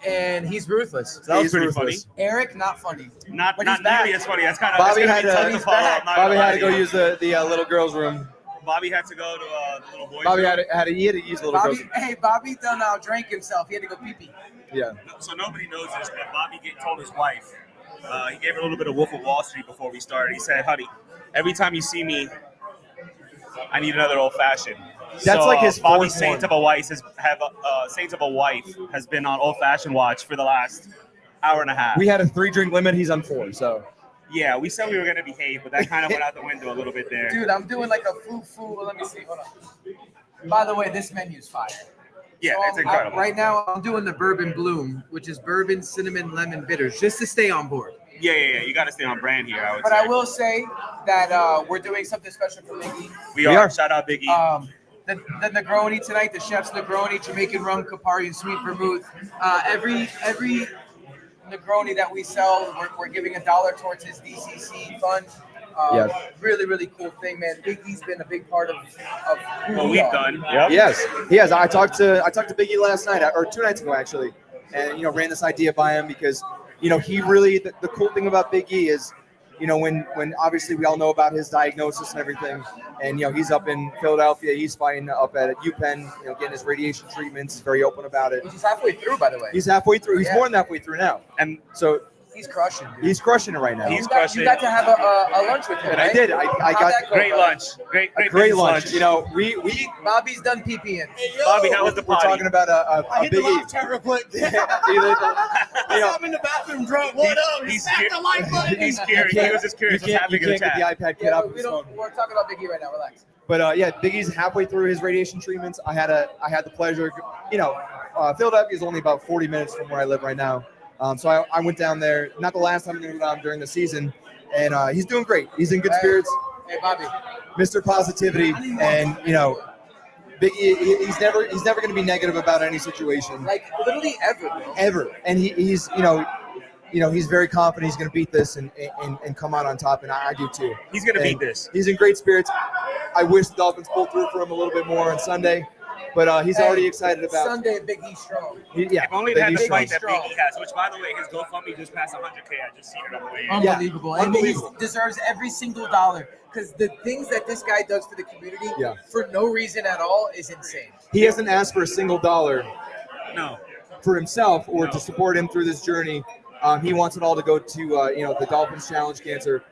Speaker 2: And he's ruthless.
Speaker 7: That was
Speaker 1: He's
Speaker 7: pretty
Speaker 1: ruthless.
Speaker 2: Eric, not funny.
Speaker 7: Not
Speaker 2: But
Speaker 7: not
Speaker 2: he's back.
Speaker 7: nearly as funny. That's kind of
Speaker 1: Bobby
Speaker 7: that's gonna
Speaker 1: had
Speaker 7: be
Speaker 1: to-
Speaker 7: tough to follow. I'm not
Speaker 1: Bobby
Speaker 7: gonna
Speaker 1: had
Speaker 7: lie
Speaker 1: to go
Speaker 7: you.
Speaker 1: use the little girls' room.
Speaker 7: Bobby had to go to the little boys.
Speaker 1: Bobby
Speaker 7: room.
Speaker 1: had to use the little girls'
Speaker 2: Bobby done drank himself. He had to go pee-pee.
Speaker 1: Yeah.
Speaker 7: So nobody knows this, but Bobby told his wife. He gave her a little bit of Wolf of Wall Street before we started. He said, "Honey, every time you see me, I need another old fashioned."
Speaker 1: That's like his
Speaker 7: Bobby
Speaker 1: fourth
Speaker 7: Saint
Speaker 1: one.
Speaker 7: of a wife has been on old fashioned watch for the last hour and a half.
Speaker 1: We had a 3-drink limit. He's on 4. So
Speaker 7: Yeah, we said we were gonna behave, but that kind of went out the window a little bit there.
Speaker 2: Dude, I'm doing like a foo. Let me see. Hold on. By the way, this menu's fire.
Speaker 7: Yeah,
Speaker 2: So
Speaker 7: it's incredible.
Speaker 2: right now, I'm doing the Bourbon Bloom, which is bourbon, cinnamon, lemon bitters, just to stay on board.
Speaker 7: Yeah. You got to stay on brand here. I would
Speaker 2: But
Speaker 7: say.
Speaker 2: I will say that we're doing something special for Biggie.
Speaker 7: We are. Shout out Biggie.
Speaker 2: The Negroni tonight, the chef's Negroni, Jamaican rum, Campari, and sweet vermouth. Every Negroni that we sell, we're giving $1 towards his DCC fund. Really, really cool thing, man. Biggie's been a big part of who
Speaker 7: what
Speaker 2: we
Speaker 7: we've
Speaker 2: are.
Speaker 7: done. Yep.
Speaker 1: yes, he has. I talked to Biggie last night or 2 nights ago actually, and ran this idea by him because he really the cool thing about Big E is when obviously we all know about his diagnosis and everything, and he's up in Philadelphia, he's fighting up at UPenn, getting his radiation treatments. He's very open about it.
Speaker 2: Which is halfway through, by the way.
Speaker 1: He's halfway through. He's
Speaker 2: Yeah.
Speaker 1: more than halfway through now,
Speaker 7: And
Speaker 1: so
Speaker 2: He's crushing, dude.
Speaker 1: he's crushing it right now.
Speaker 7: He's
Speaker 2: You
Speaker 7: crushing.
Speaker 2: got to have a lunch with him,
Speaker 1: And I
Speaker 2: right?
Speaker 1: did. I
Speaker 2: How'd
Speaker 1: got
Speaker 2: that go,
Speaker 7: great
Speaker 2: brother?
Speaker 7: lunch. Great
Speaker 1: a great
Speaker 7: business
Speaker 1: lunch. We
Speaker 2: Bobby's done PPing.
Speaker 5: Hey, yo,
Speaker 7: Bobby, how was the
Speaker 1: we're
Speaker 7: party?
Speaker 1: talking about a
Speaker 5: I hit the
Speaker 1: Big E.
Speaker 5: live chat real quick.
Speaker 1: I'm
Speaker 5: I'm in the bathroom drunk. What up?
Speaker 7: he's
Speaker 5: Smack the like button.
Speaker 7: He's curious. He was just curious.
Speaker 1: You can't,
Speaker 7: What's
Speaker 1: you
Speaker 7: happening in
Speaker 1: can't
Speaker 7: the
Speaker 1: get
Speaker 7: chat.
Speaker 1: the iPad kid
Speaker 2: Yeah,
Speaker 1: up his phone.
Speaker 2: we're talking about Biggie right now. Relax.
Speaker 1: But Big E's halfway through his radiation treatments. I had the pleasure. Philadelphia is only about 40 minutes from where I live right now. So I went down there. Not the last time I went down during the season, and he's doing great. He's in good spirits.
Speaker 2: Hey, Bobby.
Speaker 1: Mr. Positivity, and He's never going to be negative about any situation.
Speaker 2: Like literally ever, bro.
Speaker 1: Ever. And he's he's very confident he's going to beat this and come out on top, and I do too.
Speaker 7: He's going to beat this.
Speaker 1: He's in great spirits. I wish the Dolphins pulled through for him a little bit more on Sunday, but he's already excited about
Speaker 2: Sunday. Big E strong.
Speaker 1: Yeah,
Speaker 7: If only they had the
Speaker 1: Big
Speaker 7: fight
Speaker 1: E's
Speaker 7: that
Speaker 2: strong.
Speaker 7: Big E has, which, by the way, his GoFundMe just passed 100K. I just seen it on the way in.
Speaker 2: Unbelievable. And
Speaker 1: Unbelievable.
Speaker 2: he deserves every single dollar because the things that this guy does for the community for no reason at all is insane.
Speaker 1: He hasn't asked for a single dollar
Speaker 7: No.
Speaker 1: for himself or to support him through this journey. He wants it all to go to the Dolphins Challenge Cancer.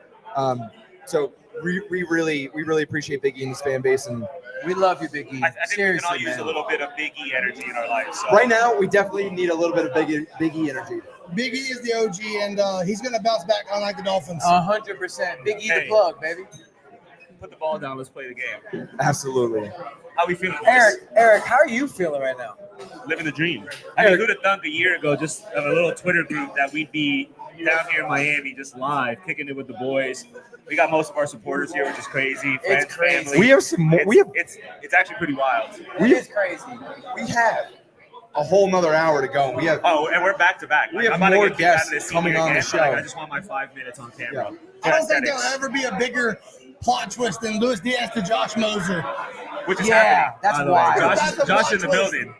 Speaker 1: So we really appreciate Big E and his fan base, and
Speaker 2: We love you, Big E.
Speaker 7: I think
Speaker 2: Seriously,
Speaker 7: we can all use
Speaker 2: man.
Speaker 7: a little bit of Big E energy in our life. So.
Speaker 1: right now we definitely need a little bit of Big E energy.
Speaker 5: Big E is the OG, and he's going to bounce back unlike the Dolphins.
Speaker 2: 100%. Big E the
Speaker 7: Hey.
Speaker 2: plug, baby.
Speaker 7: Put the ball down. Let's play the game.
Speaker 1: Absolutely.
Speaker 7: How we feeling, boys?
Speaker 2: Eric, how are you feeling right now?
Speaker 7: Living the dream. I mean, who'd have thunk a year ago, just of a little Twitter group, that we'd be down here in Miami, just live, kicking it with the boys. We got most of our supporters here, which is crazy. Friends,
Speaker 2: It's crazy.
Speaker 7: family.
Speaker 1: We have some more.
Speaker 7: It's actually pretty wild.
Speaker 2: It is crazy.
Speaker 1: We have a whole nother hour to go. We have
Speaker 7: Oh, and we're back to back.
Speaker 1: We have
Speaker 7: I'm about
Speaker 1: more
Speaker 7: to get kicked out of
Speaker 1: guests
Speaker 7: this seat
Speaker 1: coming
Speaker 7: here
Speaker 1: on the
Speaker 7: again, but,
Speaker 1: show.
Speaker 7: I just want my 5 minutes on camera.
Speaker 5: I don't think
Speaker 7: Aesthetics,
Speaker 5: there'll ever be a bigger plot twist than Louis Diaz to Josh Moser.
Speaker 7: which is
Speaker 2: Yeah,
Speaker 7: happening.
Speaker 2: that's
Speaker 7: by the way.
Speaker 2: wild.
Speaker 5: That's a
Speaker 7: Josh in the
Speaker 5: plot twist.
Speaker 7: building.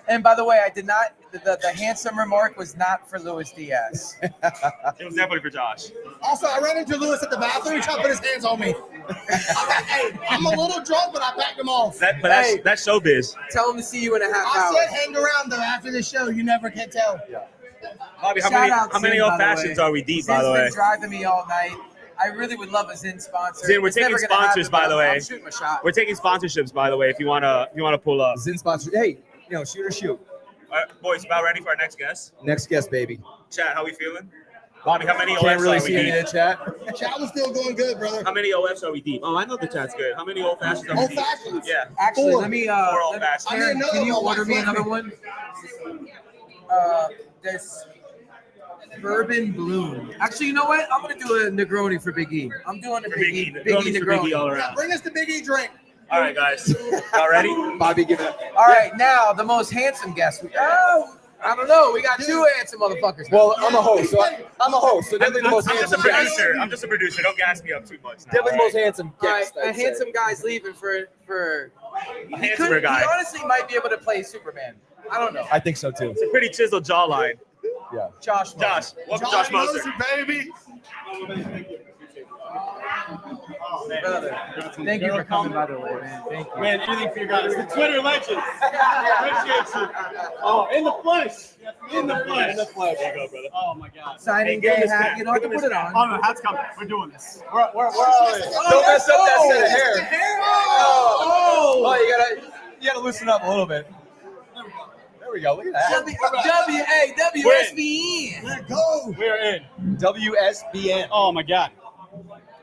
Speaker 2: And by the way, I did not. The handsome remark was not for Louis Diaz.
Speaker 7: It was definitely for Josh.
Speaker 5: Also, I ran into Louis at the bathroom. He tried to put his hands on me. I'm like, hey, I'm a little drunk, but I backed him off.
Speaker 7: That's showbiz.
Speaker 2: Tell him to see you in a half
Speaker 5: I
Speaker 2: hour.
Speaker 5: said hang around, though, after the show. You never can tell.
Speaker 7: Bobby, how
Speaker 2: Shout
Speaker 7: many
Speaker 2: out
Speaker 7: how many
Speaker 2: Zin,
Speaker 7: old
Speaker 2: by the
Speaker 7: fashions
Speaker 2: way.
Speaker 7: are we deep,
Speaker 2: Zin's
Speaker 7: by the way?
Speaker 2: been driving me all night. I really would love a Zin sponsor.
Speaker 7: Zin, we're
Speaker 2: It's
Speaker 7: taking
Speaker 2: never gonna
Speaker 7: sponsors,
Speaker 2: happen,
Speaker 7: by
Speaker 2: but
Speaker 7: the way.
Speaker 2: I'm shooting my shot.
Speaker 7: We're taking sponsorships, by the way. If you wanna pull up.
Speaker 1: Zin sponsor. Hey, shoot or shoot.
Speaker 7: All right, boys, about ready for our next guest?
Speaker 1: Next guest, baby.
Speaker 7: Chat, how we feeling? Bobby, how many
Speaker 1: Can't
Speaker 7: OFs
Speaker 1: really
Speaker 7: are
Speaker 1: see
Speaker 7: we
Speaker 1: any
Speaker 7: deep?
Speaker 1: of the chat.
Speaker 5: Chat was still going good, brother.
Speaker 7: How many OFs are we deep? Oh, I know the chat's good. How many old fashions are we
Speaker 5: Old
Speaker 7: deep?
Speaker 5: fashions?
Speaker 7: Yeah.
Speaker 2: Actually,
Speaker 5: Four.
Speaker 2: let me.
Speaker 7: Four old
Speaker 2: let me-
Speaker 7: fashions.
Speaker 5: I need
Speaker 2: Karen,
Speaker 5: another
Speaker 2: can you
Speaker 5: one,
Speaker 2: order me
Speaker 5: like
Speaker 2: another
Speaker 5: Fluffy.
Speaker 2: one? This bourbon bloom. Actually, you know what? I'm gonna do a Negroni for Big E. I'm doing a
Speaker 7: For
Speaker 2: Big E.
Speaker 7: Big
Speaker 2: Big
Speaker 7: E
Speaker 2: E
Speaker 7: for Big E all
Speaker 2: Negroni.
Speaker 5: Yeah,
Speaker 7: around.
Speaker 5: bring us the Big E drink.
Speaker 7: All right, guys. Y'all ready?
Speaker 1: Bobby, give it up.
Speaker 2: All right, now the most handsome guest. I don't know. We got two handsome motherfuckers.
Speaker 1: Well, I'm a host. So I'm a host. So definitely the most
Speaker 7: I'm just a
Speaker 1: handsome guest.
Speaker 7: producer. I'm just a producer. Don't gas me up too much. Now,
Speaker 1: Definitely the
Speaker 7: all
Speaker 1: most
Speaker 7: right?
Speaker 1: handsome
Speaker 2: All right,
Speaker 1: guest.
Speaker 2: a
Speaker 1: I'd say.
Speaker 2: handsome guy's leaving for.
Speaker 7: A handsomer guy.
Speaker 2: He honestly might be able to play Superman. I don't know.
Speaker 1: I think so too.
Speaker 7: It's a pretty chiseled jawline.
Speaker 1: Yeah.
Speaker 2: Josh. Moser.
Speaker 7: Josh, welcome, Josh Moser.
Speaker 11: baby.
Speaker 2: Brother, thank you for coming, by the way, man. Thank you.
Speaker 11: Man, anything for you guys. The Twitter legends. Appreciate you. Oh, in the flesh. In the flesh. In the flesh.
Speaker 7: There you go, brother.
Speaker 11: Oh my God.
Speaker 2: Signing
Speaker 7: Hey, give him
Speaker 2: day
Speaker 7: his
Speaker 2: hat.
Speaker 7: hat.
Speaker 2: You don't have to
Speaker 7: Give him
Speaker 2: put it
Speaker 7: his
Speaker 2: on.
Speaker 11: Oh no, hat's coming. We're doing this. We're all in.
Speaker 1: Don't mess up that set of hair.
Speaker 2: Oh,
Speaker 1: You gotta loosen up a little bit. There we go. Look at that.
Speaker 2: WSBN.
Speaker 5: Let go.
Speaker 11: We're in.
Speaker 1: WSBN.
Speaker 11: Oh my God.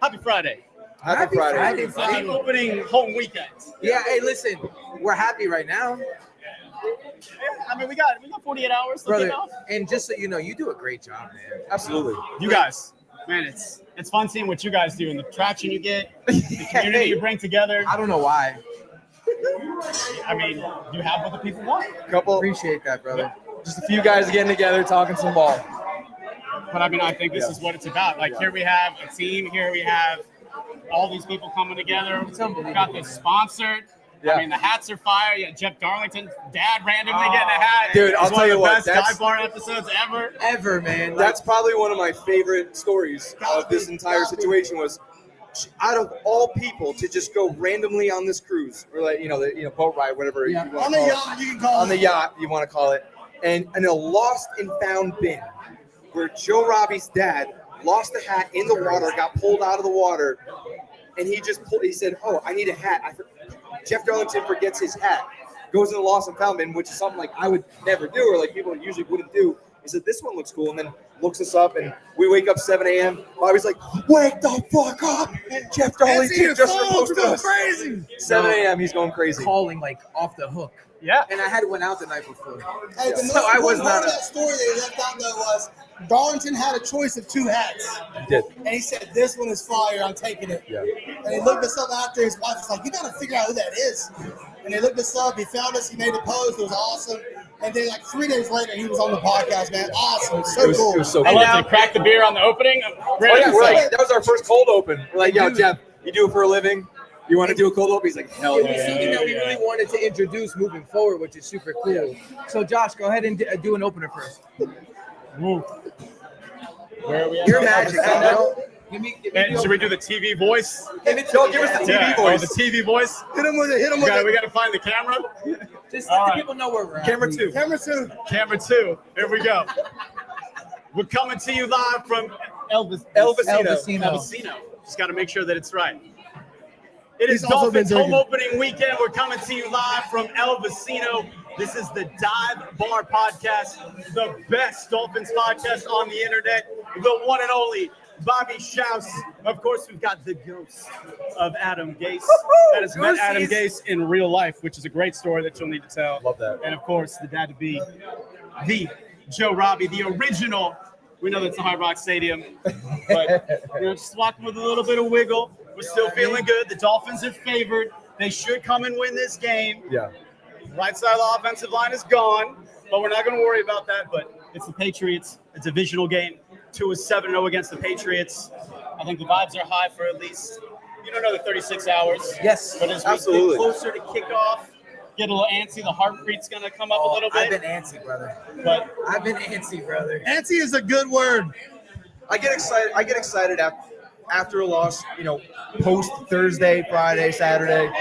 Speaker 11: Happy Friday.
Speaker 1: Happy Friday.
Speaker 2: Friday.
Speaker 11: The opening home weekend.
Speaker 2: Yeah, hey, listen, we're happy right now,
Speaker 11: I mean, we got 48 hours to
Speaker 2: brother.
Speaker 11: kick off.
Speaker 2: And just so you know, you do a great job, man.
Speaker 1: Absolutely.
Speaker 11: You guys, man, it's fun seeing what you guys do and the traction you get, the community you bring together.
Speaker 2: I don't know why.
Speaker 11: I mean, you have what the people want.
Speaker 1: Couple,
Speaker 2: Appreciate that, brother.
Speaker 1: just a few guys getting together, talking some ball.
Speaker 11: But I mean, I think this is what it's about. Like here we have a team. Here we have all these people coming together.
Speaker 2: It's unbelievable.
Speaker 11: We got this sponsored.
Speaker 1: Yeah.
Speaker 11: I mean, the hats are fire. Yeah, Jeff Darlington's dad randomly getting a hat.
Speaker 1: Dude,
Speaker 11: It's
Speaker 1: I'll
Speaker 11: one
Speaker 1: tell
Speaker 11: of
Speaker 1: you
Speaker 11: the
Speaker 1: what,
Speaker 11: best
Speaker 1: that's-
Speaker 11: dive bar episodes ever.
Speaker 2: Ever, man.
Speaker 1: That's probably one of my favorite stories of this entire situation was out of all people to just go randomly on this cruise or like, boat ride, whatever
Speaker 2: Yeah.
Speaker 1: you want
Speaker 5: On
Speaker 1: to
Speaker 5: the
Speaker 1: call it.
Speaker 5: yacht, you can call
Speaker 1: On the
Speaker 5: it.
Speaker 1: yacht, you want to call it. And in a lost and found bin where Joe Robbie's dad lost a hat in the water, got pulled out of the water, and he said, oh, I need a hat. Jeff Darlington forgets his hat, goes in the lost and found bin, which is something like I would never do or like people usually wouldn't do. He said, this one looks cool, and then looks us up, and we wake up 7 a.m. Bobby's like, wake the fuck up. Jeff Darlington just reposted us.
Speaker 5: Crazy.
Speaker 1: 7 a.m. He's going crazy.
Speaker 2: calling like off the hook.
Speaker 11: Yeah.
Speaker 2: And I had went out the night before.
Speaker 5: Hey, the
Speaker 2: So I was
Speaker 5: most important part
Speaker 2: not
Speaker 5: of that story they left out though was Darlington had a choice of 2 hats.
Speaker 1: He did.
Speaker 5: And he said, "This one is fire. I'm taking it."
Speaker 1: Yeah.
Speaker 5: And he looked us up after. His wife was like, "You got to figure out who that is." And he looked us up. He found us. He made a post. It was awesome. And then like 3 days later, he was on the podcast, man. Awesome. So cool.
Speaker 1: It was so
Speaker 11: I
Speaker 1: cool.
Speaker 11: love to crack the beer on the opening.
Speaker 1: Oh, yeah, we're like, that was our first cold open. We're like, yo,
Speaker 2: Dude.
Speaker 1: Jeff, you do it for a living? You want to do a cold open? He's like, hell
Speaker 2: It was
Speaker 1: yeah.
Speaker 2: something that we really wanted to introduce moving forward, which is super cool. So, Josh, go ahead and do an opener first.
Speaker 11: Woo. Where are we at?
Speaker 2: Your magic. Give me
Speaker 11: And should we do the TV voice?
Speaker 1: Give us the TV
Speaker 11: Yeah.
Speaker 1: voice.
Speaker 11: Oh, the TV voice.
Speaker 5: Hit him with it. Hit him with it.
Speaker 11: We got to find the camera.
Speaker 2: Just
Speaker 11: All
Speaker 2: let the
Speaker 11: right.
Speaker 2: people know where we're at.
Speaker 1: Camera 2.
Speaker 5: Camera 2.
Speaker 11: Camera 2. Here we go. We're coming to you live from
Speaker 1: Elvisino.
Speaker 11: Vecino. Just got to make sure that it's right. It is
Speaker 5: He's also been
Speaker 11: Dolphins home
Speaker 5: drinking.
Speaker 11: opening weekend. We're coming to you live from El Vecino. This is the Dive Bar Podcast, the best Dolphins podcast on the internet, the one and only Bobby Schaus. Of course, we've got the ghost of Adam Gase. That has met Adam Gase in real life, which is a great story that you'll need to tell.
Speaker 1: Love that.
Speaker 11: And of course, the dad to be, the Joe Robbie, the original. We know that's the Hard Rock Stadium, but just walking with a little bit of wiggle. We're still feeling good. The Dolphins are favored. They should come and win this game.
Speaker 1: Yeah.
Speaker 11: Right side of the offensive line is gone, but we're not going to worry about that. But it's the Patriots. It's a divisional game. 2 is 7-0 against the Patriots. I think the vibes are high for at least, you don't know, the 36 hours.
Speaker 2: Yes,
Speaker 11: But as we
Speaker 1: absolutely.
Speaker 11: get closer to kickoff, get a little antsy, the heartbeat's going to come up a little
Speaker 2: I've
Speaker 11: bit.
Speaker 2: been antsy, brother.
Speaker 11: But
Speaker 2: I've been antsy, brother.
Speaker 5: Antsy is a good word.
Speaker 1: I get excited after a loss, post Thursday, Friday, Saturday,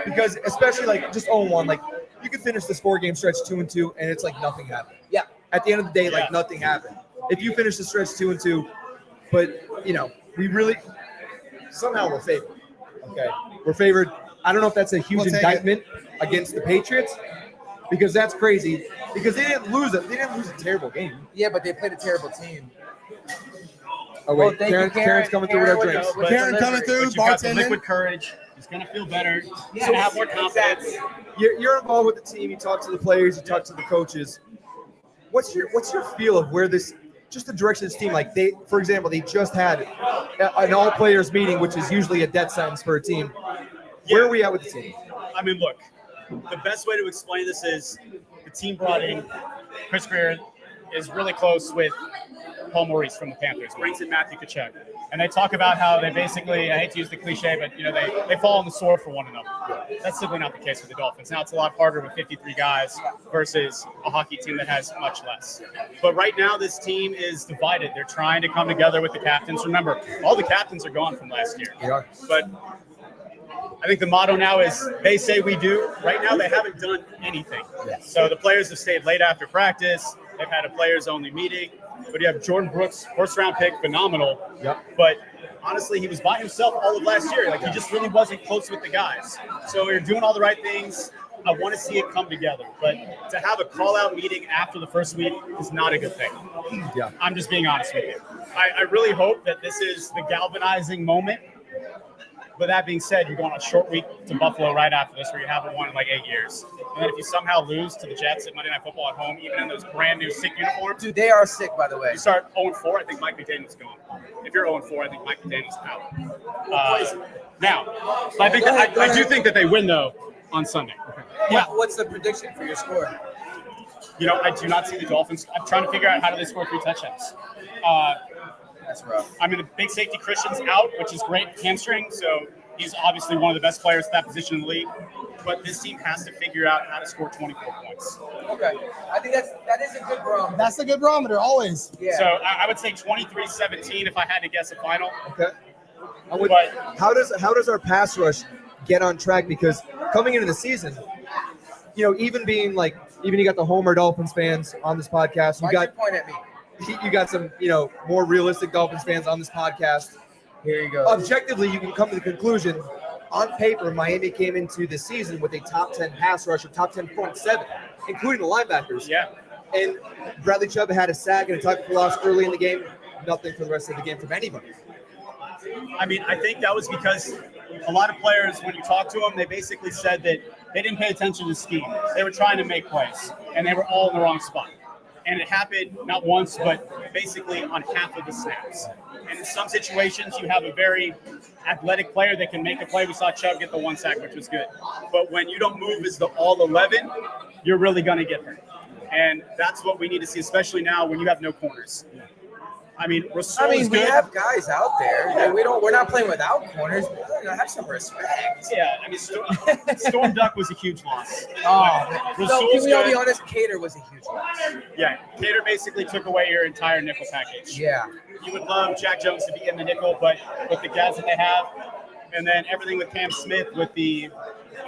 Speaker 1: because especially like just 0-1, like you can finish this 4-game stretch 2-2, and it's like nothing happened.
Speaker 2: Yeah.
Speaker 1: At the end of the day, like
Speaker 11: Yeah.
Speaker 1: nothing happened. If you finish the stretch 2-2, but we really somehow we're favored. Okay, we're favored. I don't know if that's a huge
Speaker 5: We'll take
Speaker 1: indictment against the Patriots, because that's crazy. Because they didn't lose a terrible game.
Speaker 2: Yeah, but they played a terrible team.
Speaker 1: Oh
Speaker 2: Well,
Speaker 1: wait,
Speaker 2: thank you,
Speaker 1: Karen's coming through with our
Speaker 2: Karen,
Speaker 1: drinks.
Speaker 11: But-
Speaker 5: Karen coming through,
Speaker 11: But you got the
Speaker 5: bartending.
Speaker 11: liquid courage. He's going to feel better. He's
Speaker 2: Yeah.
Speaker 11: going to have more confidence.
Speaker 2: Exactly.
Speaker 1: You're involved with the team. You talk to the players. You talk to the coaches. What's your feel of where this, just the direction of this team? Like for example, they just had an all players meeting, which is usually a death sentence for a team. Where are we at with the team?
Speaker 11: I mean, look, the best way to explain this is the team brought in Chris Greer is really close with Paul Maurice from the Panthers, brings in Matthew Tkachuk. And they talk about how they basically, I hate to use the cliche, but they fall on the sword for one another. That's simply not the case with the Dolphins. Now it's a lot harder with 53 guys versus a hockey team that has much less. But right now this team is divided. They're trying to come together with the captains. Remember, all the captains are gone from last year.
Speaker 1: They are.
Speaker 11: But I think the motto now is they say we do. Right now they haven't done anything. So the players have stayed late after practice. They've had a players-only meeting. But you have Jordan Brooks, first-round pick, phenomenal.
Speaker 1: Yep.
Speaker 11: But honestly, he was by himself all of last year. Like, he just really wasn't close with the guys. So you're doing all the right things. I want to see it come together. But to have a call-out meeting after the first week is not a good thing.
Speaker 1: Yeah.
Speaker 11: I'm just being honest with you. I really hope that this is the galvanizing moment. But that being said, you're going on a short week to Buffalo right after this, where you haven't won in like 8 years. And then if you somehow lose to the Jets at Monday Night Football at home, even in those brand new sick uniforms,
Speaker 2: Dude, they are sick, by the way.
Speaker 11: you start 0-4, I think Mike McDaniel's gone. If you're 0-4, I think Mike McDaniel's out. Now, I do think that they win, though, on Sunday.
Speaker 2: Yeah. What's the prediction for your score?
Speaker 11: I do not see the Dolphins. I'm trying to figure out how do they score 3 touchdowns.
Speaker 2: That's rough.
Speaker 11: I mean, the big safety Christian's out, which is great, hamstring. So he's obviously one of the best players at that position in the league. But this team has to figure out how to score 24 points.
Speaker 2: Okay. I think that is a good barometer.
Speaker 5: That's a good barometer, always.
Speaker 2: Yeah.
Speaker 11: So I would say 23-17 if I had to guess a final.
Speaker 1: Okay.
Speaker 11: But
Speaker 1: How does our pass rush get on track? Because coming into the season, even you got the Homer Dolphins fans on this podcast.
Speaker 2: Why'd you point at me?
Speaker 1: You got some, more realistic Dolphins fans on this podcast.
Speaker 2: Here you go.
Speaker 1: Objectively, you can come to the conclusion, on paper, Miami came into the season with a top 10 pass rush or top 10 front 7, including the linebackers.
Speaker 11: yeah,
Speaker 1: And Bradley Chubb had a sack and a tackle for loss early in the game. Nothing for the rest of the game from anybody.
Speaker 11: I mean, I think that was because a lot of players, when you talk to them, they basically said that they didn't pay attention to the scheme. They were trying to make plays, and they were all in the wrong spot. And it happened not once, but basically on half of the snaps. And in some situations, you have a very athletic player that can make a play. We saw Chubb get the 1 sack, which was good. But when you don't move as the all 11, you're really going to get hurt. And that's what we need to see, especially now when you have no corners. I mean, Rasul is
Speaker 2: we
Speaker 11: good.
Speaker 2: have guys out there. Yeah. We're not playing without corners. But have some respect.
Speaker 11: Yeah, I mean, Storm Duck was a huge loss.
Speaker 2: No,
Speaker 11: Rasul's
Speaker 2: can we all be
Speaker 11: good.
Speaker 2: honest? Cater was a huge loss.
Speaker 11: Yeah, Cater basically took away your entire nickel package.
Speaker 2: Yeah.
Speaker 11: You would love Jack Jones to be in the nickel, but with the guys that they have, and then everything with Cam Smith with the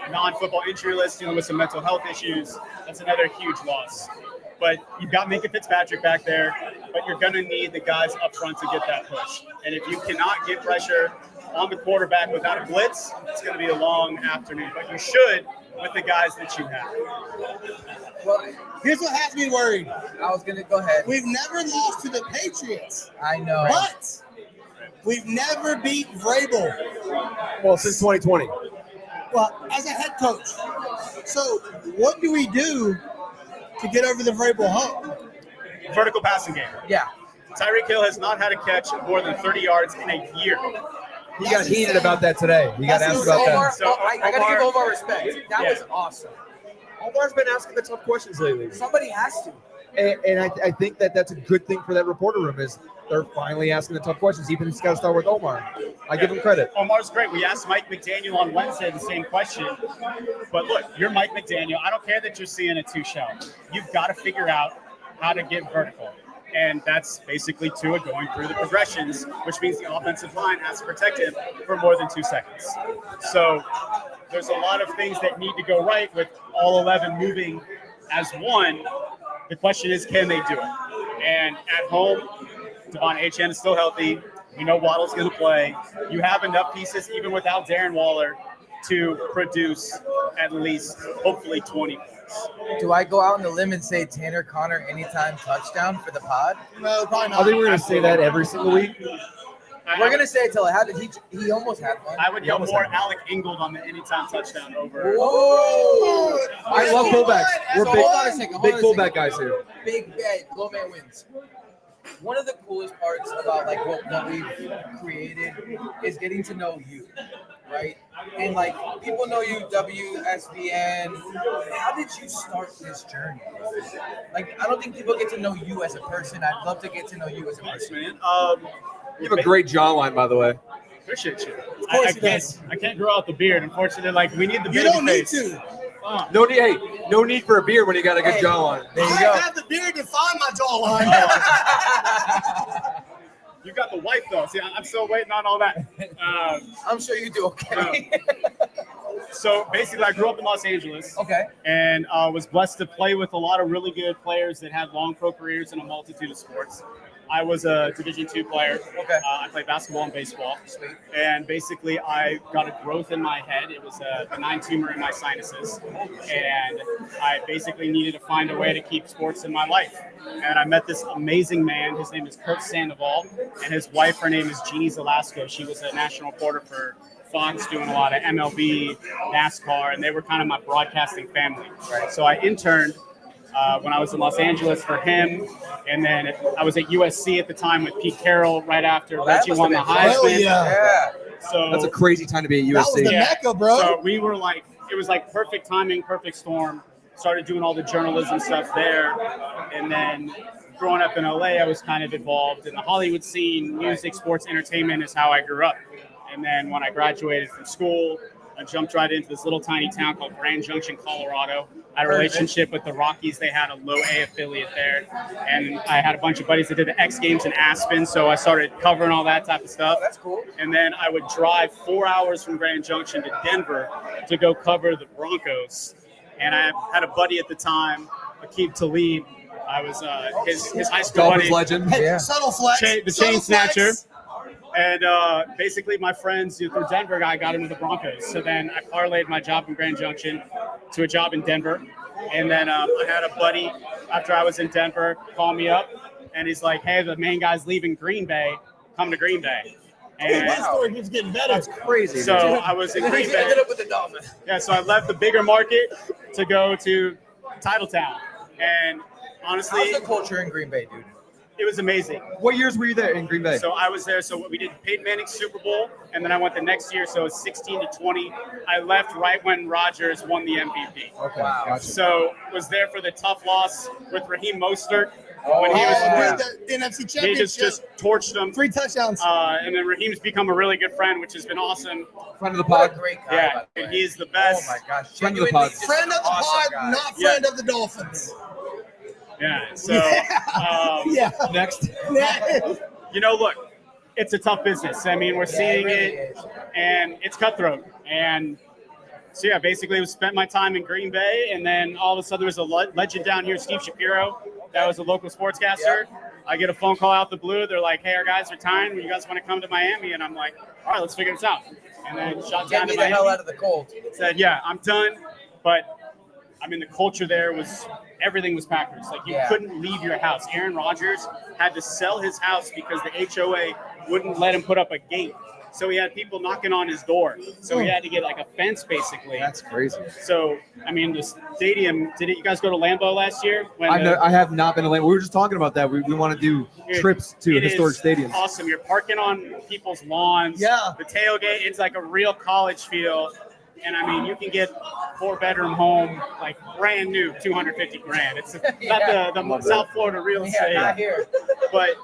Speaker 11: non-football injury list, dealing with some mental health issues, that's another huge loss. But you've got Minka Fitzpatrick back there, but you're going to need the guys up front to get that push. And if you cannot get pressure on the quarterback without a blitz, it's going to be a long afternoon. But you should with the guys that you have.
Speaker 5: Well, here's what has me worried.
Speaker 2: I was going to go ahead.
Speaker 5: We've never lost to the Patriots.
Speaker 2: I know.
Speaker 5: But we've never beat Vrabel.
Speaker 1: Well, since 2020.
Speaker 5: Well, as a head coach. So what do we do to get over the Vrabel hump?
Speaker 11: Vertical passing game.
Speaker 2: Yeah.
Speaker 11: Tyreek Hill has not had a catch of more than 30 yards in a year.
Speaker 1: He got heated about that today. He got asked about that.
Speaker 11: So
Speaker 2: I got to give Omar respect. That was awesome.
Speaker 1: Omar's been asking the tough questions lately.
Speaker 2: Somebody has to.
Speaker 1: And I think that's a good thing for that reporter room is they're finally asking the tough questions. Even if it's got to start with Omar. I give him credit.
Speaker 11: Omar's great. We asked Mike McDaniel on Wednesday the same question. But look, you're Mike McDaniel. I don't care that you're seeing a two-shell. You've got to figure out how to get vertical. And that's basically Tua going through the progressions, which means the offensive line has to protect him for more than 2 seconds. So there's a lot of things that need to go right with all 11 moving as one. The question is, can they do it? And at home, Devon Achane is still healthy. We know Waddle's going to play. You have enough pieces, even without Darren Waller, to produce at least, hopefully, 20 points.
Speaker 2: Do I go out on the limb and say Tanner Connor anytime touchdown for the pod?
Speaker 5: No, probably not.
Speaker 1: I think we're going to say that every single week.
Speaker 2: We're going to say it till it happens. He almost had one.
Speaker 11: I would yell more Alec Ingold on the anytime touchdown over.
Speaker 2: Whoa!
Speaker 1: I love fullbacks. We're
Speaker 2: So hold on a second,
Speaker 1: big fullback guys here.
Speaker 2: Big bet. Low man wins. One of the coolest parts about like what we've created is getting to know you, right? And like people know you, WSBN. How did you start this journey? Like I don't think people get to know you as a person. I'd love to get to know you as a person.
Speaker 11: Man,
Speaker 1: You have a great jawline, by the way.
Speaker 11: appreciate you.
Speaker 5: course he does.
Speaker 11: I can't grow out the beard. Unfortunately, like we need the
Speaker 5: You
Speaker 11: baby
Speaker 5: don't need
Speaker 11: face.
Speaker 5: to.
Speaker 1: No need. Hey, no need for a beard when you got a good jawline.
Speaker 2: There you
Speaker 5: I
Speaker 2: go.
Speaker 5: have the beard to find my jawline.
Speaker 11: You got the wife though. See, I'm still waiting on all that.
Speaker 2: I'm sure you do okay.
Speaker 11: So basically, I grew up in Los Angeles.
Speaker 2: Okay.
Speaker 11: And was blessed to play with a lot of really good players that had long pro careers in a multitude of sports. I was a Division II player.
Speaker 2: Okay.
Speaker 11: I played basketball and baseball.
Speaker 2: Sweet.
Speaker 11: And basically, I got a growth in my head. It was a benign tumor in my sinuses. And I basically needed to find a way to keep sports in my life. And I met this amazing man. His name is Kurt Sandoval. And his wife, her name is Jeannie Zelasco. She was a national reporter for Fox, doing a lot of MLB, NASCAR, and they were kind of my broadcasting family. Right. So I interned when I was in Los Angeles for him, and then I was at USC at the time with Pete Carroll right after Reggie won the
Speaker 5: Hell
Speaker 11: Heisman.
Speaker 5: yeah.
Speaker 11: So
Speaker 1: That's a crazy time to be at USC.
Speaker 5: That was the Mecca, bro.
Speaker 11: So we were like, it was like perfect timing, perfect storm. Started doing all the journalism stuff there, and then growing up in LA, I was kind of involved in the Hollywood scene. Music, sports, entertainment is how I grew up. And then when I graduated from school, I jumped right into this little tiny town called Grand Junction, Colorado. I had a relationship with the Rockies. They had a low A affiliate there. And I had a bunch of buddies that did the X Games in Aspen, so I started covering all that type of stuff.
Speaker 2: That's cool.
Speaker 11: And then I would drive 4 hours from Grand Junction to Denver to go cover the Broncos. And I had a buddy at the time, Aqib Talib. I was his high school
Speaker 1: Dolphins
Speaker 11: buddy.
Speaker 1: legend.
Speaker 2: Yeah.
Speaker 5: Subtle flex.
Speaker 11: The
Speaker 5: Subtle
Speaker 11: chain snatcher.
Speaker 5: flex.
Speaker 11: And basically, my friends through Denver, I got into the Broncos. So then I parlayed my job in Grand Junction to a job in Denver. And then I had a buddy after I was in Denver call me up, and he's like, "Hey, the main guy's leaving Green Bay. Come to Green Bay." And
Speaker 5: His story keeps getting better.
Speaker 1: That's crazy.
Speaker 11: so
Speaker 1: dude.
Speaker 11: I was in
Speaker 2: He
Speaker 11: Green Bay.
Speaker 2: ended up with the Dolphins.
Speaker 11: Yeah, so I left the bigger market to go to Titletown. And honestly,
Speaker 2: How's the culture in Green Bay, dude?
Speaker 11: it was amazing.
Speaker 1: What years were you there in Green Bay?
Speaker 11: So I was there. So we did Peyton Manning's Super Bowl, and then I went the next year. So it was 16 to 20. I left right when Rodgers won the MVP.
Speaker 1: Okay,
Speaker 2: Wow.
Speaker 1: gotcha.
Speaker 11: So was there for the tough loss with Raheem Mostert
Speaker 2: Oh,
Speaker 11: when he was
Speaker 2: yeah.
Speaker 5: The NFC
Speaker 11: he
Speaker 5: Championship.
Speaker 11: just torched him.
Speaker 5: 3 touchdowns.
Speaker 11: And then Raheem's become a really good friend, which has been awesome.
Speaker 1: Friend of the
Speaker 2: What a
Speaker 1: pod.
Speaker 2: great guy.
Speaker 11: Yeah,
Speaker 2: by the
Speaker 11: and
Speaker 2: way.
Speaker 11: he's the best.
Speaker 2: Oh my gosh.
Speaker 1: Friend of the
Speaker 2: Genuinely
Speaker 1: pod.
Speaker 2: just
Speaker 5: Friend
Speaker 2: an
Speaker 5: of the
Speaker 2: awesome
Speaker 5: pod,
Speaker 2: guy.
Speaker 5: not friend of the Dolphins.
Speaker 11: Yeah. So,
Speaker 5: Yeah.
Speaker 1: Next.
Speaker 5: Yeah.
Speaker 11: look, it's a tough business. I mean, we're seeing
Speaker 2: really
Speaker 11: it,
Speaker 2: is.
Speaker 11: and it's cutthroat. And so, yeah, basically, I spent my time in Green Bay, and then all of a sudden, there was a legend down here, Steve Shapiro. That was a local sportscaster. I get a phone call out the blue. They're like, "Hey, our guys are retiring. You guys want to come to Miami?" And I'm like, "All right, let's figure this out." And then shot
Speaker 2: Get
Speaker 11: down
Speaker 2: me
Speaker 11: to
Speaker 2: the hell
Speaker 11: Miami.
Speaker 2: out of the cold.
Speaker 11: Said, "Yeah, I'm done." But I mean, the culture there was everything was Packers. Like you
Speaker 2: Yeah.
Speaker 11: couldn't leave your house. Aaron Rodgers had to sell his house because the HOA wouldn't let him put up a gate. So he had people knocking on his door. So he had to get like a fence basically.
Speaker 1: That's crazy.
Speaker 11: So I mean, the stadium. You guys go to Lambeau last year? When
Speaker 1: I have not been to Atlanta. We were just talking about that. We want to do trips to
Speaker 11: it
Speaker 1: historic
Speaker 11: is
Speaker 1: stadiums.
Speaker 11: Awesome. You're parking on people's lawns.
Speaker 5: Yeah.
Speaker 11: The tailgate. It's like a real college feel. And I mean, you can get 4-bedroom home, like brand new, $250,000. It's not the South Florida real estate,
Speaker 2: Yeah, not here.
Speaker 11: but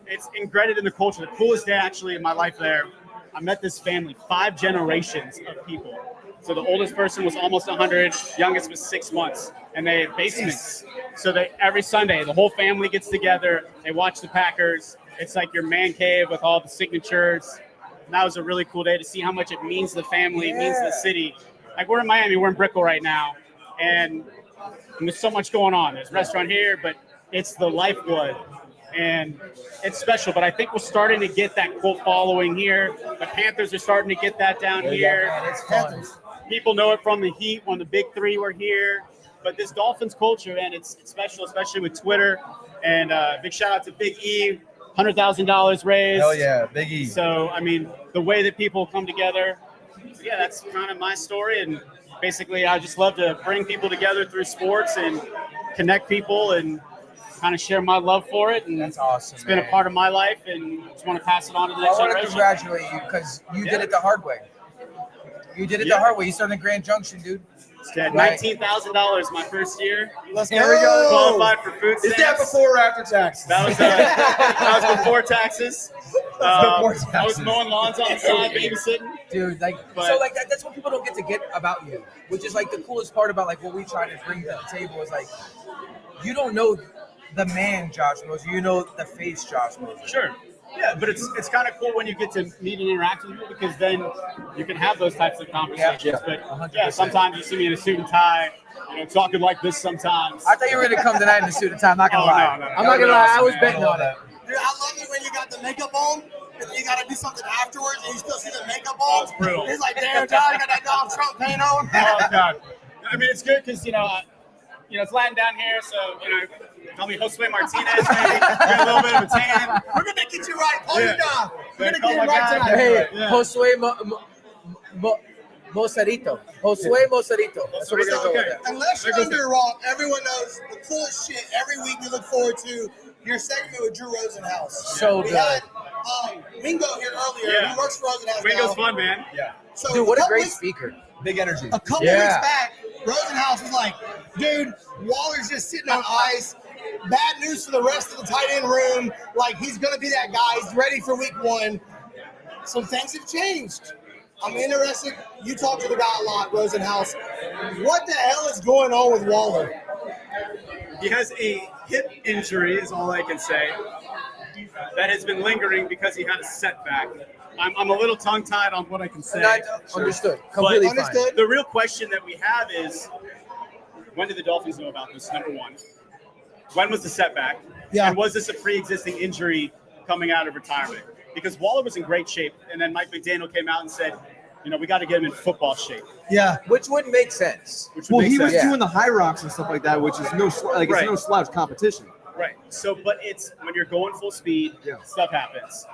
Speaker 11: it's ingrained in the culture. The coolest day actually in my life there, I met this family, 5 generations of people. So the oldest person was almost 100, youngest was 6 months, and they had basements. So they every Sunday, the whole family gets together. They watch the Packers. It's like your man cave with all the signatures. And that was a really cool day to see how much it means to the family, it means to the city. Like we're in Miami, we're in Brickell right now, and there's so much going on. There's a restaurant here, but it's the lifeblood, and it's special. But I think we're starting to get that cult following here. The Panthers are starting to get that down here.
Speaker 2: Man, it's fun.
Speaker 11: People know it from the Heat when the big 3 were here. But this Dolphins culture, man, it's special, especially with Twitter. And big shout out to Big E. $100,000 raised.
Speaker 1: Hell yeah, Big E.
Speaker 11: So, I mean, the way that people come together, yeah, that's kind of my story. And basically, I just love to bring people together through sports and connect people and kind of share my love for it. And
Speaker 2: That's awesome.
Speaker 11: it's been a
Speaker 2: man.
Speaker 11: part of my life, and just want to pass it on to the
Speaker 2: I
Speaker 11: next
Speaker 2: want to
Speaker 11: generation.
Speaker 2: congratulate you because you did it the hard way. You did it
Speaker 11: Yeah.
Speaker 2: the hard way. You started in Grand Junction, dude.
Speaker 11: Had
Speaker 2: Right.
Speaker 11: $19,000 my first year.
Speaker 5: Let's
Speaker 1: There we go.
Speaker 11: Qualified for food
Speaker 1: Is that
Speaker 11: stamps.
Speaker 1: before or after taxes?
Speaker 11: That was before taxes.
Speaker 2: Before
Speaker 11: I was
Speaker 2: taxes.
Speaker 11: mowing lawns on the side, babysitting.
Speaker 2: Dude, like
Speaker 11: But-
Speaker 2: so, like that's what people don't get to get about you, which is like the coolest part about like what we try to bring to the table is like you don't know the man Josh Moser, you know the face Josh Moser.
Speaker 11: Sure. Yeah, but it's kind of cool when you get to meet and interact with people because then you can have those types of conversations.
Speaker 2: Yeah.
Speaker 11: But
Speaker 2: 100%.
Speaker 11: yeah, sometimes you see me in a suit and tie, talking like this sometimes.
Speaker 2: I thought you were gonna come tonight in a suit and tie. I'm not gonna
Speaker 11: Oh,
Speaker 2: lie.
Speaker 11: no.
Speaker 2: I'm not gonna lie. I was betting
Speaker 11: man.
Speaker 2: on it.
Speaker 5: Dude, I love it when you got the makeup on, and then you got to do something afterwards, and you still see the makeup
Speaker 11: Oh,
Speaker 5: on.
Speaker 11: it's brutal.
Speaker 5: It's like, damn, John, you got that Donald Trump paint on.
Speaker 11: Oh God! I mean, it's good because it's Latin down here, so call me Josue Martinez, maybe get a little bit of a tan.
Speaker 5: We're going to get you right. Hold
Speaker 11: Yeah.
Speaker 5: you down. We're going to
Speaker 11: Call
Speaker 5: get
Speaker 11: my
Speaker 5: you right
Speaker 11: guy.
Speaker 5: tonight.
Speaker 2: Hey,
Speaker 11: Yeah.
Speaker 2: Josue Moserito. Josue Moserito. That's what we're gonna go with. That.
Speaker 5: Unless you're under a rock, everyone knows the coolest shit. Every week we look forward to your segment with Drew Rosenhaus.
Speaker 2: So
Speaker 5: we
Speaker 2: good.
Speaker 5: had Wingo here earlier.
Speaker 11: Yeah.
Speaker 5: He works for Rosenhaus
Speaker 11: Wingo's
Speaker 5: now.
Speaker 11: fun, man.
Speaker 1: Yeah.
Speaker 5: So
Speaker 2: Dude, what a
Speaker 5: couple
Speaker 2: great
Speaker 5: weeks-
Speaker 2: speaker.
Speaker 1: Big energy.
Speaker 5: A couple
Speaker 2: Yeah.
Speaker 5: weeks back, Rosenhaus was like, dude, Waller's just sitting on ice. Bad news for the rest of the tight end room. Like, he's going to be that guy. He's ready for week 1. Some things have changed. I'm interested. You talk to the guy a lot, Rosenhaus. What the hell is going on with Waller?
Speaker 11: He has a hip injury, is all I can say. That has been lingering because he had a setback. I'm a little tongue-tied on what I can say.
Speaker 2: Understood. Completely fine.
Speaker 5: Understood.
Speaker 11: The real question that we have is, when did the Dolphins know about this, number one? When was the setback?
Speaker 5: Yeah.
Speaker 11: And was this a pre-existing injury coming out of retirement? Because Waller was in great shape, and then Mike McDaniel came out and said, we got to get him in football shape.
Speaker 5: Yeah.
Speaker 2: Which would make sense.
Speaker 11: Which would
Speaker 1: Well,
Speaker 11: make
Speaker 1: he was
Speaker 11: sense.
Speaker 1: doing the high rocks and stuff like that, which is no
Speaker 11: Right.
Speaker 1: it's no slouch competition.
Speaker 11: Right. So, but it's when you're going full speed,
Speaker 1: Yeah.
Speaker 11: stuff happens.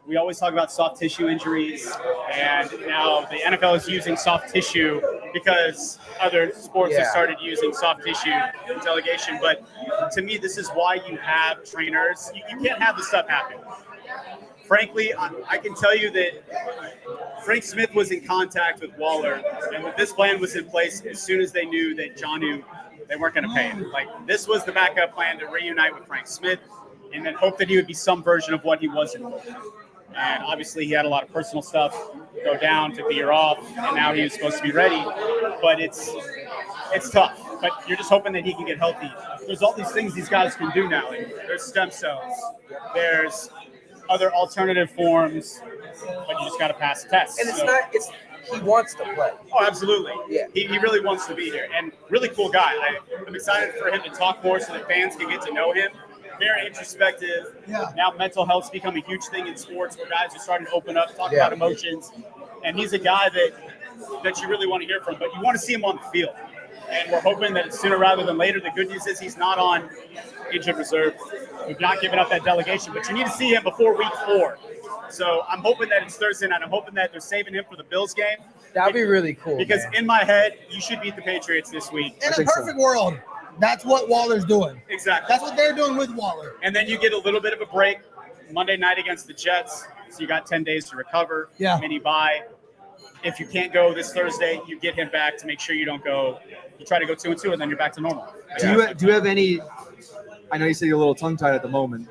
Speaker 11: we always talk about soft tissue injuries, and now the NFL is using soft tissue because other sports have started using soft tissue delegation. But to me, this is why you have trainers. You can't have this stuff happen. Frankly, I can tell you that Frank Smith was in contact with Waller, and this plan was in place as soon as they knew that John knew they weren't going to pay him. Like, this was the backup plan to reunite with Frank Smith and then hope that he would be some version of what he wasn't. And obviously he had a lot of personal stuff go down, took the year off, and now he was supposed to be ready. But it's tough. But you're just hoping that he can get healthy. There's all these things these guys can do now. Like, there's stem cells. There's other alternative forms, but you just got to pass the test.
Speaker 2: And he wants to play.
Speaker 11: Oh, absolutely.
Speaker 2: Yeah.
Speaker 11: He really wants to be here. And really cool guy. I'm excited for him to talk more so that fans can get to know him. Very introspective.
Speaker 5: Yeah.
Speaker 11: Now mental health's become a huge thing in sports where guys are starting to open up, talk about emotions. And he's a guy that you really want to hear from, but you want to see him on the field. And we're hoping that it's sooner rather than later. The good news is he's not on injured reserve. We've not given up that delegation, but you need to see him before week 4. So I'm hoping that it's Thursday night. I'm hoping that they're saving him for the Bills game.
Speaker 2: That'd be really cool.
Speaker 11: Because
Speaker 2: man.
Speaker 11: in my head, you should beat the Patriots this week.
Speaker 5: In a perfect world, that's what Waller's doing.
Speaker 11: Exactly.
Speaker 5: That's what they're doing with Waller.
Speaker 11: And then you get a little bit of a break Monday night against the Jets. So you got 10 days to recover.
Speaker 5: Yeah.
Speaker 11: Mini bye. If you can't go this Thursday, you get him back to make sure you don't go. You try to go 2-2, and then you're back to normal.
Speaker 1: Do you have any? I know you said you're a little tongue-tied at the moment,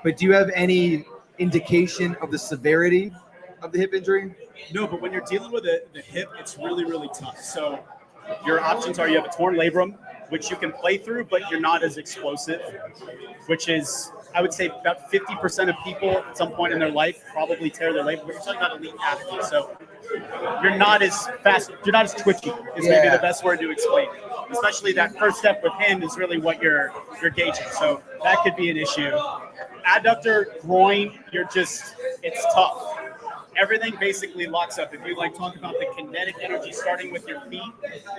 Speaker 1: but do you have any indication of the severity of the hip injury?
Speaker 11: No, but when you're dealing with the hip, it's really, really tough. So your options are you have a torn labrum, which you can play through, but you're not as explosive, which is, I would say, about 50% of people at some point in their life probably tear their labrum. But you're talking about elite athletes, so you're not as fast, you're not as twitchy is maybe the best word to explain it. Especially that first step with him is really what you're gauging. So that could be an issue. Adductor, groin, it's tough. Everything basically locks up. If you talk about the kinetic energy starting with your feet,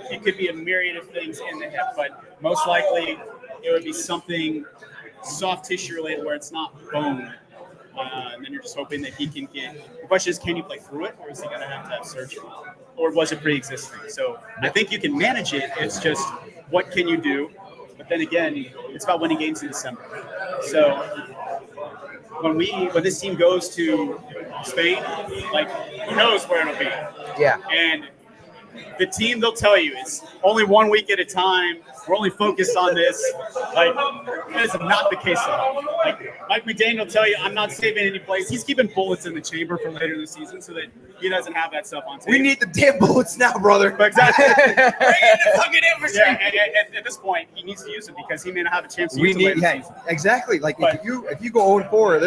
Speaker 11: it could be a myriad of things in the hip, but most likely it would be something soft tissue related where it's not bone. And then you're just hoping that he can get. The question is, can you play through it, or is he going to have surgery, or was it pre-existing? So I think you can manage it. It's just what can you do? But then again, it's about winning games in December. So when this team goes to Spain, who knows where it'll be?
Speaker 2: Yeah.
Speaker 11: And the team, they'll tell you it's only 1 week at a time. We're only focused on this. That is not the case at all. Mike McDaniel will tell you, I'm not saving any plays. He's keeping bullets in the chamber for later in the season so that he doesn't have that stuff on tape.
Speaker 1: We need the damn bullets now, brother.
Speaker 11: But exactly.
Speaker 1: Bring in the fucking infantry.
Speaker 11: Yeah, at this point, he needs to use it because he may not have a chance to use it later in the season.
Speaker 1: Exactly. If you go 0-4,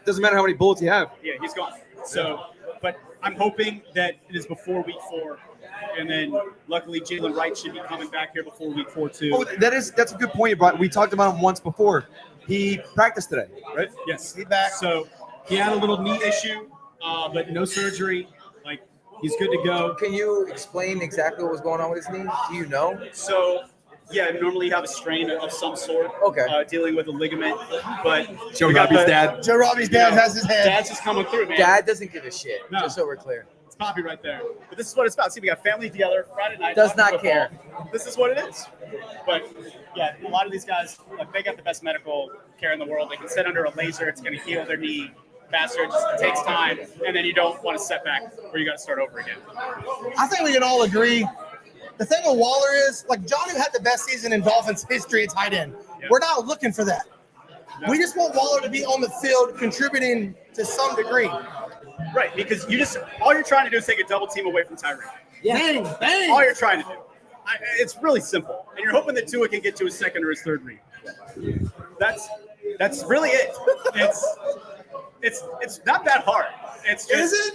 Speaker 1: doesn't matter how many bullets you have.
Speaker 11: Yeah, he's gone. So, but I'm hoping that it is before week 4. And then luckily Jalen Wright should be coming back here before week 4 too.
Speaker 1: Oh, that's a good point you brought. We talked about him once before. He practiced today, right?
Speaker 11: Yes. He's back. So he had a little knee issue, but no surgery. He's good to go.
Speaker 2: Can you explain exactly what was going on with his knee? Do you know?
Speaker 11: So yeah, normally you have a strain of some sort.
Speaker 2: Okay.
Speaker 11: Dealing with a ligament, but
Speaker 1: Joe Robbie's dad.
Speaker 5: Joe Robbie's dad has his head.
Speaker 11: Dad's just coming through, man.
Speaker 2: Dad doesn't give a shit.
Speaker 11: No.
Speaker 2: Just so we're clear.
Speaker 11: It's Poppy right there. But this is what it's about. See, we got family together Friday night.
Speaker 2: Does
Speaker 11: talking
Speaker 2: not
Speaker 11: football.
Speaker 2: care.
Speaker 11: This is what it is. But yeah, a lot of these guys, they got the best medical care in the world. They can sit under a laser. It's going to heal their knee faster. It just takes time, and then you don't want to step back where you got to start over again.
Speaker 5: I think we can all agree. The thing with Waller is, Johnny had the best season in Dolphins history at tight end.
Speaker 11: Yeah.
Speaker 5: We're not looking for that. No. We just want Waller to be on the field contributing to some degree.
Speaker 11: Right, because all you're trying to do is take a double team away from Tyreek.
Speaker 5: Yeah. Bang.
Speaker 11: All you're trying to do. It's really simple. And you're hoping that Tua can get to his second or his third read. That's really it. It's not that hard. It's just,
Speaker 5: is it?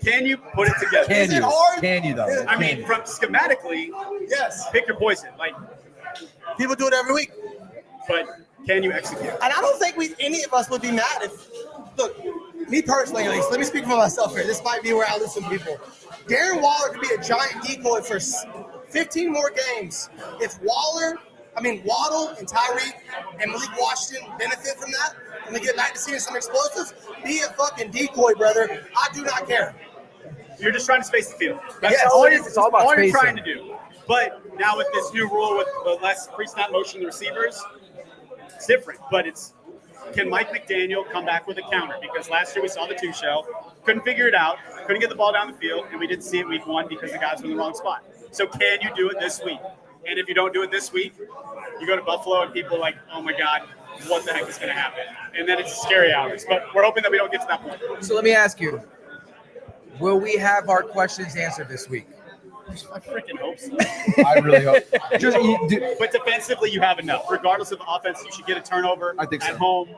Speaker 11: Can you put it together?
Speaker 5: Is it hard?
Speaker 1: Can you, though?
Speaker 11: I mean, from schematically,
Speaker 5: yes.
Speaker 11: Pick your poison.
Speaker 5: People do it every week.
Speaker 11: But can you execute?
Speaker 5: And I don't think any of us would be mad if, look, me personally, at least, let me speak for myself here. This might be where I lose some people. Darren Waller could be a giant decoy for 15 more games if Waller I mean, Waddle and Tyreek and Malik Washington benefit from that. When they get back to seeing some explosives, be a fucking decoy, brother. I do not care.
Speaker 11: You're just trying to space the field. That's
Speaker 2: Yes,
Speaker 11: all
Speaker 2: it's all about
Speaker 11: you're
Speaker 2: spacing.
Speaker 11: trying to do. But now with this new rule with the less pre-snap motion to receivers, it's different. But can Mike McDaniel come back with a counter? Because last year we saw the two shell, couldn't figure it out, couldn't get the ball down the field, and we didn't see it week 1 because the guys were in the wrong spot. So can you do it this week? And if you don't do it this week, you go to Buffalo and people are like, oh my God, what the heck is going to happen? And then it's scary hours. But we're hoping that we don't get to that point.
Speaker 2: So let me ask you, will we have our questions answered this week?
Speaker 11: I freaking hope so.
Speaker 1: I really hope.
Speaker 11: But defensively, you have enough. Regardless of the offense, you should get a turnover
Speaker 1: I think
Speaker 11: at
Speaker 1: so.
Speaker 11: home.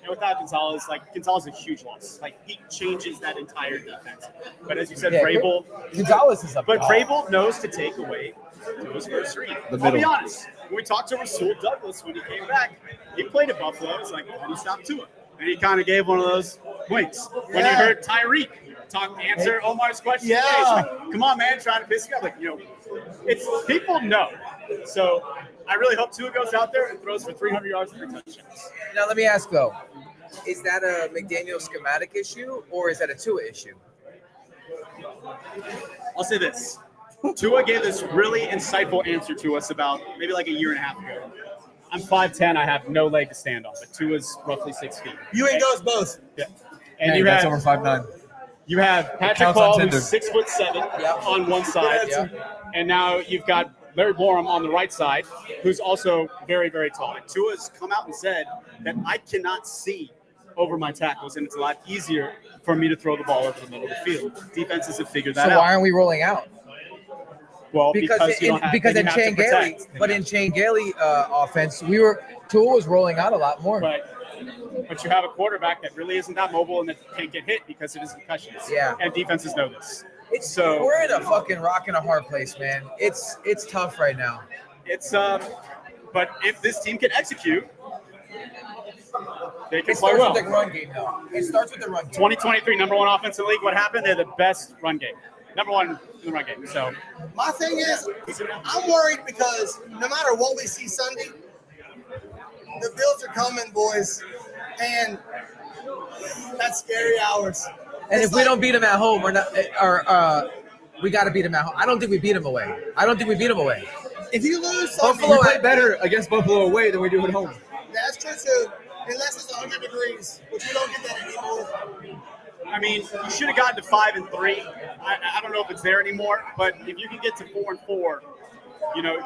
Speaker 11: Without Gonzalez, Gonzalez is a huge loss. He changes that entire defense. But as you said, Vrabel.
Speaker 2: Gonzalez is a
Speaker 11: But
Speaker 2: dog.
Speaker 11: Vrabel knows to take away his first read. I'll be honest. When we talked to Rasul Douglas when he came back, he played at Buffalo. It's like, how do you stop Tua? And he kind of gave one of those winks. When he heard Tyreek answer Omar's question,
Speaker 5: Yeah.
Speaker 11: he's like, come on, man, trying to piss me off. It's people know. So I really hope Tua goes out there and throws for 300 yards and 3 touchdowns.
Speaker 2: Now let me ask though, is that a McDaniel schematic issue or is that a Tua issue?
Speaker 11: I'll say this. Tua gave this really insightful answer to us about maybe like a year and a half ago. I'm 5'10", I have no leg to stand on, but Tua's roughly 6 feet.
Speaker 5: You and Ghost both.
Speaker 11: Yeah. And you
Speaker 1: that's
Speaker 11: have
Speaker 1: over 5'9".
Speaker 11: You have Patrick
Speaker 1: Counts on
Speaker 11: Paul,
Speaker 1: Tinder.
Speaker 11: who's 6'7"
Speaker 2: Yep.
Speaker 11: on one side, and now you've got Larry Borum on the right side, who's also very, very tall. And Tua's come out and said that I cannot see over my tackles, and it's a lot easier for me to throw the ball over the middle of the field. Defenses have figured that
Speaker 2: So
Speaker 11: out.
Speaker 2: why aren't we rolling out?
Speaker 11: Well,
Speaker 2: Because
Speaker 11: you don't have,
Speaker 2: because
Speaker 11: then
Speaker 2: in
Speaker 11: you have
Speaker 2: Shane
Speaker 11: to
Speaker 2: Gailey,
Speaker 11: protect.
Speaker 2: but in Shane Gailey offense, Tua was rolling out a lot more.
Speaker 11: But you have a quarterback that really isn't that mobile and that can't get hit because of his concussions.
Speaker 2: Yeah.
Speaker 11: And defenses know this.
Speaker 2: We're in a fucking rock and a hard place, man. It's tough right now.
Speaker 11: But if this team can execute, they can
Speaker 2: It
Speaker 11: play
Speaker 2: starts
Speaker 11: well.
Speaker 2: with the run game, though. It starts with the run game.
Speaker 11: 2023, number 1 offense in the league. What happened? They're the best run game. Number 1 in the run game. So
Speaker 5: My thing is, I'm worried because no matter what we see Sunday, the Bills are coming, boys, and that's scary hours.
Speaker 2: And
Speaker 5: It's
Speaker 2: if we don't beat them at home, we're not. We got to beat them at home. I don't think we beat them away.
Speaker 5: If you lose
Speaker 1: Buffalo
Speaker 5: Sunday,
Speaker 1: play better against Buffalo away than we do at home.
Speaker 5: that's true too. Unless it's 100 degrees, which we don't get that anymore.
Speaker 11: I mean, you should have gotten to 5-3. I don't know if it's there anymore, but if you can get to 4-4,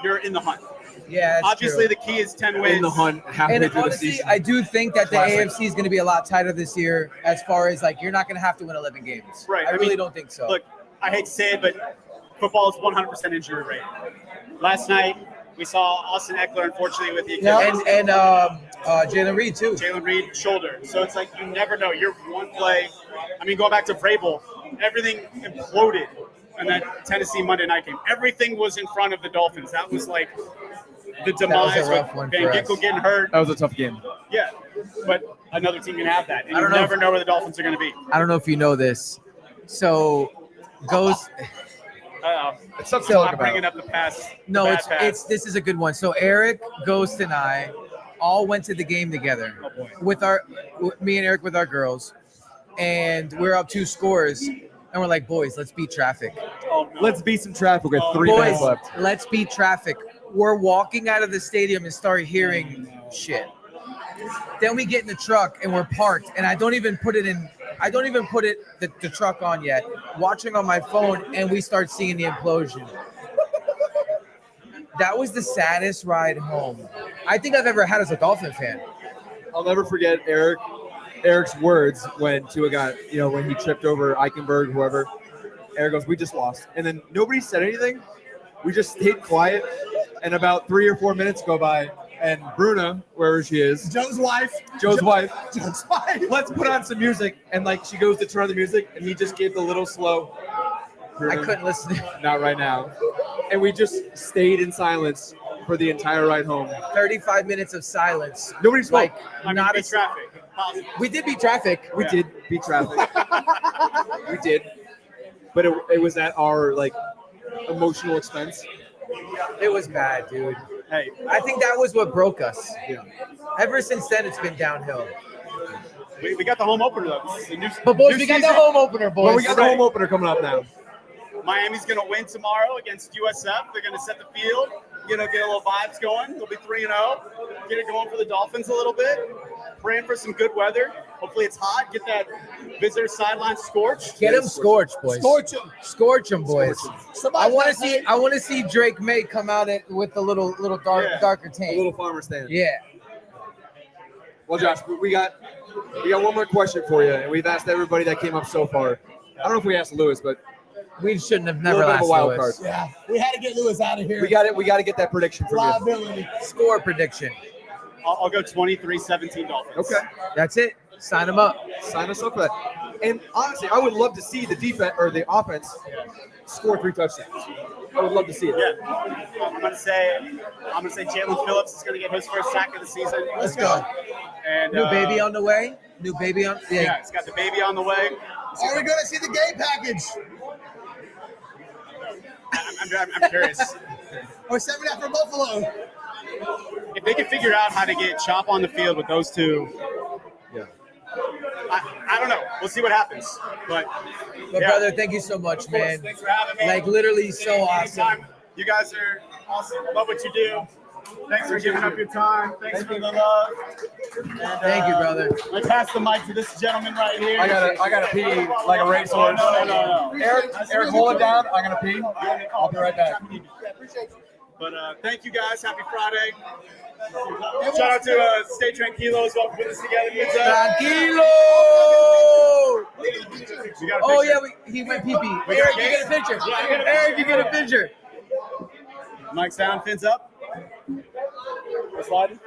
Speaker 11: you're in the hunt.
Speaker 2: Yeah, that's
Speaker 11: Obviously,
Speaker 2: true.
Speaker 11: the key is 10 wins.
Speaker 1: In the hunt halfway
Speaker 2: And
Speaker 1: through the
Speaker 2: honestly,
Speaker 1: season.
Speaker 2: I do think that the
Speaker 1: Classic.
Speaker 2: AFC is going to be a lot tighter this year as far as, you're not going to have to win 11 games.
Speaker 11: Right.
Speaker 2: I really don't think so.
Speaker 11: Look, I hate to say it, but football is 100% injury rate. Last night, we saw Austin Eckler, unfortunately, with the Achilles.
Speaker 2: And Jalen Reed, too.
Speaker 11: Jalen Reed, shoulder. So it's like you never know. You're one play. I mean, going back to Vrabel, everything imploded in that Tennessee Monday night game. Everything was in front of the Dolphins. That was like the demise
Speaker 2: rough
Speaker 11: with
Speaker 2: one
Speaker 11: Van
Speaker 2: for
Speaker 11: Ginkel
Speaker 2: us.
Speaker 11: getting hurt.
Speaker 1: That was a tough game.
Speaker 11: Yeah, but another team can have that. And
Speaker 2: I
Speaker 11: you
Speaker 2: don't know
Speaker 11: never
Speaker 2: if-
Speaker 11: know where the Dolphins are going to be.
Speaker 2: I don't know if you know this. So, Ghost.
Speaker 1: It's something to
Speaker 11: So
Speaker 1: talk
Speaker 11: I'm
Speaker 1: about.
Speaker 11: bringing up the past.
Speaker 2: No,
Speaker 11: the bad
Speaker 2: it's
Speaker 11: past.
Speaker 2: this is a good one. So Eric, Ghost, and I all went to the game together with me and Eric with our girls, and we're up 2 scores, and we're like, boys, let's beat traffic.
Speaker 1: Let's beat some traffic with 3 minutes
Speaker 2: Boys,
Speaker 1: left.
Speaker 2: let's beat traffic. We're walking out of the stadium and start hearing shit. Then we get in the truck and we're parked, and I don't even put the truck on yet. Watching on my phone, and we start seeing the implosion. That was the saddest ride home I think I've ever had as a Dolphin fan.
Speaker 1: I'll never forget Eric's words when Tua got, when he tripped over Eichenberg, whoever. Eric goes, "We just lost." And then nobody said anything. We just stayed quiet. And about 3 or 4 minutes go by, and Bruna, wherever she is,
Speaker 5: Joe's wife.
Speaker 1: Joe's wife,
Speaker 5: Let's
Speaker 1: put on some music. And she goes to turn on the music, and he just gave the little slow.
Speaker 2: I couldn't listen.
Speaker 1: Not right now. And we just stayed in silence for the entire ride home.
Speaker 2: 35 minutes of silence.
Speaker 1: Nobody spoke.
Speaker 2: Not
Speaker 11: beat traffic.
Speaker 2: We did beat traffic.
Speaker 1: We did beat traffic. We did. But it was at our emotional expense.
Speaker 2: It was bad, dude.
Speaker 11: Hey,
Speaker 2: I think that was what broke us. Ever since then, it's been downhill.
Speaker 11: we got the home opener though. This is a new,
Speaker 2: But boys,
Speaker 11: new
Speaker 2: we got the
Speaker 11: season.
Speaker 2: home opener, boys.
Speaker 1: Well, we got the home opener coming up now.
Speaker 11: Miami's going to win tomorrow against USF. They're going to set the field, get a little vibes going. They'll be 3-0. Get it going for the Dolphins a little bit. Praying for some good weather. Hopefully it's hot. Get that visitor sideline scorched.
Speaker 2: Get them scorched, boys. Scorch them, boys. I want to see Drake May come out with a little darker
Speaker 1: A
Speaker 2: tank.
Speaker 1: little farmer stand.
Speaker 2: Yeah.
Speaker 1: Well, Josh, we got one more question for you, and we've asked everybody that came up so far. I don't know if we asked Louis, but
Speaker 2: We shouldn't have
Speaker 1: a
Speaker 2: never
Speaker 1: little bit of a
Speaker 2: asked
Speaker 1: wild
Speaker 2: Lewis.
Speaker 1: card.
Speaker 5: Yeah, we had to get Lewis out of here.
Speaker 1: We got it. We got to get that prediction from you.
Speaker 5: Liability.
Speaker 2: Score prediction.
Speaker 11: I'll go 23-17 Dolphins.
Speaker 1: Okay,
Speaker 2: That's it. Sign them up.
Speaker 1: sign us up for that. And honestly, I would love to see the defense or the offense score 3 touchdowns. I would love to see it.
Speaker 11: Yeah. I'm gonna say Jalen Phillips is gonna get his first sack of the season.
Speaker 5: Let's go.
Speaker 11: And
Speaker 2: New baby on the way. New baby on.
Speaker 11: yeah, he's got the baby on the way.
Speaker 5: Are we going to see the gay package?
Speaker 11: I'm curious.
Speaker 5: Or 7 after Buffalo?
Speaker 11: If they can figure out how to get Chop on the field with those two,
Speaker 1: Yeah.
Speaker 11: I don't know. We'll see what happens. But
Speaker 2: But
Speaker 11: yeah.
Speaker 2: brother, thank you so much, man.
Speaker 11: Thanks for having me.
Speaker 2: Like literally so awesome.
Speaker 11: Anytime. You guys are awesome. Love what you do. Thanks for giving up your time. Thanks for the love. And,
Speaker 2: Thank you, brother.
Speaker 11: I pass the mic to this gentleman right here.
Speaker 1: I gotta pee like a racehorse.
Speaker 11: No.
Speaker 1: Eric, hold it down. I'm gonna pee. I'll be right back.
Speaker 11: But thank you guys. Happy Friday. Shout out to Stay Tranquilo as well for putting this together.
Speaker 2: Tranquilo.
Speaker 11: We got a
Speaker 2: Oh
Speaker 11: picture.
Speaker 2: yeah, he went pee-pee.
Speaker 11: We
Speaker 2: Eric,
Speaker 11: got
Speaker 2: you get a picture. Eric, you get a picture.
Speaker 11: Mike's down, fins up. We're sliding.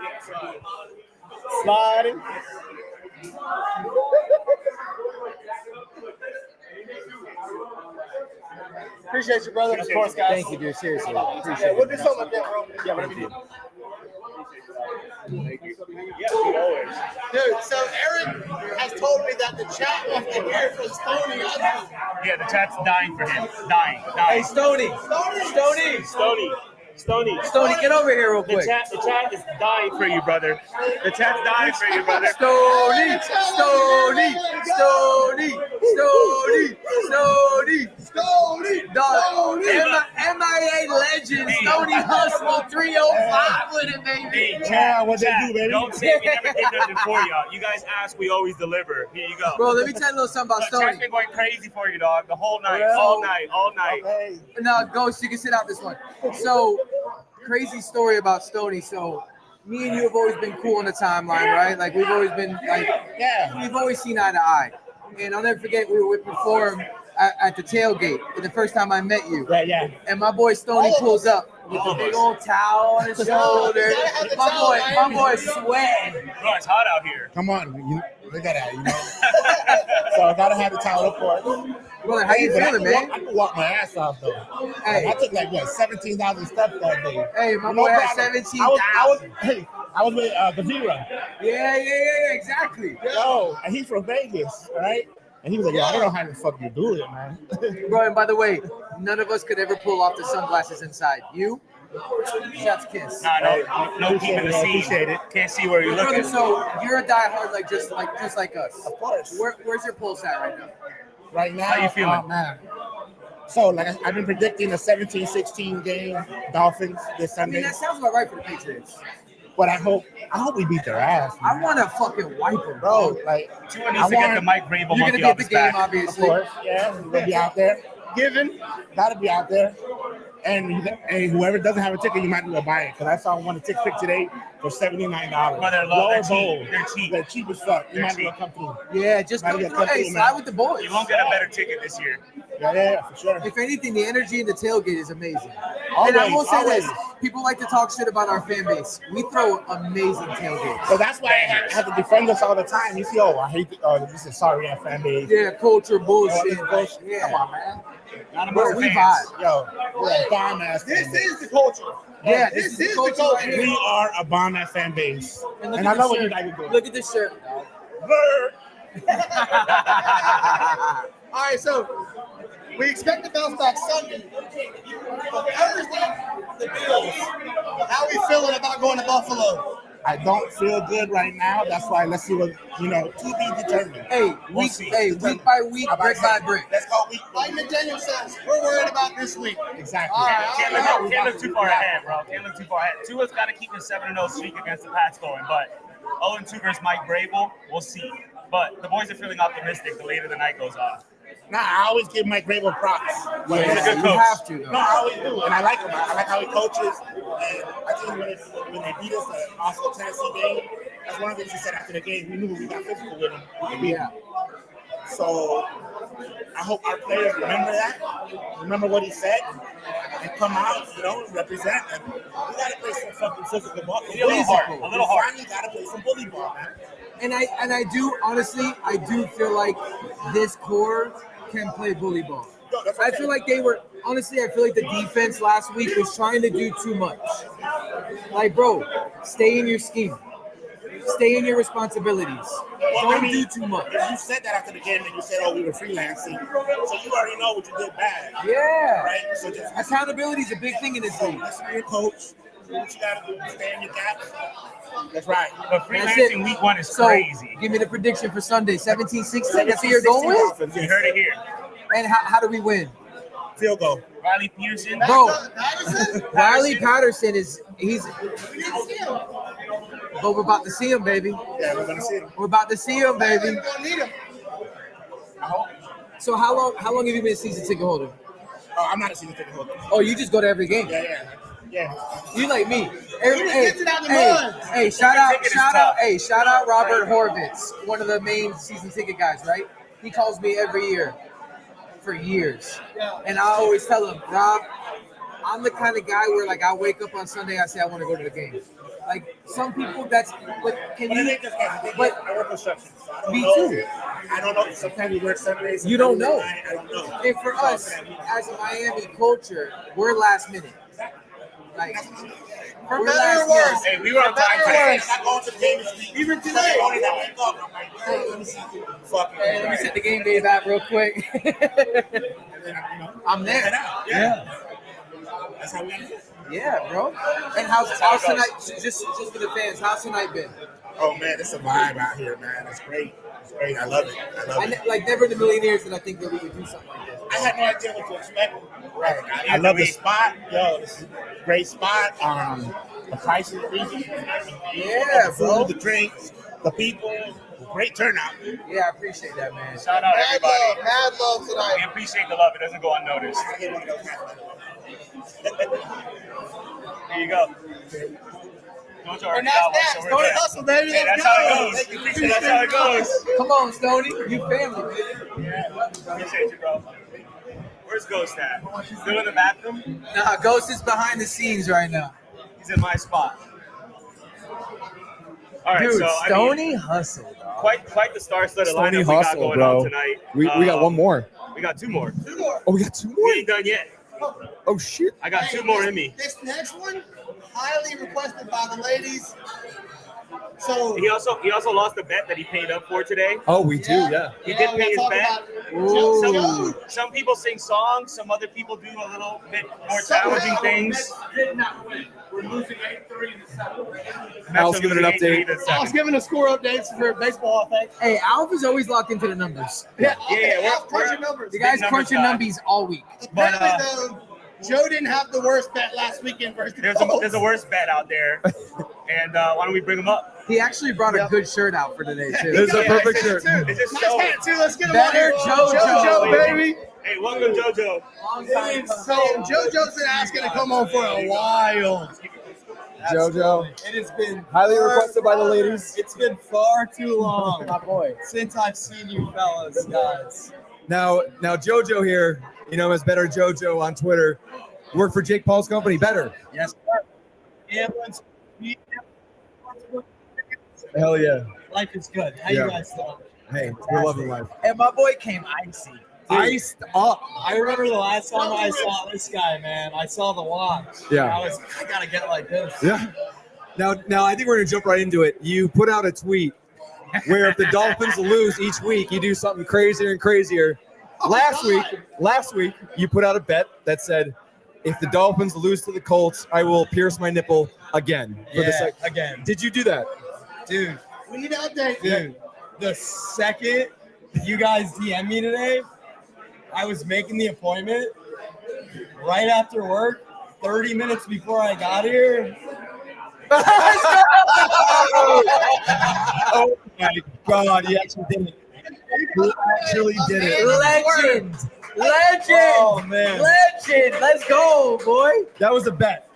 Speaker 11: Sliding.
Speaker 5: Appreciate you, brother.
Speaker 11: Of course, guys.
Speaker 2: Thank you, dude. Seriously, appreciate
Speaker 5: We'll
Speaker 2: it.
Speaker 5: do something like that, bro.
Speaker 11: Yeah, whatever you do. Yeah, always.
Speaker 5: Dude, so Eric has told me that the chat wants to hear from Stony Hustle.
Speaker 7: Yeah, the chat's dying for him. Dying.
Speaker 2: Hey, Stony.
Speaker 7: Stony.
Speaker 2: Stony, get over here real
Speaker 7: The
Speaker 2: quick.
Speaker 7: chat is dying for you, brother. The chat's dying for you, brother.
Speaker 2: Stony. Dog, MIA legend, Stony Hustle 305 with it, baby.
Speaker 7: Hey, chat,
Speaker 5: what they
Speaker 7: chat,
Speaker 5: do, baby.
Speaker 7: Don't say we never did nothing for y'all. You guys ask, we always deliver. Here you go.
Speaker 2: Bro, let me tell you a little something about
Speaker 7: The chat's
Speaker 2: Stony.
Speaker 7: been going crazy for you, dog. The whole night,
Speaker 2: Well,
Speaker 7: all night.
Speaker 5: Okay.
Speaker 2: No, Ghost, you can sit out this one. So, crazy story about Stony. So, me and you have always been cool on the timeline, right? Like, we've always been, like, we've always seen eye to eye. And I'll never forget, we would perform at the tailgate the first time I met you.
Speaker 5: Yeah.
Speaker 2: And my boy Stony pulls up with the big old towel on his shoulder. My boy sweating.
Speaker 7: Bro, it's hot out here.
Speaker 12: Come on, look at that, So I gotta have the towel, of course.
Speaker 2: Brother, how you feeling, man?
Speaker 12: I can walk my ass off though.
Speaker 2: Hey.
Speaker 12: I took like 17,000 steps that day.
Speaker 2: Hey, my
Speaker 12: No
Speaker 2: boy had
Speaker 12: problem.
Speaker 2: 17,000.
Speaker 12: I was with Vecino.
Speaker 2: Yeah, exactly.
Speaker 12: Yo, and he's from Vegas, right? And he was like, yo, I don't know how the fuck you do it, man.
Speaker 2: Bro, and by the way, none of us could ever pull off the sunglasses inside. You? Chef's kiss.
Speaker 7: No keeping the scene.
Speaker 12: Appreciate it.
Speaker 7: Can't see where you're
Speaker 2: Brother,
Speaker 7: looking.
Speaker 2: so you're a diehard just like us.
Speaker 12: Of course.
Speaker 2: Where's your pulse at right now?
Speaker 12: Right now,
Speaker 7: How you feeling?
Speaker 12: Oh, man. So, like, I've been predicting a 17-16 game Dolphins this
Speaker 2: I mean,
Speaker 12: Sunday.
Speaker 2: that sounds about right for the Patriots.
Speaker 12: But I hope we beat their ass, man.
Speaker 2: I want to fucking wipe them,
Speaker 12: Bro, like,
Speaker 7: Tua needs to get the Mike Vrabel
Speaker 2: You're
Speaker 7: monkey
Speaker 2: gonna
Speaker 7: off
Speaker 2: get the
Speaker 7: his
Speaker 2: game,
Speaker 7: back.
Speaker 12: of
Speaker 2: obviously.
Speaker 12: course, yeah, we're gonna be out there. Gotta be out there. And whoever doesn't have a ticket, you might as well buy it. Because I saw one ticket pick today for $79.
Speaker 7: Well, they're low. They're cheap. They're cheap.
Speaker 12: They're cheap as fuck. You
Speaker 7: They're
Speaker 12: might as well
Speaker 7: cheap.
Speaker 12: come through.
Speaker 2: Yeah, just
Speaker 12: Might
Speaker 2: come
Speaker 12: as
Speaker 2: through.
Speaker 12: well come
Speaker 2: Hey,
Speaker 12: through,
Speaker 2: slide
Speaker 12: man.
Speaker 2: with the boys.
Speaker 7: You won't get a better ticket this year.
Speaker 12: Yeah, for sure.
Speaker 2: If anything, the energy in the tailgate is amazing.
Speaker 12: Always,
Speaker 2: And I will say
Speaker 12: always.
Speaker 2: this: people like to talk shit about our fan base. We throw amazing tailgates.
Speaker 12: So that's why I have to defend us all the time. You see, I hate this is sorry ass fan base.
Speaker 2: Yeah, culture bullshit.
Speaker 12: Bullshit.
Speaker 2: Yeah.
Speaker 12: Come on, man.
Speaker 7: Not
Speaker 2: Bro,
Speaker 7: amongst
Speaker 2: we
Speaker 7: fans.
Speaker 2: vibe.
Speaker 12: Yo, we're a bomb ass fan base.
Speaker 5: the culture.
Speaker 2: Yeah, this is the culture right here.
Speaker 12: We are a bomb ass fan base.
Speaker 2: And look
Speaker 12: And
Speaker 2: at
Speaker 12: I know
Speaker 2: this
Speaker 12: what you
Speaker 2: shirt.
Speaker 12: guys are doing.
Speaker 2: Look at this shirt.
Speaker 5: All right, so We expect to bounce back Sunday. But Thursday, the Bills. How are we feeling about going to Buffalo?
Speaker 12: I don't feel good right now. That's why let's see what, to be determined.
Speaker 2: Hey,
Speaker 12: We'll
Speaker 2: week,
Speaker 12: see.
Speaker 2: hey, week by week, brick by brick.
Speaker 12: Let's go week.
Speaker 5: Like McDaniel says, we're worried about this week.
Speaker 12: Exactly.
Speaker 5: All right,
Speaker 7: Can't look too far ahead, bro. Can't look too far ahead. Tua's got to keep his 7-0 streak against the Pats going, but 0-2 versus Mike Vrabel, we'll see. But the boys are feeling optimistic the later the night goes on.
Speaker 12: Nah, I always give Mike Vrabel props.
Speaker 7: He's a good
Speaker 2: You
Speaker 7: coach.
Speaker 2: have to.
Speaker 12: No, I always do, and I like him. I like how he coaches. And I think when they beat us also Tennessee game, that's one of the things he said after the game. We knew we got physical with him. We beat him. So I hope our players remember that, remember what he said, and come out, represent. And we got to play some fucking physical ball.
Speaker 7: A little hard. A little hard.
Speaker 12: We finally got to play some bully ball, man.
Speaker 2: And I do honestly, I do feel like this core can play bully ball.
Speaker 12: No, that's
Speaker 2: I
Speaker 12: okay.
Speaker 2: feel like they were honestly. I feel like the defense last week was trying to do too much. Like, bro, stay in your scheme, stay in your responsibilities. Don't do too much.
Speaker 12: If you said that after the game and you said, "Oh, we were freelancing," so you already know what you did bad.
Speaker 2: Yeah.
Speaker 12: Right. So just
Speaker 2: Accountability is a big thing in this league.
Speaker 12: listen to your coach. Do what you got to do. Stay in your gap. That's right.
Speaker 7: But
Speaker 2: That's it.
Speaker 7: freelancing week 1 is
Speaker 2: So,
Speaker 7: crazy.
Speaker 2: give me the prediction for Sunday, 17-16. That's what you're going with?
Speaker 7: You heard it here.
Speaker 2: And how do we win?
Speaker 12: Field goal.
Speaker 7: Riley Peterson.
Speaker 2: Bro, Riley Patterson he's but we're about to see him, baby.
Speaker 12: Yeah, we're gonna see him.
Speaker 2: We're about to see him, baby.
Speaker 5: We're gonna need him.
Speaker 2: So how long have you been a season ticket holder?
Speaker 12: Oh, I'm not a season ticket holder.
Speaker 2: Oh, you just go to every game.
Speaker 12: Yeah.
Speaker 2: You like me.
Speaker 5: gets it out the mud.
Speaker 2: Hey, shout out Robert Horvitz, one of the main season ticket guys, right? He calls me every year for years. And I always tell him, Rob, I'm the kind of guy where like I wake up on Sunday, I say I want to go to the game. Like some people that's but can you but
Speaker 12: I work construction. So I don't
Speaker 2: me
Speaker 12: know.
Speaker 2: too.
Speaker 12: I don't know. Sometimes we work Sundays.
Speaker 2: You don't know.
Speaker 12: I don't know.
Speaker 2: And for us, as a Miami culture, we're last minute. Like,
Speaker 5: For
Speaker 2: we're
Speaker 5: better
Speaker 2: last
Speaker 5: or worse.
Speaker 2: minute.
Speaker 7: Hey, we were on time
Speaker 5: Better or
Speaker 7: today.
Speaker 5: worse.
Speaker 12: I'm going to the game this week.
Speaker 5: Even today.
Speaker 12: Sunday morning, I wake up. I'm like, let me see. Fuck it.
Speaker 2: Hey, let me set the game day back real quick.
Speaker 12: And then,
Speaker 2: I'm there.
Speaker 12: head out.
Speaker 2: Yeah.
Speaker 12: That's how we got to do it.
Speaker 2: Yeah, bro. And how's tonight? Just for the fans, how's tonight been?
Speaker 12: Oh man, it's a vibe out here, man. It's great. It's great. I love it.
Speaker 2: Like never in a million years did I think that we would do something like this.
Speaker 12: I had no idea what to expect. Right. I love the spot. Yo, this is a great spot. The price is reasonable.
Speaker 2: Yeah,
Speaker 12: the
Speaker 2: bro.
Speaker 12: food, the drinks, the people. Great turnout.
Speaker 2: Yeah, I appreciate that, man.
Speaker 7: Shout out everybody.
Speaker 5: Mad love
Speaker 7: We
Speaker 5: tonight.
Speaker 7: appreciate the love. It doesn't go unnoticed.
Speaker 12: I get one of those hats.
Speaker 7: There you go. Jojo already
Speaker 5: And
Speaker 7: got
Speaker 5: that's
Speaker 7: one, so
Speaker 5: that.
Speaker 7: we're
Speaker 5: Stony
Speaker 7: good.
Speaker 5: Hustle, baby.
Speaker 7: Hey,
Speaker 5: Let's
Speaker 7: that's how it
Speaker 5: go.
Speaker 7: goes. That's how it goes.
Speaker 2: Come on, Stony. You family, man.
Speaker 7: Appreciate you, bro. Where's Ghost at? Still in the bathroom?
Speaker 2: Nah, Ghost is behind the scenes right now.
Speaker 7: He's in my spot. All right,
Speaker 2: Dude,
Speaker 7: so
Speaker 2: Stony Hustle.
Speaker 7: quite the star-studded
Speaker 1: Stony
Speaker 7: lineup we got
Speaker 1: Hustle,
Speaker 7: going
Speaker 1: bro.
Speaker 7: on tonight.
Speaker 1: We got one more.
Speaker 7: We got 2 more.
Speaker 1: Oh, we got 2 more?
Speaker 7: We ain't done yet.
Speaker 1: Oh, shit.
Speaker 7: I got 2 more in me.
Speaker 5: This next one, highly requested by the ladies. So
Speaker 7: He also lost a bet that he paid up for today.
Speaker 1: Oh, we do, yeah.
Speaker 7: He did pay his bet.
Speaker 2: Ooh.
Speaker 7: Some people sing songs. Some other people do a little bit more challenging things.
Speaker 12: Did not win. We're losing 8-3 in the 7th.
Speaker 1: Al's giving an update.
Speaker 5: I was giving a score updates for baseball, I think.
Speaker 2: Hey, Alf is always locked into the numbers.
Speaker 5: Yeah,
Speaker 7: we're
Speaker 5: crunching numbers.
Speaker 2: The guy's
Speaker 7: Big
Speaker 2: crunching
Speaker 7: numbers
Speaker 2: numbies all week.
Speaker 5: Apparently, though, Joe didn't have the worst bet last weekend versus the
Speaker 7: There's a worse bet out there, and why don't we bring him up?
Speaker 2: He actually brought a good shirt out for today, too.
Speaker 1: This is a perfect shirt.
Speaker 7: It's just
Speaker 5: Nice
Speaker 7: so.
Speaker 5: hat, too. Let's get him
Speaker 2: Better
Speaker 5: on here.
Speaker 2: Jojo.
Speaker 5: Jojo, baby.
Speaker 7: Hey, welcome Jojo.
Speaker 5: So JoJo's been asking to come on for a while.
Speaker 1: Jojo,
Speaker 13: It has been
Speaker 1: highly requested by the ladies.
Speaker 13: It's been far too long, my boy, since I've seen you fellas, guys.
Speaker 1: Now Jojo here, you know him as Better Jojo on Twitter. Worked for Jake Paul's company, Better.
Speaker 13: Yes, sir. Ambulance.
Speaker 1: Hell yeah.
Speaker 13: Life is good. How
Speaker 1: Yeah.
Speaker 13: you guys doing?
Speaker 1: Hey, we're loving life.
Speaker 13: And my boy came icy.
Speaker 1: Iced up.
Speaker 13: I remember the last time I saw this guy, man. I saw the watch.
Speaker 1: Yeah.
Speaker 13: I gotta get like this.
Speaker 1: Yeah. Now I think we're gonna jump right into it. You put out a tweet where if the Dolphins lose each week, you do something crazier and crazier.
Speaker 14: Last week, you put out a bet that said, if the Dolphins lose to the Colts, I will pierce my nipple again.
Speaker 4: Again.
Speaker 14: Did you do that?
Speaker 4: Dude,
Speaker 5: We need to update.
Speaker 4: dude, the second you guys DM me today, I was making the appointment right after work, 30 minutes before I got here.
Speaker 14: Oh my God, he actually did it. He actually did it.
Speaker 2: Legend.
Speaker 4: Oh, man.
Speaker 2: Legend. Let's go, boy.
Speaker 14: That was a bet.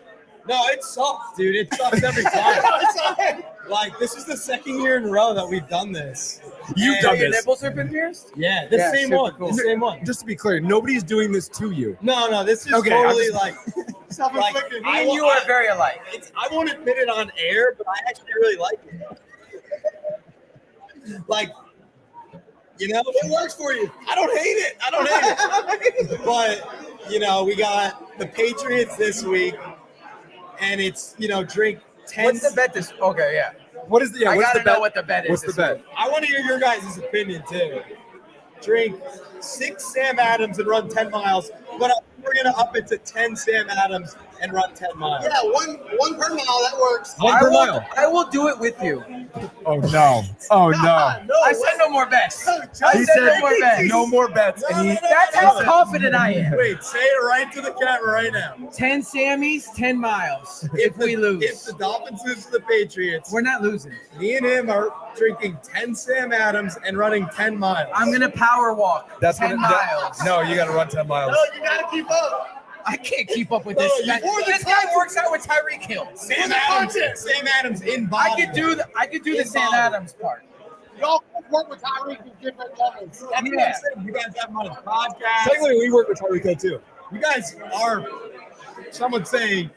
Speaker 4: No, it sucks, dude. It sucks every time. Like, this is the second year in a row that we've done this.
Speaker 14: You've done
Speaker 2: Your
Speaker 14: this.
Speaker 2: nipples have been pierced?
Speaker 4: Yeah, the same
Speaker 2: super
Speaker 4: one.
Speaker 2: cool.
Speaker 4: The same one.
Speaker 14: Just to be clear, nobody's doing this to you.
Speaker 4: No, this is
Speaker 14: Okay,
Speaker 4: totally
Speaker 14: I'm
Speaker 4: like
Speaker 5: Self-inflicted.
Speaker 2: Me and you are very alike.
Speaker 4: I won't admit it on air, but I actually really like it. Like, you know, it works for you. I don't hate it. But, you know, we got the Patriots this week, and it's, you know, drink 10.
Speaker 2: What's the bet this? Okay, yeah.
Speaker 14: What is the
Speaker 2: I
Speaker 14: what's
Speaker 2: gotta
Speaker 14: the bet?
Speaker 2: know what the bet is.
Speaker 14: What's the
Speaker 2: this
Speaker 14: bet?
Speaker 2: week.
Speaker 4: I want to hear your guys' opinion, too. Drink 6 Sam Adams and run 10 miles, but we're going to up it to 10 Sam Adams and run 10 miles.
Speaker 5: Yeah, one per mile. That works.
Speaker 14: One per mile.
Speaker 2: I will do it with you.
Speaker 14: Oh no! Oh no!
Speaker 2: I said no more bets. I
Speaker 14: He
Speaker 2: said no
Speaker 14: said
Speaker 2: more bets.
Speaker 14: no more bets, and he
Speaker 2: That's how confident I am.
Speaker 4: Wait, say it right to the camera right now.
Speaker 2: 10 Sammys, 10 miles. If we lose.
Speaker 4: If the Dolphins lose to the Patriots,
Speaker 2: We're not losing.
Speaker 4: me and him are drinking 10 Sam Adams and running 10 miles.
Speaker 2: I'm going to power walk.
Speaker 14: That's
Speaker 2: 10 miles.
Speaker 14: No, you got to run 10 miles.
Speaker 5: You gotta keep up.
Speaker 2: I can't keep up with this.
Speaker 4: No,
Speaker 2: This guy works out with Tyreek Hill.
Speaker 4: Sam Adams in
Speaker 2: I
Speaker 4: bottle.
Speaker 2: could do the Sam
Speaker 4: Involved.
Speaker 2: Adams part.
Speaker 12: Y'all work with Tyreek in different levels.
Speaker 4: That's what I'm saying. You guys have him on a podcast.
Speaker 14: Technically, we work with Tyreek Hill too.
Speaker 4: You guys are, some would say,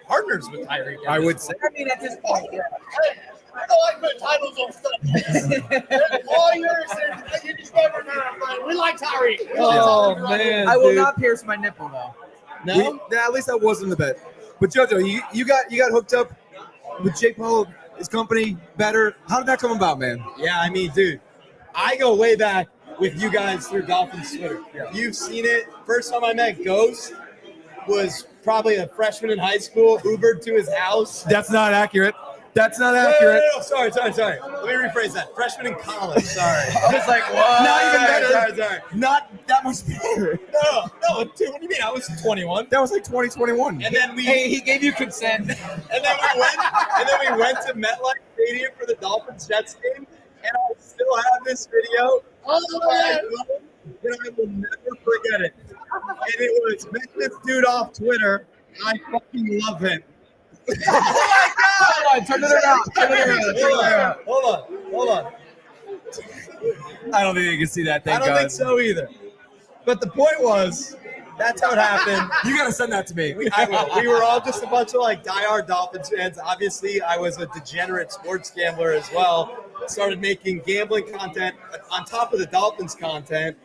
Speaker 4: partners with Tyreek.
Speaker 14: I would say.
Speaker 2: I mean, at this point, yeah.
Speaker 12: Hey, I don't like putting titles on stuff. All yours, and you just never know. But we like Tyreek.
Speaker 4: Oh, man.
Speaker 2: I will
Speaker 4: dude.
Speaker 2: not pierce my nipple, though.
Speaker 4: No?
Speaker 14: At least that wasn't the bet. But Jojo, you got hooked up with Jake Paul, his company, Better. How did that come about, man?
Speaker 4: Yeah, I mean, dude, I go way back with you guys through Dolphins Twitter.
Speaker 14: Yeah.
Speaker 4: You've seen it. First time I met Ghost was probably a freshman in high school, Ubered to his house.
Speaker 14: That's not accurate. That's not
Speaker 4: No,
Speaker 14: accurate.
Speaker 4: Sorry. Let me rephrase that. Freshman in college. Sorry.
Speaker 2: I was like, what?
Speaker 14: Not even better.
Speaker 4: Sorry.
Speaker 14: Not that much better.
Speaker 4: No, dude, what do you mean? I was 21.
Speaker 14: That was like 2021.
Speaker 4: And then
Speaker 2: Hey, he gave you consent.
Speaker 4: we went to MetLife Stadium for the Dolphins Jets game, and I still have this video. And I will never forget it. And it was, met this dude off Twitter. I fucking love him.
Speaker 2: Oh my God! Turn it around.
Speaker 4: Hold on.
Speaker 14: I don't think you can see that.
Speaker 4: I
Speaker 14: Thank
Speaker 4: don't
Speaker 14: God.
Speaker 4: think so either. But the point was, that's how it happened.
Speaker 14: You gotta send that to me.
Speaker 4: I will. We were all just a bunch of like diehard Dolphins fans. Obviously, I was a degenerate sports gambler as well. Started making gambling content on top of the Dolphins content.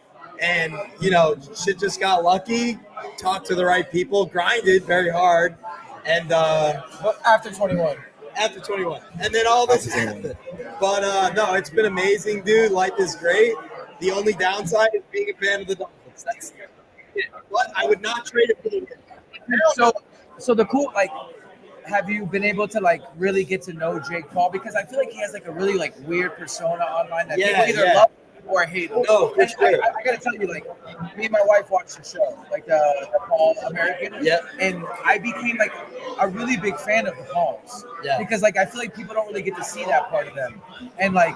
Speaker 4: And, you know, shit just got lucky, talked to the right people, grinded very hard. And
Speaker 2: After 21.
Speaker 4: after 21. And then all this happened. But no, it's been amazing, dude. Life is great. The only downside is being a fan of the Dolphins. That's it. But I would not trade it for the win.
Speaker 2: So the cool, like, have you been able to like really get to know Jake Paul? Because I feel like he has like a really like weird persona online that people either love or hate him.
Speaker 4: No, for sure.
Speaker 2: I gotta tell you, like, me and my wife watched the show, like the Paul American.
Speaker 4: Yeah.
Speaker 2: And I became like a really big fan of the Pauls.
Speaker 4: Yeah.
Speaker 2: Because like I feel like people don't really get to see that part of them. And like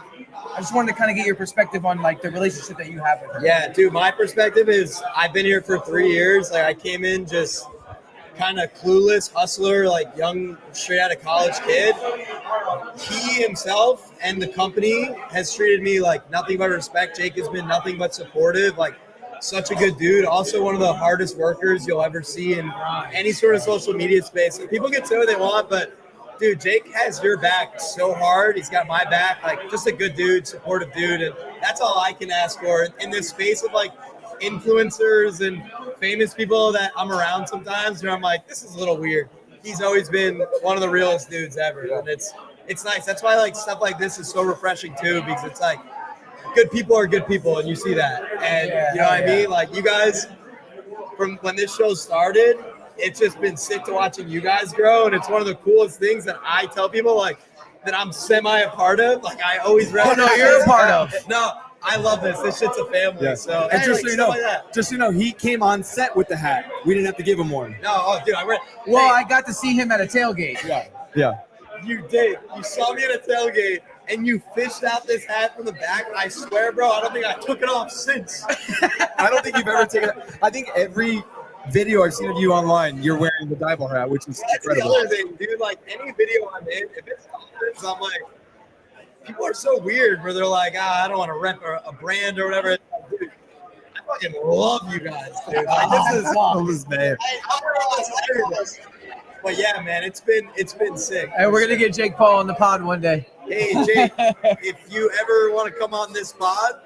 Speaker 2: I just wanted to kind of get your perspective on like the relationship that you have with him.
Speaker 4: Yeah, dude, my perspective is I've been here for 3 years. Like I came in just kind of clueless hustler, like young, straight out of college kid. He himself and the company has treated me like nothing but respect. Jake has been nothing but supportive, like such a good dude. Also one of the hardest workers you'll ever see in any sort of social media space. People get to say what they want, but dude, Jake has your back so hard. He's got my back, like just a good dude, supportive dude. And that's all I can ask for in this space of like influencers and famous people that I'm around sometimes where I'm like, this is a little weird. He's always been one of the realest dudes ever. And it's nice. That's why like stuff like this is so refreshing too, because it's like
Speaker 13: good people are good people, and you see that. And you know what I mean? Like, you guys, from when this show started, it's just been sick to watching you guys grow, and it's one of the coolest things that I tell people, like, that I'm semi a part of. Like, I always
Speaker 2: you're a part of.
Speaker 13: No, I love this. This shit's a family.
Speaker 14: Yeah.
Speaker 13: So,
Speaker 14: And
Speaker 13: hey,
Speaker 14: just
Speaker 13: like,
Speaker 14: so you
Speaker 13: stuff
Speaker 14: know,
Speaker 13: like that.
Speaker 14: just so you know, he came on set with the hat. We didn't have to give him one.
Speaker 13: No, oh, dude, I read.
Speaker 2: Well, I got to see him at a tailgate.
Speaker 14: Yeah.
Speaker 13: You did. You saw me at a tailgate, and you fished out this hat from the back. I swear, bro, I don't think I took it off since.
Speaker 14: I don't think you've ever taken it. I think every video I've seen of you online, you're wearing the dive bar hat, which is
Speaker 13: That's
Speaker 14: incredible.
Speaker 13: the other thing, dude. Like, any video I'm in, if it's Dolphins, I'm like, people are so weird where they're like, I don't want to rep a brand or whatever. Dude, I fucking love you guys, dude. Like, this is
Speaker 14: man.
Speaker 13: But yeah, man, it's been sick.
Speaker 2: And we're gonna get Jake Paul on the pod one day.
Speaker 13: Hey, Jake, if you ever want to come on this pod,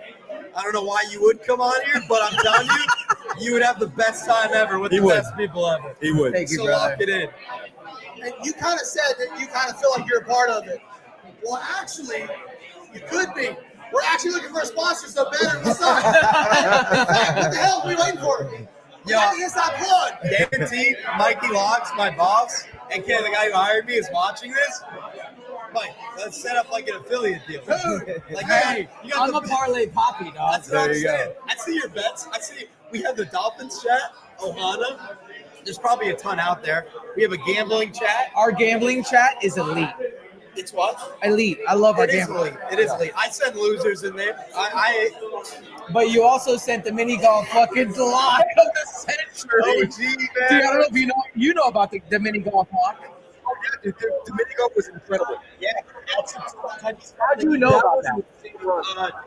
Speaker 13: I don't know why you would come on here, but I'm telling you, you would have the best time ever with the best people ever.
Speaker 14: He would.
Speaker 2: Thank you,
Speaker 13: So
Speaker 2: brother.
Speaker 13: lock it in.
Speaker 5: And you kind of said that you kind of feel like you're a part of it. Well, actually, you could be. We're actually looking for a sponsor, so Banner, what's up? In fact, what the hell are we waiting for?
Speaker 13: Yeah.
Speaker 5: It's not plug.
Speaker 13: Guaranteed, Mikey Locks, my boss, and Ken, the guy who hired me, is watching this. Mike, let's set up like an affiliate deal. Like, hey, you got
Speaker 2: I'm a parlay poppy, dog.
Speaker 13: That's what I'm
Speaker 14: There you go.
Speaker 13: saying. I see your bets. I see we have the Dolphins chat, Ohana. There's probably a ton out there. We have a gambling chat.
Speaker 2: Our gambling chat is elite.
Speaker 13: It's what?
Speaker 2: Elite. I love our
Speaker 13: It is
Speaker 2: gambling.
Speaker 13: elite. It is elite. I send losers in there.
Speaker 2: But you also sent the mini golf fucking lock of the century.
Speaker 13: OG, man.
Speaker 2: Dude, I don't know if you know about the mini golf lock.
Speaker 14: Oh, yeah, dude. The mini golf was incredible.
Speaker 13: Yeah.
Speaker 2: How do you know about that?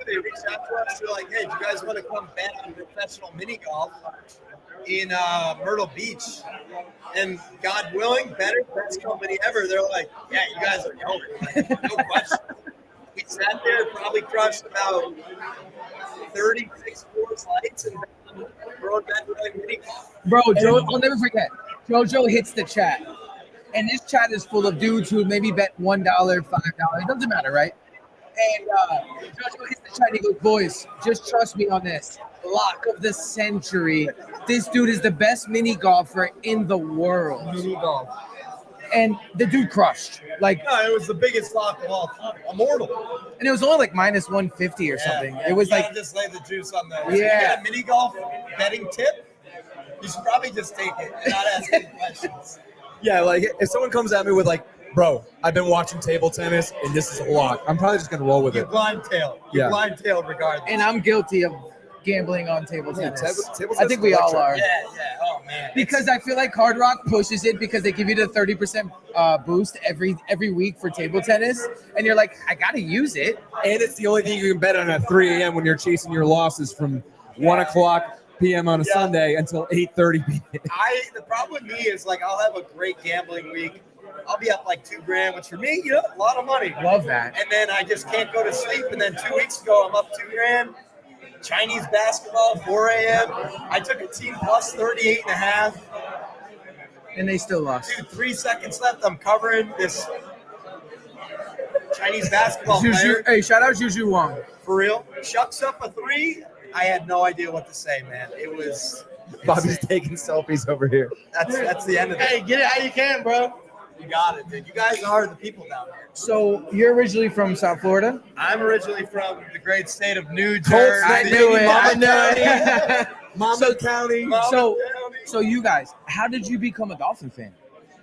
Speaker 13: They reached out to us. They're like, hey, do you guys want to come bet on professional mini golf in Myrtle Beach? And God willing, best company ever. They're like, yeah, you guys are going. Like, no question. We sat there, probably crushed about 36 Coors Lights and rode that like mini golf.
Speaker 2: Bro, I'll never forget. Jojo hits the chat. And this chat is full of dudes who maybe bet $1, $5. It doesn't matter, right? And Jojo hits the chat and he goes, boys, just trust me on this. Lock of the century. This dude is the best mini golfer in the world.
Speaker 13: Mini golf.
Speaker 2: And the dude crushed. Like,
Speaker 13: No, it was the biggest lock of all time. Immortal.
Speaker 2: and it was only like minus 150 or something.
Speaker 13: Yeah,
Speaker 2: It was
Speaker 13: you
Speaker 2: like,
Speaker 13: gotta just lay the juice on that.
Speaker 2: Yeah.
Speaker 13: If you get a mini golf betting tip, you should probably just take it and not ask any questions.
Speaker 14: Yeah, like if someone comes at me with like, bro, I've been watching table tennis and this is a lock, I'm probably just gonna roll with
Speaker 13: You
Speaker 14: it.
Speaker 13: blind tail. You
Speaker 14: Yeah.
Speaker 13: blind tail regardless.
Speaker 2: and I'm guilty of gambling on table tennis.
Speaker 14: table
Speaker 2: I
Speaker 14: tennis
Speaker 2: think we all
Speaker 14: electric.
Speaker 2: are.
Speaker 13: Yeah. Oh man.
Speaker 2: Because I feel like Hard Rock pushes it because they give you the 30% boost every week for table tennis, and you're like, I gotta use it.
Speaker 14: And it's the only thing you can bet on at 3 a.m. when you're chasing your losses from 1 o'clock p.m. on a Sunday until 8:30 p.m.
Speaker 13: The problem with me is like I'll have a great gambling week. I'll be up like $2,000, which for me, you know, a lot of money.
Speaker 2: Love that.
Speaker 13: And then I just can't go to sleep. And then 2 weeks ago, I'm up $2,000. Chinese basketball, 4 a.m. I took a team plus 38.5.
Speaker 2: And they still lost.
Speaker 13: Dude, 3 seconds left. I'm covering this Chinese basketball player.
Speaker 2: Hey, shout out Juju Wong.
Speaker 13: For real. Chucks up a three. I had no idea what to say, man. It was
Speaker 14: Bobby's taking selfies over here.
Speaker 13: that's the end of it.
Speaker 5: Hey, get it how you can, bro.
Speaker 13: You got it, dude. You guys are the people down here.
Speaker 2: So you're originally from South Florida?
Speaker 13: I'm originally from the great state of New
Speaker 14: Colts,
Speaker 13: Jersey.
Speaker 2: I knew it.
Speaker 14: Mama
Speaker 2: I knew it.
Speaker 14: Mama County.
Speaker 2: So you guys, how did you become a Dolphin fan?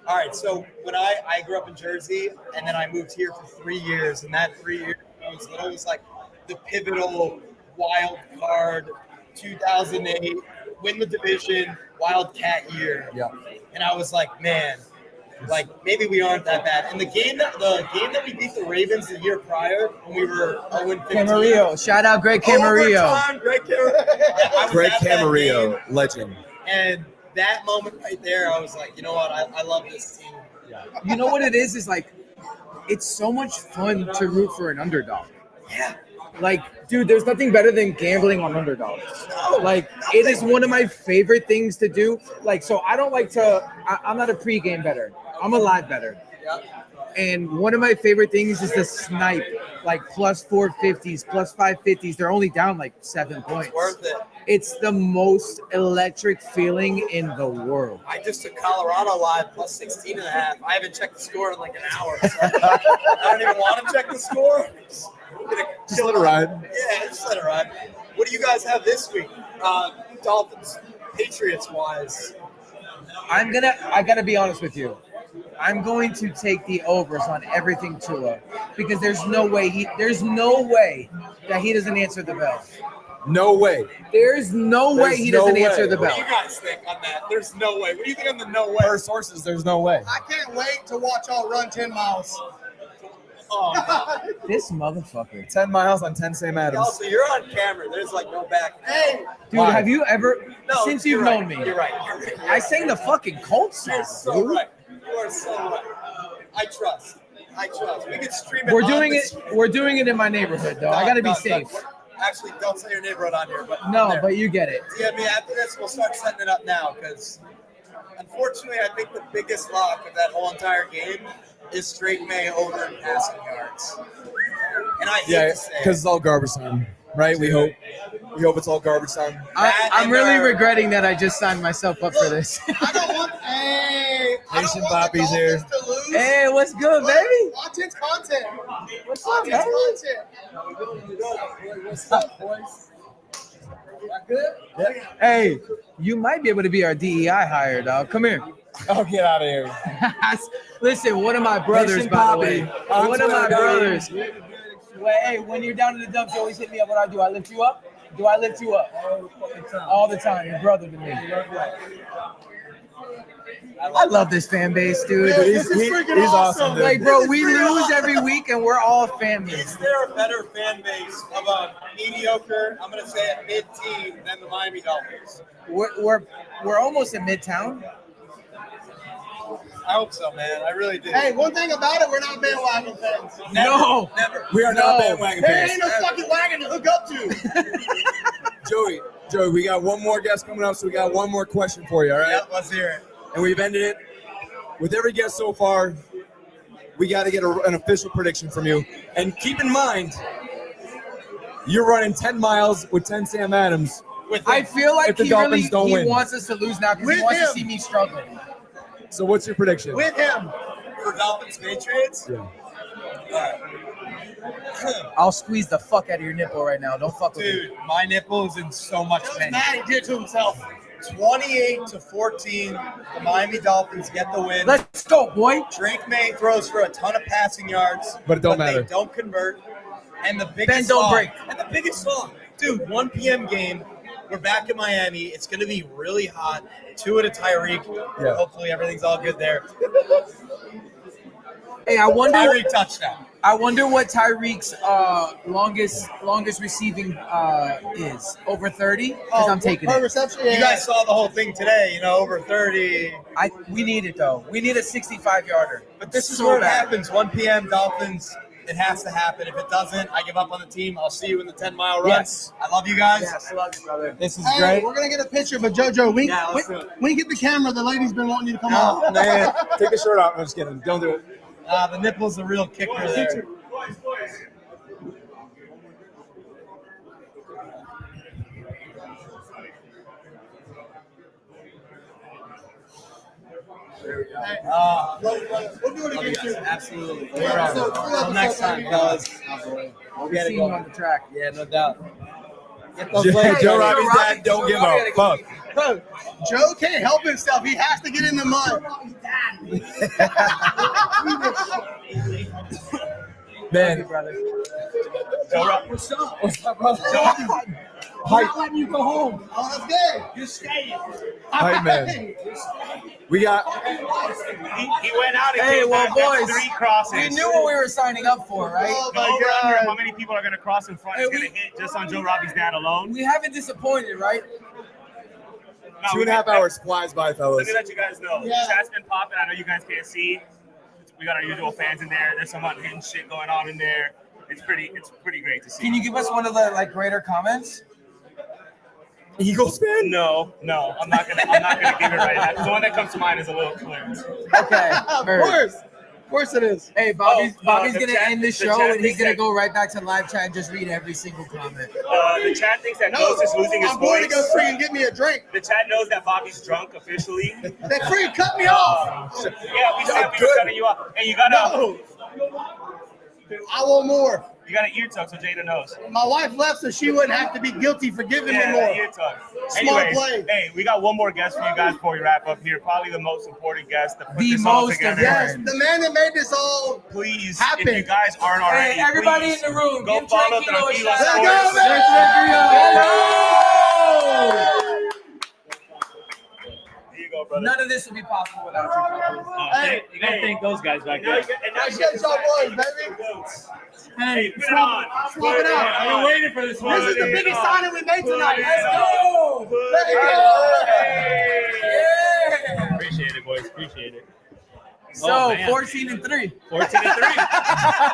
Speaker 13: All right, so when I grew up in Jersey, and then I moved here for 3 years, and that 3 years was like the pivotal wild card 2008, win the division, Wildcat year.
Speaker 14: Yeah.
Speaker 13: And I was like, man, like maybe we aren't that bad. And the game that we beat the Ravens the year prior when we were 0-15.
Speaker 2: Camarillo. Shout out Greg Camarillo.
Speaker 13: Overtime, Greg Camarillo.
Speaker 14: Greg Camarillo, legend.
Speaker 13: And that moment right there, I was like, you know what? I love this team.
Speaker 2: You know what it is like, it's so much fun to root for an underdog.
Speaker 13: Yeah.
Speaker 2: Like, dude, there's nothing better than gambling on underdogs. Like, it is one of my favorite things to do. Like, so I don't like to, I'm not a pregame bettor. I'm a live bettor. And one of my favorite things is to snipe like plus 450s, plus 550s. They're only down like 7 points.
Speaker 13: Worth it.
Speaker 2: It's the most electric feeling in the world.
Speaker 13: I just took Colorado live plus 16 and a half. I haven't checked the score in like an hour. So I don't even want to check the score.
Speaker 14: Just let it ride.
Speaker 13: Yeah, just let it ride. What do you guys have this week? Dolphins, Patriots wise.
Speaker 2: I gotta be honest with you. I'm going to take the overs on everything Tua because there's no way that he doesn't answer the bell.
Speaker 14: No way.
Speaker 2: There's no way he doesn't answer the
Speaker 13: What
Speaker 2: bell.
Speaker 13: do you guys think on that? There's no way. What do you think on the no way?
Speaker 14: Per sources, there's no way.
Speaker 5: I can't wait to watch y'all run 10 miles.
Speaker 13: Oh,
Speaker 2: This motherfucker.
Speaker 14: 10 miles on 10 Sam Adams.
Speaker 13: also, you're on camera. There's like no back.
Speaker 5: Hey,
Speaker 2: Dude,
Speaker 14: Why?
Speaker 2: have you ever,
Speaker 13: No,
Speaker 2: since
Speaker 13: you're
Speaker 2: you've
Speaker 13: right.
Speaker 2: known me,
Speaker 13: You're right. You're right.
Speaker 2: I sang the fucking Colts song,
Speaker 13: You're so
Speaker 2: dude.
Speaker 13: right. You are so right. I trust. We can stream it.
Speaker 2: We're
Speaker 13: on
Speaker 2: doing
Speaker 13: the
Speaker 2: it.
Speaker 13: screen.
Speaker 2: We're doing it in my neighborhood, though. I gotta be safe.
Speaker 13: Actually, don't say your neighborhood on here, but
Speaker 2: No,
Speaker 13: there.
Speaker 2: but you get it.
Speaker 13: Yeah, I mean, after this, we'll start setting it up now because, unfortunately, I think the biggest lock of that whole entire game is Drake May over in passing yards. And I hate
Speaker 14: Yeah,
Speaker 13: to say
Speaker 14: because it's all garbage time, right? We hope it's all garbage time.
Speaker 2: I'm really regretting that I just signed myself up for this.
Speaker 5: I don't want. Hey, I
Speaker 14: Nation
Speaker 5: don't want the
Speaker 14: Poppy's here.
Speaker 5: Dolphins to lose.
Speaker 2: Hey, what's good, baby?
Speaker 5: Content's content.
Speaker 2: What's up,
Speaker 5: Content's
Speaker 2: baby?
Speaker 5: content. What's up, boys?
Speaker 2: Good? Hey, you might be able to be our DEI hire, dog. Come here.
Speaker 14: Oh, get out of here.
Speaker 2: Listen, one of my brothers,
Speaker 14: Nation
Speaker 2: by the way.
Speaker 14: Poppy. On
Speaker 2: One of my
Speaker 14: Twitter,
Speaker 2: brothers. Well, hey, when you're down in the dumps, you always hit me up. What do? I lift you up? Do I lift you up? All the time. Your brother to me. I love this fan base, dude.
Speaker 5: This is freaking awesome.
Speaker 14: dude.
Speaker 2: Like, bro, we
Speaker 5: This is freaking
Speaker 2: lose
Speaker 5: awesome.
Speaker 2: every week, and we're all family.
Speaker 13: Is there a better fan base of a mediocre, I'm going to say a mid-team, than the Miami Dolphins?
Speaker 2: We're almost in Midtown.
Speaker 13: I hope so, man. I really do.
Speaker 5: Hey, one thing about it, we're not bandwagon fans.
Speaker 2: No.
Speaker 13: Never.
Speaker 14: We are not bandwagon
Speaker 5: There
Speaker 14: fans.
Speaker 5: ain't no fucking wagon to hook up to.
Speaker 14: Joey, we got one more guest coming up, so we got one more question for you, all right?
Speaker 13: Yep, let's hear it.
Speaker 14: And we've ended it with every guest so far. We got to get an official prediction from you. And keep in mind, you're running 10 miles with 10 Sam Adams.
Speaker 2: I feel like
Speaker 14: If the
Speaker 2: he
Speaker 14: Dolphins don't win.
Speaker 2: wants us to lose now because he
Speaker 5: With
Speaker 2: wants to
Speaker 5: him.
Speaker 2: see me struggling.
Speaker 14: So what's your prediction?
Speaker 5: With him.
Speaker 13: For Dolphins Patriots?
Speaker 14: Yeah.
Speaker 2: I'll squeeze the fuck out of your nipple right now. Don't fuck with me.
Speaker 13: Dude, my nipple is in so much pain.
Speaker 5: Mad he did to himself.
Speaker 13: 28-14, the Miami Dolphins get the win.
Speaker 2: Let's go, boy.
Speaker 13: Drake May throws for a ton of passing yards,
Speaker 14: But it don't matter.
Speaker 13: They don't convert. And the biggest
Speaker 2: Bend, don't
Speaker 13: song,
Speaker 2: break.
Speaker 13: And the biggest song, dude, 1 p.m. game. We're back in Miami. It's going to be really hot. 2 to Tyreek.
Speaker 14: Yeah.
Speaker 13: Hopefully everything's all good there.
Speaker 2: Hey, I wonder.
Speaker 13: Tyreek touchdown.
Speaker 2: I wonder what Tyreek's longest receiving is. Over 30? Because I'm taking
Speaker 5: Per
Speaker 2: it.
Speaker 5: reception.
Speaker 13: You guys saw the whole thing today, over 30.
Speaker 2: We need it though. We need a 65-yarder.
Speaker 13: But this is
Speaker 2: So
Speaker 13: where it
Speaker 2: bad.
Speaker 13: happens. 1 p.m. Dolphins. It has to happen. If it doesn't, I give up on the team. I'll see you in the 10-mile run.
Speaker 2: Yes.
Speaker 13: I love you guys.
Speaker 2: Yes, I love you, brother.
Speaker 13: This is
Speaker 5: Hey,
Speaker 13: great.
Speaker 5: we're gonna get a picture, but Jojo, we
Speaker 13: Yeah, let's do it.
Speaker 5: we get the camera. The lady's been wanting you to come
Speaker 13: No,
Speaker 5: on.
Speaker 14: Man, take the shirt off. I'm just kidding. Don't do it.
Speaker 13: The nipple's a real kicker there.
Speaker 5: We'll do it again too.
Speaker 13: Absolutely.
Speaker 5: Until
Speaker 13: next time, fellas.
Speaker 2: We'll get it going on the track.
Speaker 13: Yeah, no doubt. Get
Speaker 14: Joe Robbie's dad, don't give a fuck.
Speaker 5: Joe can't help himself. He has to get in the mud.
Speaker 14: Man,
Speaker 5: What's up? What's up, brother? I'm not letting you go home. Oh, that's good. You're staying.
Speaker 14: hype man. We got
Speaker 7: He went out and
Speaker 2: Hey,
Speaker 7: came
Speaker 2: well,
Speaker 7: back. That's
Speaker 2: boys,
Speaker 7: 3 crosses.
Speaker 2: we knew what we were signing up for, right?
Speaker 5: Oh,
Speaker 7: The
Speaker 5: my
Speaker 7: over-under of how
Speaker 5: God.
Speaker 7: many people are going to cross in front is
Speaker 2: Hey,
Speaker 7: going to hit just on Joe Robbie's dad alone.
Speaker 2: We haven't disappointed, right?
Speaker 7: No,
Speaker 14: 2.5 hours flies by,
Speaker 7: Let
Speaker 14: fellas.
Speaker 7: me let you guys know.
Speaker 5: Yeah.
Speaker 7: Chat's been popping. I know you guys can't see. We got our usual fans in there. There's some unhinged shit going on in there. It's pretty great to see.
Speaker 2: Can you give us one of the greater comments?
Speaker 14: Eagles fan?
Speaker 7: No, I'm not gonna give it right now. The one that comes to mind is a little clear.
Speaker 2: Okay,
Speaker 5: Of
Speaker 2: heard.
Speaker 5: course. course it is.
Speaker 2: Hey, Bobby's
Speaker 7: the
Speaker 2: gonna
Speaker 7: chat-
Speaker 2: end the
Speaker 7: the
Speaker 2: show
Speaker 7: chat
Speaker 2: and he's
Speaker 7: thinks
Speaker 2: gonna
Speaker 7: that-
Speaker 2: go right back to live chat and just read every single comment.
Speaker 7: The chat thinks that Ghost is losing his
Speaker 5: I'm going to go
Speaker 7: voice.
Speaker 5: freaking get me a drink.
Speaker 7: The chat knows that Bobby's drunk officially.
Speaker 5: They freaking cut me off.
Speaker 7: Yeah, we said we were cutting you off. And you got
Speaker 5: No. I want more.
Speaker 7: You got an ear tuck so Jada knows.
Speaker 5: My wife left so she wouldn't have to be guilty for giving me
Speaker 7: Yeah,
Speaker 5: more.
Speaker 7: ear tuck.
Speaker 5: Smart
Speaker 7: Anyways,
Speaker 5: play.
Speaker 7: hey, we got one more guest for you guys before we wrap up here. Probably the most important guest to put
Speaker 2: The
Speaker 7: this all
Speaker 2: most
Speaker 7: together.
Speaker 5: Yes, the man that made this all
Speaker 7: Please,
Speaker 5: happen.
Speaker 7: if you guys aren't already,
Speaker 2: Hey, everybody
Speaker 7: please
Speaker 2: in the room,
Speaker 7: go
Speaker 2: give
Speaker 7: follow
Speaker 2: Tranquilo a
Speaker 7: Tranquilo
Speaker 2: shout out.
Speaker 7: Sports.
Speaker 5: Let's
Speaker 7: Here you go, brother.
Speaker 2: None of this would be possible without you.
Speaker 5: Hey,
Speaker 11: You gotta thank those guys back
Speaker 7: And now
Speaker 11: there.
Speaker 7: you get- and now you
Speaker 5: Appreciate
Speaker 7: get
Speaker 5: y'all
Speaker 7: to
Speaker 5: boys,
Speaker 7: say-
Speaker 5: baby.
Speaker 7: Hey, put it on.
Speaker 5: Swap it out.
Speaker 11: I've been waiting for this one.
Speaker 5: This is the biggest signing we made tonight. Let's
Speaker 2: go.
Speaker 5: Let's go.
Speaker 2: Yeah.
Speaker 11: Appreciate it, boys. Appreciate it.
Speaker 2: So
Speaker 11: Oh, man.
Speaker 2: 14-3.
Speaker 11: 14-3.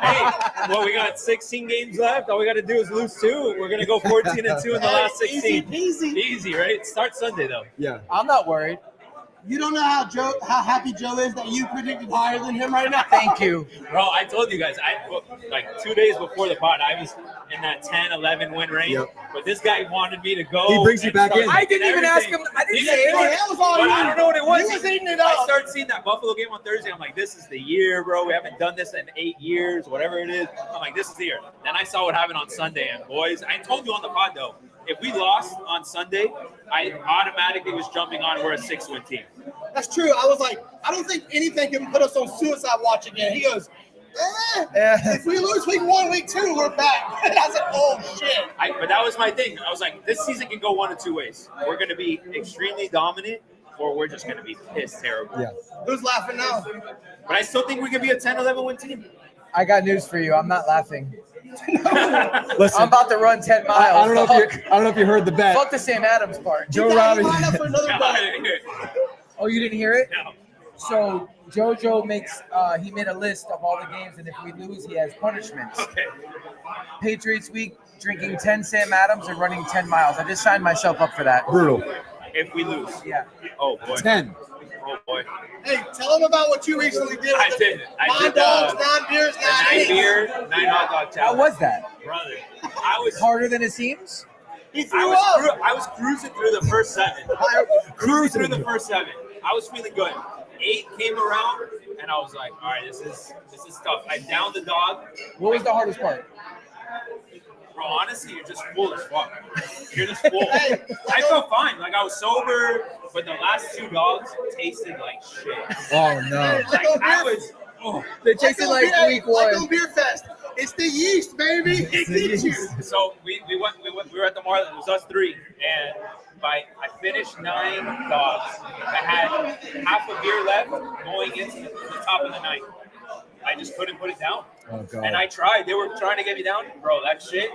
Speaker 11: Hey, well, we got 16 games left. All we got to do is lose 2. We're gonna go 14-2 in the last 16.
Speaker 5: Easy peasy.
Speaker 11: Easy, right? Start Sunday though.
Speaker 14: Yeah.
Speaker 2: I'm not worried.
Speaker 5: You don't know how happy Joe is that you predicted higher than him right now.
Speaker 2: Thank you.
Speaker 11: Bro, I told you guys, like 2 days before the pod, I was in that 10-11 win range.
Speaker 14: Yep.
Speaker 11: But this guy wanted me to go.
Speaker 14: He brings you
Speaker 11: and
Speaker 14: back
Speaker 11: start
Speaker 14: in.
Speaker 2: I didn't even ask
Speaker 11: everything.
Speaker 2: him. I didn't
Speaker 11: He
Speaker 2: say
Speaker 11: didn't do
Speaker 2: it.
Speaker 11: it.
Speaker 5: That was all
Speaker 11: But
Speaker 5: you.
Speaker 11: I don't know what it was.
Speaker 5: You was eating it
Speaker 11: I
Speaker 5: up.
Speaker 11: started seeing that Buffalo game on Thursday. I'm like, this is the year, bro. We haven't done this in 8 years, whatever it is. I'm like, this is the year. Then I saw what happened on Sunday, and boys, I told you on the pod though, if we lost on Sunday, I automatically was jumping on we're a 6-win team.
Speaker 5: That's true. I was like, I don't think anything can put us on suicide watch again. He goes, if we lose week 1, week 2, we're back. And I was like, oh shit.
Speaker 11: But that was my thing. I was like, this season can go one of 2 ways. We're going to be extremely dominant, or we're just going to be pissed terrible.
Speaker 14: Yeah.
Speaker 5: Who's laughing now?
Speaker 11: But I still think we could be a 10-11 win team.
Speaker 2: I got news for you. I'm not laughing.
Speaker 14: Listen,
Speaker 2: I'm about to run 10 miles.
Speaker 14: I don't know if you heard the bet.
Speaker 2: Fuck the Sam Adams part.
Speaker 14: Joe
Speaker 5: He
Speaker 14: Robbie.
Speaker 5: lined up for another
Speaker 11: No,
Speaker 5: bet.
Speaker 11: I didn't hear it.
Speaker 2: Oh, you didn't hear it?
Speaker 11: No.
Speaker 2: So Jojo makes he made a list of all the games, and if we lose, he has punishments.
Speaker 11: Okay.
Speaker 2: Patriots week, drinking 10 Sam Adams and running 10 miles. I just signed myself up for that.
Speaker 14: Brutal.
Speaker 11: If we lose.
Speaker 2: Yeah.
Speaker 11: Oh, boy.
Speaker 14: 10.
Speaker 11: Oh, boy.
Speaker 5: Hey, tell him about what you recently did.
Speaker 11: I
Speaker 5: with
Speaker 11: did. I
Speaker 5: 9
Speaker 11: did
Speaker 5: dogs, 9 beers, 9
Speaker 11: 9
Speaker 5: eggs.
Speaker 11: beer, 9 hot dog challenge.
Speaker 2: How was that?
Speaker 11: Brother, I was
Speaker 2: Harder than it seems?
Speaker 5: He
Speaker 11: I
Speaker 5: threw
Speaker 11: was,
Speaker 5: up.
Speaker 11: I was cruising through the first 7. Cruising through the first 7. I was feeling good. 8 came around, and I was like, all right, this is tough. I downed the dog.
Speaker 2: What was the hardest part?
Speaker 11: Bro, honestly, you're just full as fuck. You're just full. I felt fine. Like, I was sober, but the last 2 dogs tasted like shit.
Speaker 14: Oh, no.
Speaker 11: Like, I was... Oh.
Speaker 2: They tasted like week
Speaker 5: Like
Speaker 2: 1.
Speaker 5: on Beer Fest. It's the yeast, baby. It gets you.
Speaker 11: So we were at the Marlin. It was us 3, and I finished 9 dogs. I had half a beer left going into the top of the night. I just couldn't put it down.
Speaker 14: Oh, God.
Speaker 11: And I tried. They were trying to get me down, bro. That shit.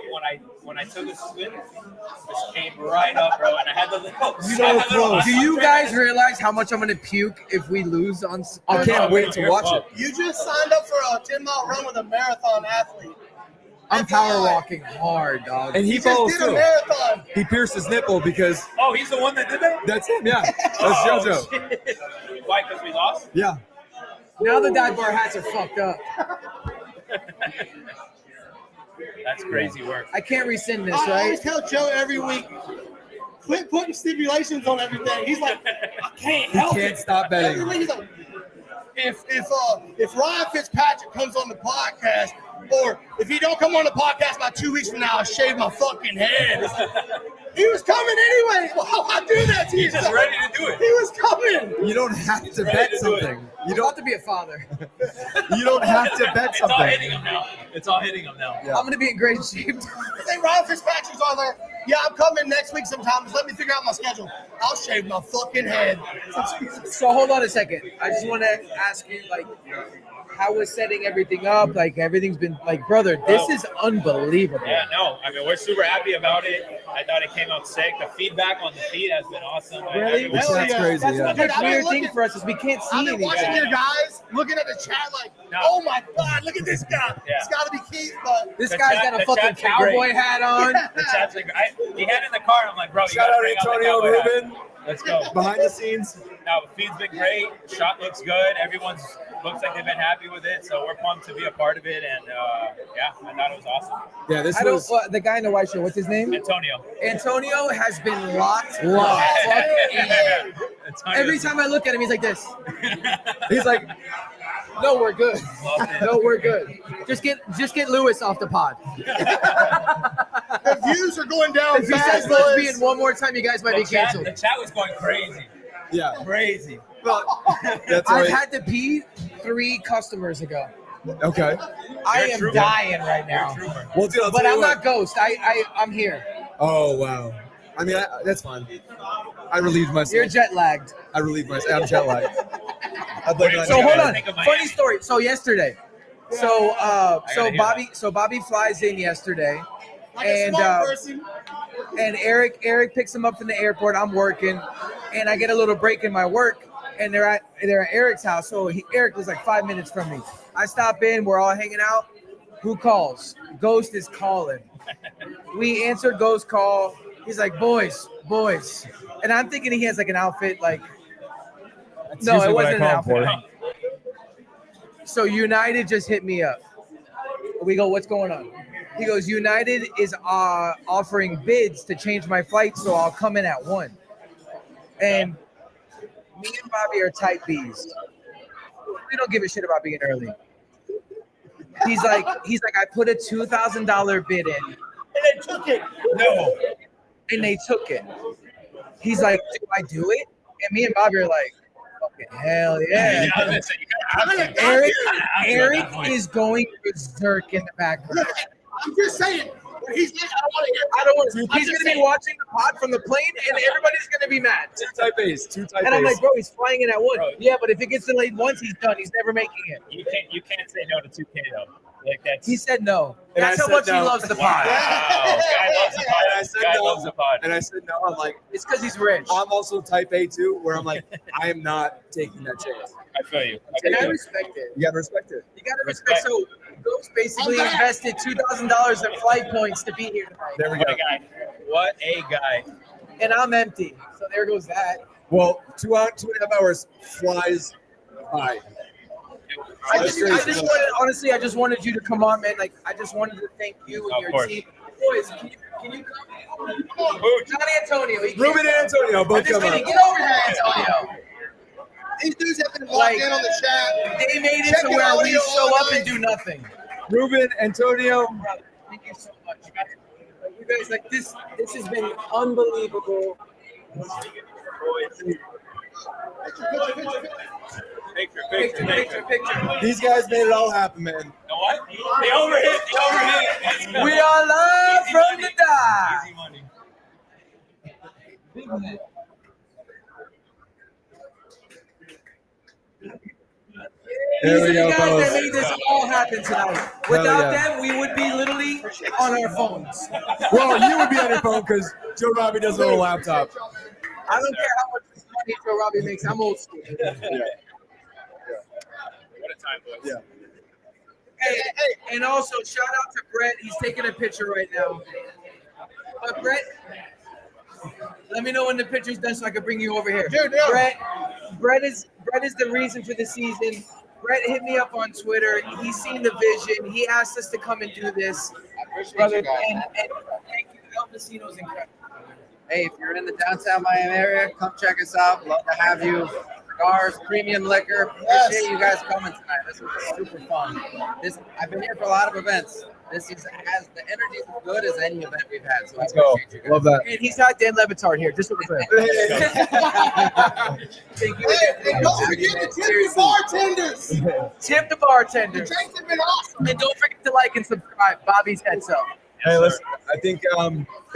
Speaker 11: When I took a swim, just came right up, bro. And I had the little.
Speaker 2: Do you guys realize how much I'm gonna puke if we lose on?
Speaker 14: I can't wait to watch it.
Speaker 5: You just signed up for a 10-mile run with a marathon athlete.
Speaker 2: I'm power walking hard, dog.
Speaker 14: And he
Speaker 5: He just
Speaker 14: follows
Speaker 5: did a
Speaker 14: too.
Speaker 5: marathon.
Speaker 14: He pierced his nipple because
Speaker 11: Oh, he's the one that did that.
Speaker 14: that's him. Yeah. That's
Speaker 11: Oh,
Speaker 14: JoJo.
Speaker 11: shit. Why? Because we lost.
Speaker 14: Yeah.
Speaker 2: Now the dive bar hats are fucked up.
Speaker 11: That's crazy work.
Speaker 2: I can't rescind this,
Speaker 5: I always
Speaker 2: right?
Speaker 5: tell Joe every week, quit putting stipulations on everything. He's like, I can't
Speaker 14: He
Speaker 5: help
Speaker 14: can't
Speaker 5: it.
Speaker 14: stop
Speaker 5: Every
Speaker 14: betting.
Speaker 5: week he's like, if Ryan Fitzpatrick comes on the podcast, or if he don't come on the podcast by 2 weeks from now, I'll shave my fucking head. He was coming anyway. Why I do that to you?
Speaker 11: He's just ready to do it.
Speaker 5: He was coming.
Speaker 14: You don't have to
Speaker 11: ready
Speaker 14: bet
Speaker 11: to do it.
Speaker 14: something.
Speaker 2: You don't have to be a father.
Speaker 14: You don't have to bet
Speaker 11: It's all
Speaker 14: something.
Speaker 11: hitting him now. It's all hitting him now.
Speaker 14: Yeah.
Speaker 2: I'm gonna be in great shape.
Speaker 5: Say Ryan Fitzpatrick's on there. Yeah, I'm coming next week sometime. Just let me figure out my schedule. I'll shave my fucking head.
Speaker 2: So hold on a second. I just want to ask you, like, how we're setting everything up. Like, everything's been like, brother, this is unbelievable.
Speaker 11: Yeah, no. I mean, we're super happy about it. I thought it came out sick. The feedback on the feed has been awesome.
Speaker 2: Really?
Speaker 11: Everyone-
Speaker 5: Hell
Speaker 14: That's
Speaker 5: yeah.
Speaker 14: crazy,
Speaker 5: That's
Speaker 14: yeah.
Speaker 5: what
Speaker 2: That's
Speaker 5: I've
Speaker 2: a
Speaker 5: been
Speaker 2: weird
Speaker 5: looking.
Speaker 2: thing for us is we can't see
Speaker 5: I've been
Speaker 2: anything.
Speaker 5: watching your guys, looking at the chat like,
Speaker 11: No.
Speaker 5: oh my God, look at this guy.
Speaker 11: Yeah.
Speaker 5: It's got to be Keith, but
Speaker 2: This
Speaker 11: The
Speaker 2: guy's
Speaker 11: chat-
Speaker 2: got a
Speaker 11: the
Speaker 2: fucking
Speaker 11: chat's been
Speaker 2: cowboy
Speaker 11: great.
Speaker 2: hat on.
Speaker 11: The chat's like, he had it in the car. I'm like, bro, you
Speaker 14: Shout
Speaker 11: gotta
Speaker 14: out
Speaker 11: bring out the
Speaker 14: Antonio
Speaker 11: cowboy hat.
Speaker 14: Rubin
Speaker 11: Let's go.
Speaker 14: behind the scenes.
Speaker 11: No, the feed's been great. Shot looks good. Everyone's looks like they've been happy with it. So we're pumped to be a part of it. And yeah, I thought it was awesome.
Speaker 14: Yeah, this
Speaker 2: I don't.
Speaker 14: was
Speaker 2: The guy in the white shirt. What's his name?
Speaker 11: Antonio.
Speaker 2: Antonio has been locked.
Speaker 11: Antonio's
Speaker 2: Every time I look at him, he's like this.
Speaker 14: he's like,
Speaker 2: No, we're good.
Speaker 11: loved it.
Speaker 2: No, we're good. Just get Louis off the pod.
Speaker 12: The views are going down
Speaker 2: If he
Speaker 12: fast,
Speaker 2: says
Speaker 12: boys.
Speaker 2: lesbian one more time, you guys might be
Speaker 11: The chat
Speaker 2: canceled.
Speaker 11: was going crazy.
Speaker 14: yeah.
Speaker 11: Crazy.
Speaker 14: That's
Speaker 2: I've
Speaker 14: right.
Speaker 2: had to pee 3 customers ago.
Speaker 14: Okay.
Speaker 2: I
Speaker 11: You're a
Speaker 2: am
Speaker 11: trooper.
Speaker 2: dying right now.
Speaker 14: Well, dude, I'll
Speaker 2: But
Speaker 14: tell you
Speaker 2: I'm
Speaker 14: what.
Speaker 2: not Ghost. I'm here.
Speaker 14: Oh wow. I mean, that's fine. I relieved myself.
Speaker 2: You're jet lagged.
Speaker 14: I relieved myself. I'm jet lagged. I'd like to-
Speaker 2: So hold on.
Speaker 11: Think of Miami.
Speaker 2: Funny story. So yesterday. So
Speaker 11: gotta hear
Speaker 2: Bobby flies in yesterday.
Speaker 12: Like a
Speaker 2: And
Speaker 12: smart person.
Speaker 2: and Eric picks him up from the airport. I'm working, and I get a little break in my work, and they're at Eric's house. So Eric was like 5 minutes from me. I stop in. We're all hanging out. Who calls? Ghost is calling. We answer Ghost call. He's like, boys, and I'm thinking he has like an outfit. Like, no, it wasn't an outfit. So United just hit me up. We go, what's going on? He goes, United is offering bids to change my flight, so I'll come in at 1. And me and Bobby are type Bs. We don't give a shit about being early. He's like, I put a $2,000 bid in.
Speaker 12: And they took it.
Speaker 11: No.
Speaker 2: And they took it. He's like, do I do it? And me and Bobby are like, fucking hell yeah. Eric is going berserk in the background.
Speaker 12: I'm just saying. When he's like,
Speaker 2: I don't want to. He's going to be watching the pod from the plane, and everybody's going to be mad.
Speaker 14: Two type A's.
Speaker 2: And I'm like, bro, he's flying in at 1. Yeah, but if it gets delayed once, he's done. He's never making it.
Speaker 11: You can't say no to 2K though. Like that's.
Speaker 2: He said no.
Speaker 14: And
Speaker 2: That's
Speaker 14: I
Speaker 2: how
Speaker 14: said
Speaker 2: much he
Speaker 14: no.
Speaker 2: loves the pod.
Speaker 11: Wow. Guy loves the pod.
Speaker 14: And I said
Speaker 11: Guy
Speaker 14: no.
Speaker 11: loves the pod.
Speaker 14: And I said no. I'm like,
Speaker 2: It's because he's rich.
Speaker 14: I'm also type A too, where I'm like, I am not taking that chance.
Speaker 11: I feel you.
Speaker 2: And I respect it.
Speaker 14: You gotta respect it.
Speaker 2: You got to respect. So, Ghost basically invested $2,000 in flight points to be here tonight.
Speaker 14: There we
Speaker 11: What
Speaker 14: go.
Speaker 11: a guy. What a guy.
Speaker 2: And I'm empty. So there goes that.
Speaker 14: Well, 2.5 hours flies by.
Speaker 2: I just wanted you to come on, man. Like, I just wanted to thank you and
Speaker 11: Of
Speaker 2: your
Speaker 11: course.
Speaker 2: team. Boys, can you come? Johnny Antonio. He
Speaker 14: Ruben and Antonio both
Speaker 2: I'm just
Speaker 14: come
Speaker 2: kidding.
Speaker 14: up.
Speaker 2: Get over here, Antonio.
Speaker 12: These dudes have been locked
Speaker 2: Like,
Speaker 12: in on the chat.
Speaker 2: They made it to
Speaker 12: Checking
Speaker 2: where we
Speaker 12: audio
Speaker 2: show
Speaker 12: all
Speaker 2: up
Speaker 12: night.
Speaker 2: and do nothing.
Speaker 14: Ruben, Antonio.
Speaker 2: Thank you so much. You guys, like this has been unbelievable. Picture.
Speaker 14: These guys made it all happen, man.
Speaker 11: You know what? They overhit.
Speaker 2: We are live from the dive.
Speaker 11: Easy money.
Speaker 14: There
Speaker 2: These
Speaker 14: we
Speaker 2: are the
Speaker 14: go,
Speaker 2: guys
Speaker 14: fellas.
Speaker 2: that made this all happen tonight. Without them, we would be literally on our phones.
Speaker 14: Well, you would be on your phone because Joe Robbie doesn't own a laptop.
Speaker 2: I don't care how much money Joe Robbie makes. I'm old school.
Speaker 11: What a time, boys.
Speaker 14: Yeah.
Speaker 2: Hey, and also shout out to Brett. He's taking a picture right now. But Brett, let me know when the picture's done so I can bring you over here.
Speaker 12: Dude, yeah.
Speaker 2: Brett is the reason for the season. Brett hit me up on Twitter. He's seen the vision. He asked us to come and do this. Brother, and thank you. El Vecino's incredible.
Speaker 15: Hey, if you're in the downtown Miami area, come check us out. Love to have you. Cigars, premium liquor. Appreciate you guys coming tonight. This was super fun. I've been here for a lot of events. This is as the energy is as good as any event we've had. So
Speaker 14: Let's
Speaker 15: I
Speaker 14: go.
Speaker 15: appreciate you guys.
Speaker 14: Love that.
Speaker 2: And he's got Dan Levitard here, just so we're clear. Thank you.
Speaker 12: Hey, and don't forget to tip your bartenders.
Speaker 2: Tip the bartender.
Speaker 12: The drinks have been awesome.
Speaker 2: And don't forget to like and subscribe. Bobby's Head So.
Speaker 14: Hey, listen, I think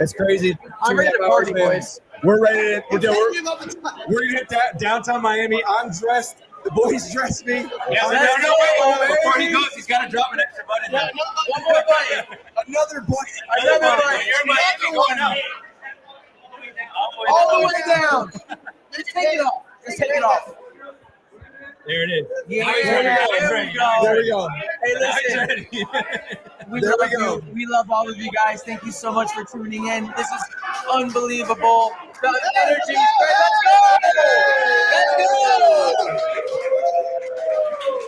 Speaker 14: it's crazy.
Speaker 2: I'm ready to
Speaker 14: 2.5
Speaker 2: party,
Speaker 14: hours in.
Speaker 2: boys.
Speaker 14: We're ready to
Speaker 12: Thank you, love the time.
Speaker 14: we're gonna hit that downtown Miami. I'm dressed. The boys dressed me.
Speaker 11: Yeah,
Speaker 14: I'm
Speaker 11: let's
Speaker 14: ready
Speaker 11: go.
Speaker 14: to go,
Speaker 11: Before he
Speaker 14: baby.
Speaker 11: goes, he's got to drop an extra button.
Speaker 12: Yeah,
Speaker 2: One more button.
Speaker 14: Another button.
Speaker 2: Another
Speaker 11: You're
Speaker 2: button.
Speaker 11: in Miami going out.
Speaker 2: All the way down. Just take it off. Just take it off.
Speaker 11: There it is.
Speaker 2: Yeah,
Speaker 11: Now he's ready. Now he's ready. Now
Speaker 14: There
Speaker 11: he's
Speaker 14: we go.
Speaker 2: Hey,
Speaker 11: ready. Now he's
Speaker 2: listen.
Speaker 11: ready.
Speaker 2: We
Speaker 14: There
Speaker 2: love
Speaker 14: we go.
Speaker 2: you. We love all of you guys. Thank you so much for tuning in. This is unbelievable. The energy. Let's go. Let's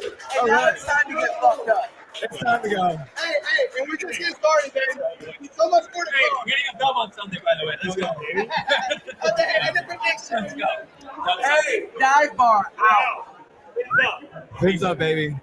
Speaker 2: go.
Speaker 5: All
Speaker 2: now
Speaker 5: right.
Speaker 2: it's time to get fucked up.
Speaker 14: It's time to go.
Speaker 12: Hey, and we're just getting started, baby. So much more to
Speaker 11: Hey,
Speaker 12: go.
Speaker 11: we're getting a dub on Sunday, by the way. Let's go, baby.
Speaker 12: And the prediction.
Speaker 11: Let's go.
Speaker 2: Hey, dive bar out.
Speaker 14: Fins up, baby.